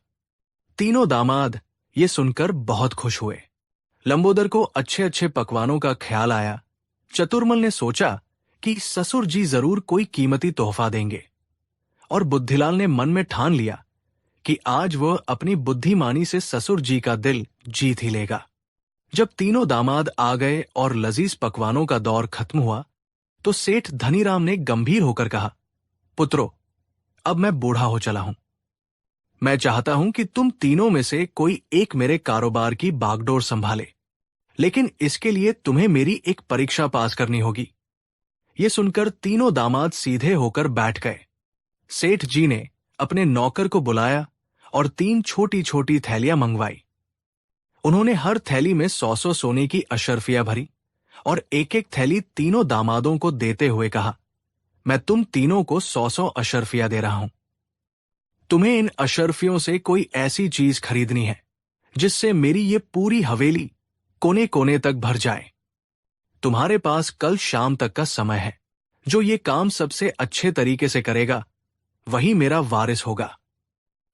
तीनों दामाद ये सुनकर बहुत खुश हुए। लंबोदर को अच्छे अच्छे पकवानों का ख्याल आया। चतुरमल ने सोचा कि ससुर जी जरूर कोई कीमती तोहफा देंगे, और बुद्धिलाल ने मन में ठान लिया कि आज वह अपनी बुद्धिमानी से ससुर जी का दिल जीत ही लेगा। जब तीनों दामाद आ गए और लजीज पकवानों का दौर खत्म हुआ, तो सेठ धनीराम ने गंभीर होकर कहा, पुत्रो, अब मैं बूढ़ा हो चला हूं। मैं चाहता हूं कि तुम तीनों में से कोई एक मेरे कारोबार की बागडोर संभाले, लेकिन इसके लिए तुम्हें मेरी एक परीक्षा पास करनी होगी। ये सुनकर तीनों दामाद सीधे होकर बैठ गए। सेठ जी ने अपने नौकर को बुलाया और 3 छोटी छोटी थैलियां मंगवाई। उन्होंने हर थैली में 100 सोने की अशर्फियां भरी और एक एक थैली तीनों दामादों को देते हुए कहा, मैं तुम तीनों को 100 अशर्फियां दे रहा हूं। तुम्हें इन अशर्फियों से कोई ऐसी चीज खरीदनी है जिससे मेरी ये पूरी हवेली कोने कोने तक भर जाए। तुम्हारे पास कल शाम तक का समय है। जो ये काम सबसे अच्छे तरीके से करेगा, वही मेरा वारिस होगा।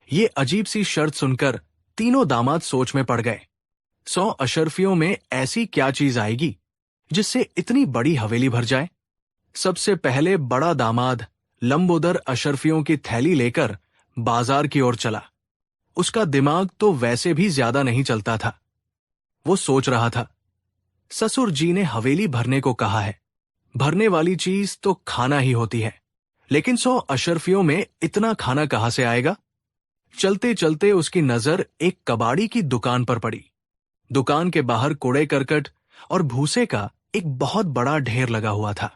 ये अजीब सी शर्त सुनकर तीनों दामाद सोच में पड़ गए। 100 अशर्फियों में ऐसी क्या चीज आएगी जिससे इतनी बड़ी हवेली भर जाए? सबसे पहले बड़ा दामाद लंबोदर अशर्फियों की थैली लेकर बाजार की ओर चला। उसका दिमाग तो वैसे भी ज्यादा नहीं चलता था। वो सोच रहा था, ससुर जी ने हवेली भरने को कहा है, भरने वाली चीज तो खाना ही होती है, लेकिन 100 अशर्फियों में इतना खाना कहां से आएगा? चलते चलते उसकी नजर एक कबाड़ी की दुकान पर पड़ी। दुकान के बाहर कूड़े करकट और भूसे का एक बहुत बड़ा ढेर लगा हुआ था।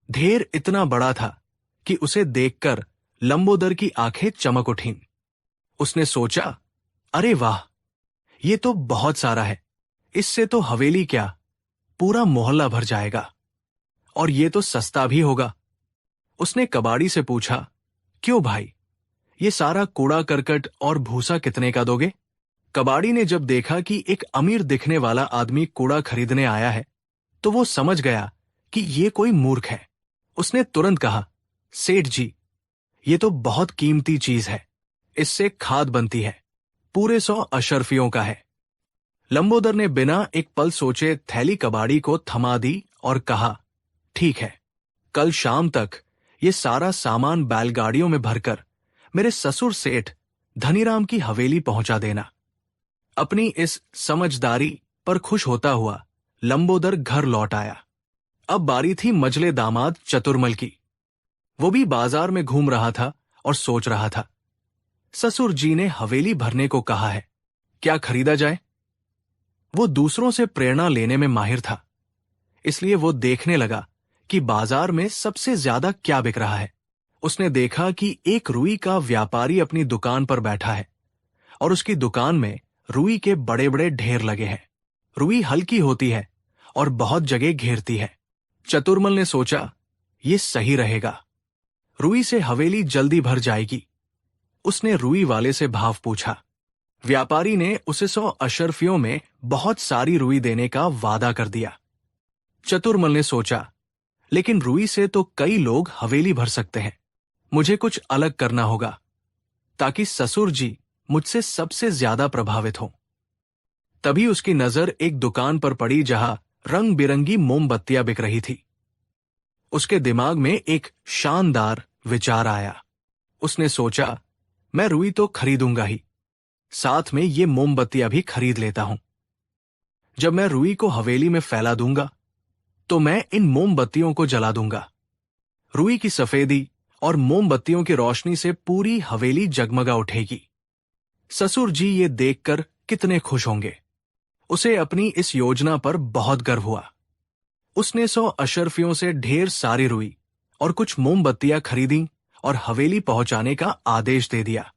ढेर इतना बड़ा था कि उसे देखकर लंबोदर की आंखें चमक उठीं। उसने सोचा, अरे वाह, ये तो बहुत सारा है। इससे तो हवेली क्या, पूरा मोहल्ला भर जाएगा, और ये तो सस्ता भी होगा। उसने कबाड़ी से पूछा, क्यों भाई, ये सारा कूड़ा करकट और भूसा कितने का दोगे? कबाड़ी ने जब देखा कि एक अमीर दिखने वाला आदमी कूड़ा खरीदने आया है, तो वो समझ गया कि ये कोई मूर्ख है। उसने तुरंत कहा, सेठ जी, ये तो बहुत कीमती चीज है, इससे खाद बनती है, पूरे 100 अशर्फियों का है। लंबोदर ने बिना एक पल सोचे थैली कबाड़ी को थमा दी और कहा, ठीक है, कल शाम तक ये सारा सामान बैलगाड़ियों में भरकर मेरे ससुर सेठ धनीराम की हवेली पहुंचा देना। अपनी इस समझदारी पर खुश होता हुआ लंबोदर घर लौट आया। अब बारी थी मजले दामाद चतुर्मल की। वो भी बाजार में घूम रहा था और सोच रहा था, ससुर जी ने हवेली भरने को कहा है, क्या खरीदा जाए? वो दूसरों से प्रेरणा लेने में माहिर था, इसलिए वो देखने लगा कि बाजार में सबसे ज्यादा क्या बिक रहा है। उसने देखा कि एक रुई का व्यापारी अपनी दुकान पर बैठा है और उसकी दुकान में रुई के बड़े बड़े ढेर लगे हैं। रुई हल्की होती है और बहुत जगह घेरती है। चतुर्मल ने सोचा, ये सही रहेगा, रुई से हवेली जल्दी भर जाएगी। उसने रुई वाले से भाव पूछा। व्यापारी ने उसे 100 अशर्फियों में बहुत सारी रुई देने का वादा कर दिया। चतुर्मल ने सोचा, लेकिन रुई से तो कई लोग हवेली भर सकते हैं, मुझे कुछ अलग करना होगा ताकि ससुर जी मुझसे सबसे ज्यादा प्रभावित हों। तभी उसकी नजर एक दुकान पर पड़ी जहां रंग बिरंगी मोमबत्तियां बिक रही थी। उसके दिमाग में एक शानदार विचार आया। उसने सोचा, मैं रुई तो खरीदूंगा ही, साथ में ये मोमबत्तियां भी खरीद लेता हूं। जब मैं रुई को हवेली में फैला दूंगा तो मैं इन मोमबत्तियों को जला दूंगा। रुई की सफेदी और मोमबत्तियों की रोशनी से पूरी हवेली जगमगा उठेगी। ससुर जी ये देखकर कितने खुश होंगे। उसे अपनी इस योजना पर बहुत गर्व हुआ। उसने 100 अशर्फियों से ढेर सारी रुई और कुछ मोमबत्तियां खरीदी और हवेली पहुंचाने का आदेश दे दिया।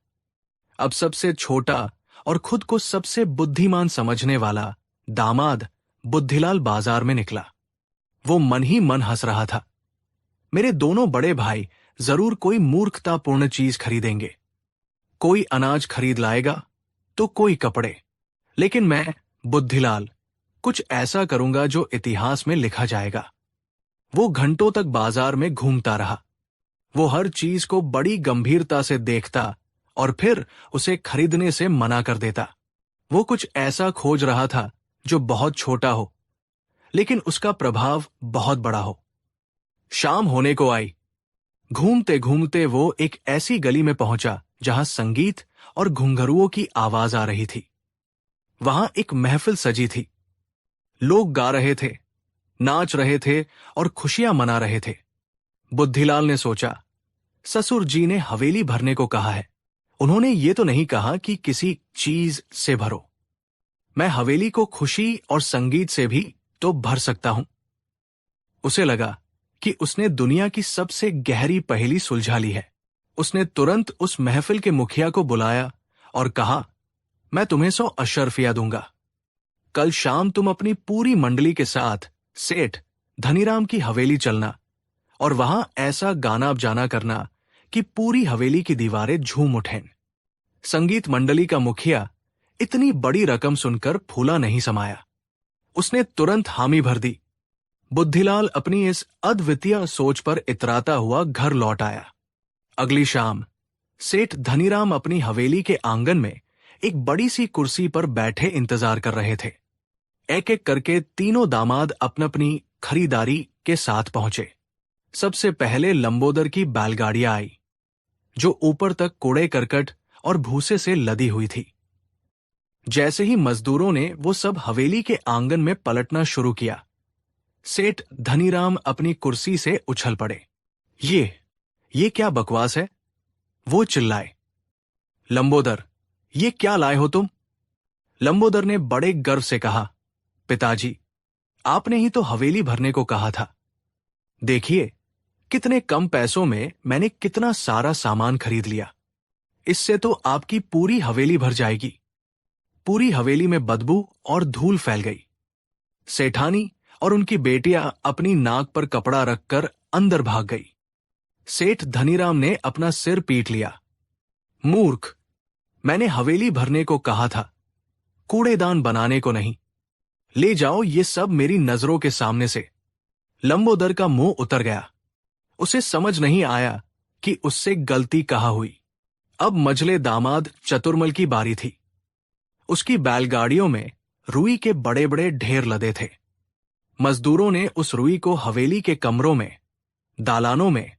अब सबसे छोटा और खुद को सबसे बुद्धिमान समझने वाला दामाद बुद्धिलाल बाजार में निकला। वो मन ही मन हंस रहा था। मेरे दोनों बड़े भाई जरूर कोई मूर्खतापूर्ण चीज खरीदेंगे। कोई अनाज खरीद लाएगा तो कोई कपड़े, लेकिन मैं बुद्धिलाल कुछ ऐसा करूंगा जो इतिहास में लिखा जाएगा। वो घंटों तक बाजार में घूमता रहा। वो हर चीज को बड़ी गंभीरता से देखता और फिर उसे खरीदने से मना कर देता। वो कुछ ऐसा खोज रहा था जो बहुत छोटा हो, लेकिन उसका प्रभाव बहुत बड़ा हो। शाम होने को आई। घूमते घूमते वो एक ऐसी गली में पहुंचा जहां संगीत और घुंघरुओं की आवाज आ रही थी। वहां एक महफिल सजी थी। लोग गा रहे थे, नाच रहे थे और खुशियां मना रहे थे। बुद्धिलाल ने सोचा, ससुर जी ने हवेली भरने को कहा है, उन्होंने ये तो नहीं कहा कि किसी चीज से भरो। मैं हवेली को खुशी और संगीत से भी तो भर सकता हूं। उसे लगा कि उसने दुनिया की सबसे गहरी पहेली सुलझा ली है। उसने तुरंत उस महफिल के मुखिया को बुलाया और कहा, मैं तुम्हें 100 अशर्फिया दूंगा। कल शाम तुम अपनी पूरी मंडली के साथ सेठ धनीराम की हवेली चलना और वहां ऐसा गाना बजाना करना कि पूरी हवेली की दीवारें झूम उठें। संगीत मंडली का मुखिया इतनी बड़ी रकम सुनकर फूला नहीं समाया। उसने तुरंत हामी भर दी। बुद्धिलाल अपनी इस अद्वितीय सोच पर इतराता हुआ घर लौट आया। अगली शाम सेठ धनीराम अपनी हवेली के आंगन में एक बड़ी सी कुर्सी पर बैठे इंतजार कर रहे थे। एक एक करके तीनों दामाद अपनी अपनी खरीदारी के साथ पहुंचे। सबसे पहले लंबोदर की बैलगाड़ियां आई, जो ऊपर तक कूड़े करकट और भूसे से लदी हुई थी। जैसे ही मजदूरों ने वो सब हवेली के आंगन में पलटना शुरू किया, सेठ धनीराम अपनी कुर्सी से उछल पड़े। ये क्या बकवास है? वो चिल्लाए। लंबोदर, ये क्या लाए हो तुम? लंबोदर ने बड़े गर्व से कहा, पिताजी, आपने ही तो हवेली भरने को कहा था। देखिए, कितने कम पैसों में मैंने कितना सारा सामान खरीद लिया। इससे तो आपकी पूरी हवेली भर जाएगी। पूरी हवेली में बदबू और धूल फैल गई। सेठानी और उनकी बेटियां अपनी नाक पर कपड़ा रखकर अंदर भाग गई। सेठ धनीराम ने अपना सिर पीट लिया। मूर्ख, मैंने हवेली भरने को कहा था, कूड़ेदान बनाने को नहीं। ले जाओ ये सब मेरी नजरों के सामने से। लंबोदर का मुंह उतर गया। उसे समझ नहीं आया कि उससे गलती कहाँ हुई। अब मझले दामाद चतुर्मल की बारी थी। उसकी बैलगाड़ियों में रुई के बड़े बड़े ढेर लदे थे। मजदूरों ने उस रुई को हवेली के कमरों में, दालानों में,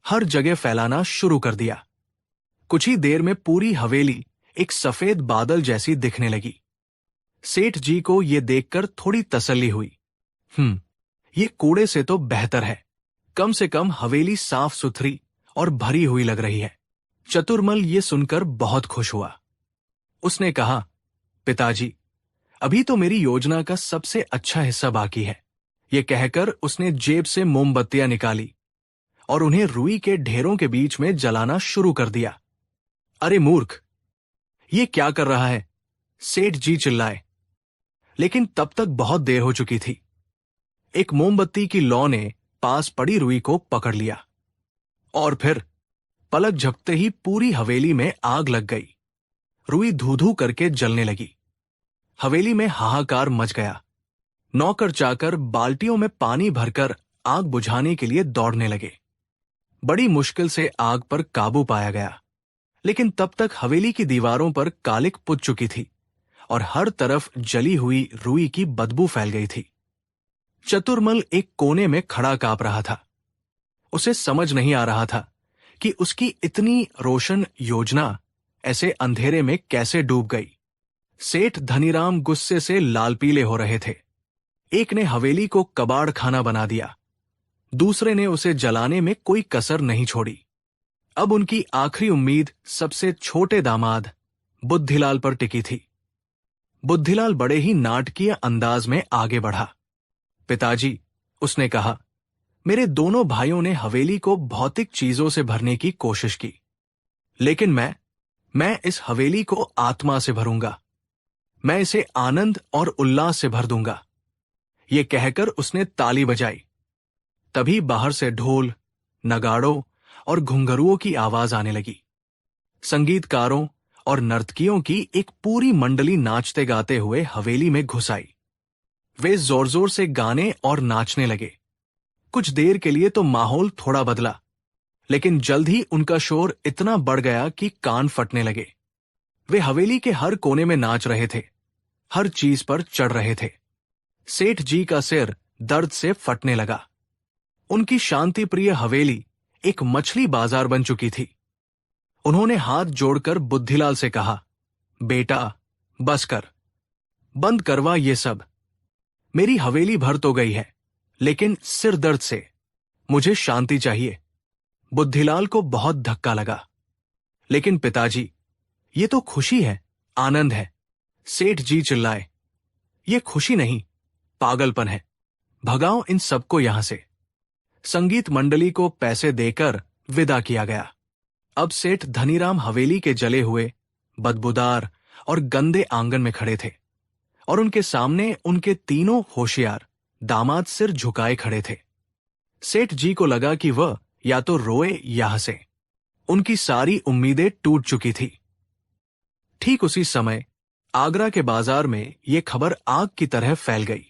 हर जगह फैलाना शुरू कर दिया। कुछ ही देर में पूरी हवेली एक सफेद बादल जैसी दिखने लगी। सेठ जी को यह देखकर थोड़ी तसल्ली हुई। ये कूड़े से तो बेहतर है। कम से कम हवेली साफ सुथरी और भरी हुई लग रही है। चतुर्मल ये सुनकर बहुत खुश हुआ। उसने कहा, पिताजी, अभी तो मेरी योजना का सबसे अच्छा हिस्सा बाकी है। ये कहकर उसने जेब से मोमबत्तियां निकाली और उन्हें रुई के ढेरों के बीच में जलाना शुरू कर दिया। अरे मूर्ख, ये क्या कर रहा है? सेठ जी चिल्लाए। लेकिन तब तक बहुत देर हो चुकी थी। एक मोमबत्ती की लौ ने पास पड़ी रुई को पकड़ लिया और फिर पलक झपकते ही पूरी हवेली में आग लग गई। रुई धू-धू करके जलने लगी। हवेली में हाहाकार मच गया। नौकर चाकर बाल्टियों में पानी भरकर आग बुझाने के लिए दौड़ने लगे। बड़ी मुश्किल से आग पर काबू पाया गया, लेकिन तब तक हवेली की दीवारों पर कालिक पुत चुकी थी और हर तरफ जली हुई रुई की बदबू फैल गई थी। चतुर्मल एक कोने में खड़ा कांप रहा था। उसे समझ नहीं आ रहा था कि उसकी इतनी रोशन योजना ऐसे अंधेरे में कैसे डूब गई। सेठ धनीराम गुस्से से लाल पीले हो रहे थे। एक ने हवेली को कबाड़ खाना बना दिया, दूसरे ने उसे जलाने में कोई कसर नहीं छोड़ी। अब उनकी आखिरी उम्मीद सबसे छोटे दामाद बुद्धिलाल पर टिकी थी। बुद्धिलाल बड़े ही नाटकीय अंदाज में आगे बढ़ा। पिताजी, उसने कहा, मेरे दोनों भाइयों ने हवेली को भौतिक चीजों से भरने की कोशिश की, लेकिन मैं इस हवेली को आत्मा से भरूंगा। मैं इसे आनंद और उल्लास से भर दूंगा। ये कहकर उसने ताली बजाई। तभी बाहर से ढोल, नगाड़ों और घुंघरुओं की आवाज आने लगी। संगीतकारों और नर्तकियों की एक पूरी मंडली नाचते गाते हुए हवेली में घुस आई। वे जोर जोर से गाने और नाचने लगे। कुछ देर के लिए तो माहौल थोड़ा बदला, लेकिन जल्द ही उनका शोर इतना बढ़ गया कि कान फटने लगे। वे हवेली के हर कोने में नाच रहे थे, हर चीज पर चढ़ रहे थे। सेठ जी का सिर दर्द से फटने लगा। उनकी शांतिप्रिय हवेली एक मछली बाजार बन चुकी थी। उन्होंने हाथ जोड़कर बुद्धिलाल से कहा, बेटा, बस कर, बंद करवा ये सब। मेरी हवेली भर तो गई है, लेकिन सिर दर्द से मुझे शांति चाहिए। बुद्धिलाल को बहुत धक्का लगा। लेकिन पिताजी, ये तो खुशी है, आनंद है। सेठ जी चिल्लाए। ये खुशी नहीं, पागलपन है। भगाओ इन सबको यहां से। संगीत मंडली को पैसे देकर विदा किया गया। अब सेठ धनीराम हवेली के जले हुए, बदबूदार और गंदे आंगन में खड़े थे और उनके सामने उनके तीनों होशियार दामाद सिर झुकाए खड़े थे। सेठ जी को लगा कि वह या तो रोए या हंसे। उनकी सारी उम्मीदें टूट चुकी थी। ठीक उसी समय आगरा के बाजार में यह खबर आग की तरह फैल गई।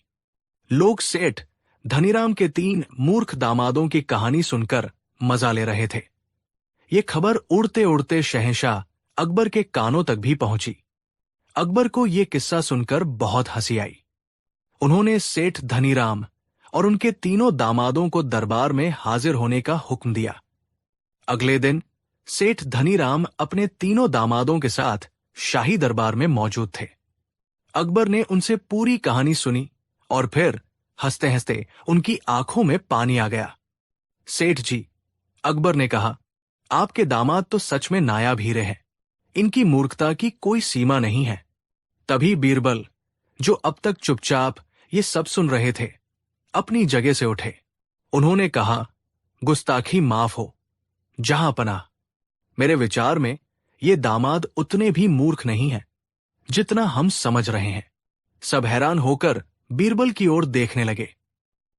लोग सेठ धनीराम के 3 मूर्ख दामादों की कहानी सुनकर मजा ले रहे थे। ये खबर उड़ते उड़ते शहंशाह अकबर के कानों तक भी पहुंची। अकबर को यह किस्सा सुनकर बहुत हंसी आई। उन्होंने सेठ धनीराम और उनके तीनों दामादों को दरबार में हाजिर होने का हुक्म दिया। अगले दिन सेठ धनीराम अपने तीनों दामादों के साथ शाही दरबार में मौजूद थे। अकबर ने उनसे पूरी कहानी सुनी और फिर हंसते हंसते उनकी आंखों में पानी आ गया। सेठ जी, अकबर ने कहा, आपके दामाद तो सच में नायाब हीरे हैं। इनकी मूर्खता की कोई सीमा नहीं है। तभी बीरबल, जो अब तक चुपचाप ये सब सुन रहे थे, अपनी जगह से उठे। उन्होंने कहा, गुस्ताखी माफ हो, जहां पनाह। मेरे विचार में ये दामाद उतने भी मूर्ख नहीं है जितना हम समझ रहे हैं। सब हैरान होकर बीरबल की ओर देखने लगे।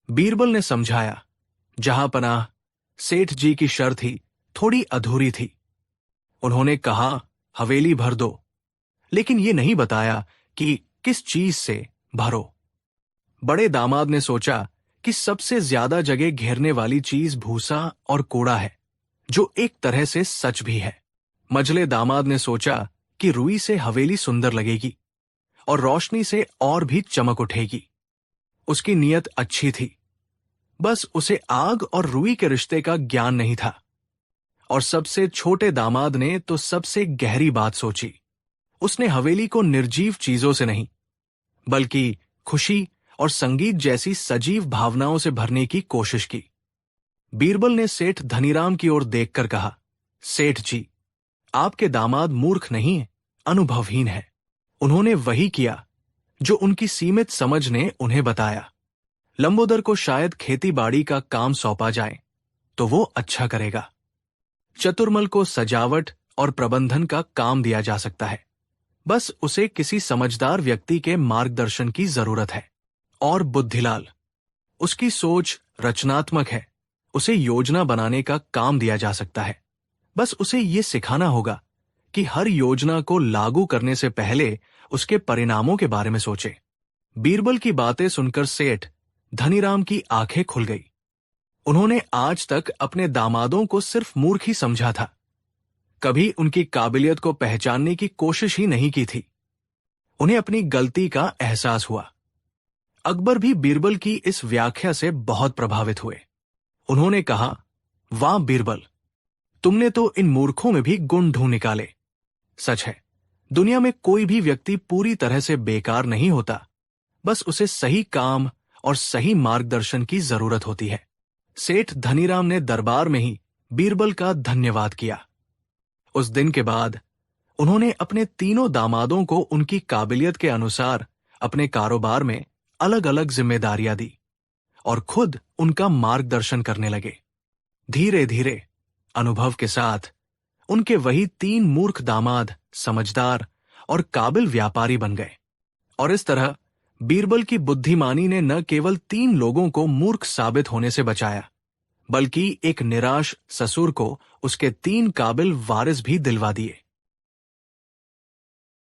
बीरबल ने समझाया, जहां पनाह, सेठ जी की शर्त ही थोड़ी अधूरी थी। उन्होंने कहा, हवेली भर दो, लेकिन ये नहीं बताया कि किस चीज से भरो। बड़े दामाद ने सोचा कि सबसे ज्यादा जगह घेरने वाली चीज भूसा और कूड़ा है, जो एक तरह से सच भी है। मझले दामाद ने सोचा कि रुई से हवेली सुंदर लगेगी और रोशनी से और भी चमक उठेगी। उसकी नीयत अच्छी थी, बस उसे आग और रुई के रिश्ते का ज्ञान नहीं था। और सबसे छोटे दामाद ने तो सबसे गहरी बात सोची। उसने हवेली को निर्जीव चीजों से नहीं, बल्कि खुशी और संगीत जैसी सजीव भावनाओं से भरने की कोशिश की। बीरबल ने सेठ धनीराम की ओर देखकर कहा, सेठ जी, आपके दामाद मूर्ख नहीं है, अनुभवहीन है। उन्होंने वही किया जो उनकी सीमित समझ ने उन्हें बताया। लंबोदर को शायद खेती बाड़ी का काम सौंपा जाए तो वो अच्छा करेगा। चतुर्मल को सजावट और प्रबंधन का काम दिया जा सकता है, बस उसे किसी समझदार व्यक्ति के मार्गदर्शन की जरूरत है। और बुद्धिलाल, उसकी सोच रचनात्मक है, उसे योजना बनाने का काम दिया जा सकता है, बस उसे ये सिखाना होगा कि हर योजना को लागू करने से पहले उसके परिणामों के बारे में सोचे। बीरबल की बातें सुनकर सेठ धनीराम की आंखें खुल गई। उन्होंने आज तक अपने दामादों को सिर्फ मूर्ख ही समझा था, कभी उनकी काबिलियत को पहचानने की कोशिश ही नहीं की थी। उन्हें अपनी गलती का एहसास हुआ। अकबर भी बीरबल की इस व्याख्या से बहुत प्रभावित हुए। उन्होंने कहा, वाह बीरबल, तुमने तो इन मूर्खों में भी गुण ढूंढ निकाले। सच है, दुनिया में कोई भी व्यक्ति पूरी तरह से बेकार नहीं होता, बस उसे सही काम और सही मार्गदर्शन की जरूरत होती है। सेठ धनीराम ने दरबार में ही बीरबल का धन्यवाद किया। उस दिन के बाद उन्होंने अपने तीनों दामादों को उनकी काबिलियत के अनुसार अपने कारोबार में अलग अलग जिम्मेदारियां दी और खुद उनका मार्गदर्शन करने लगे। धीरे धीरे अनुभव के साथ उनके वही 3 मूर्ख दामाद समझदार और काबिल व्यापारी बन गए। और इस तरह बीरबल की बुद्धिमानी ने न केवल 3 लोगों को मूर्ख साबित होने से बचाया, बल्कि एक निराश ससुर को उसके 3 काबिल वारिस भी दिलवा दिए।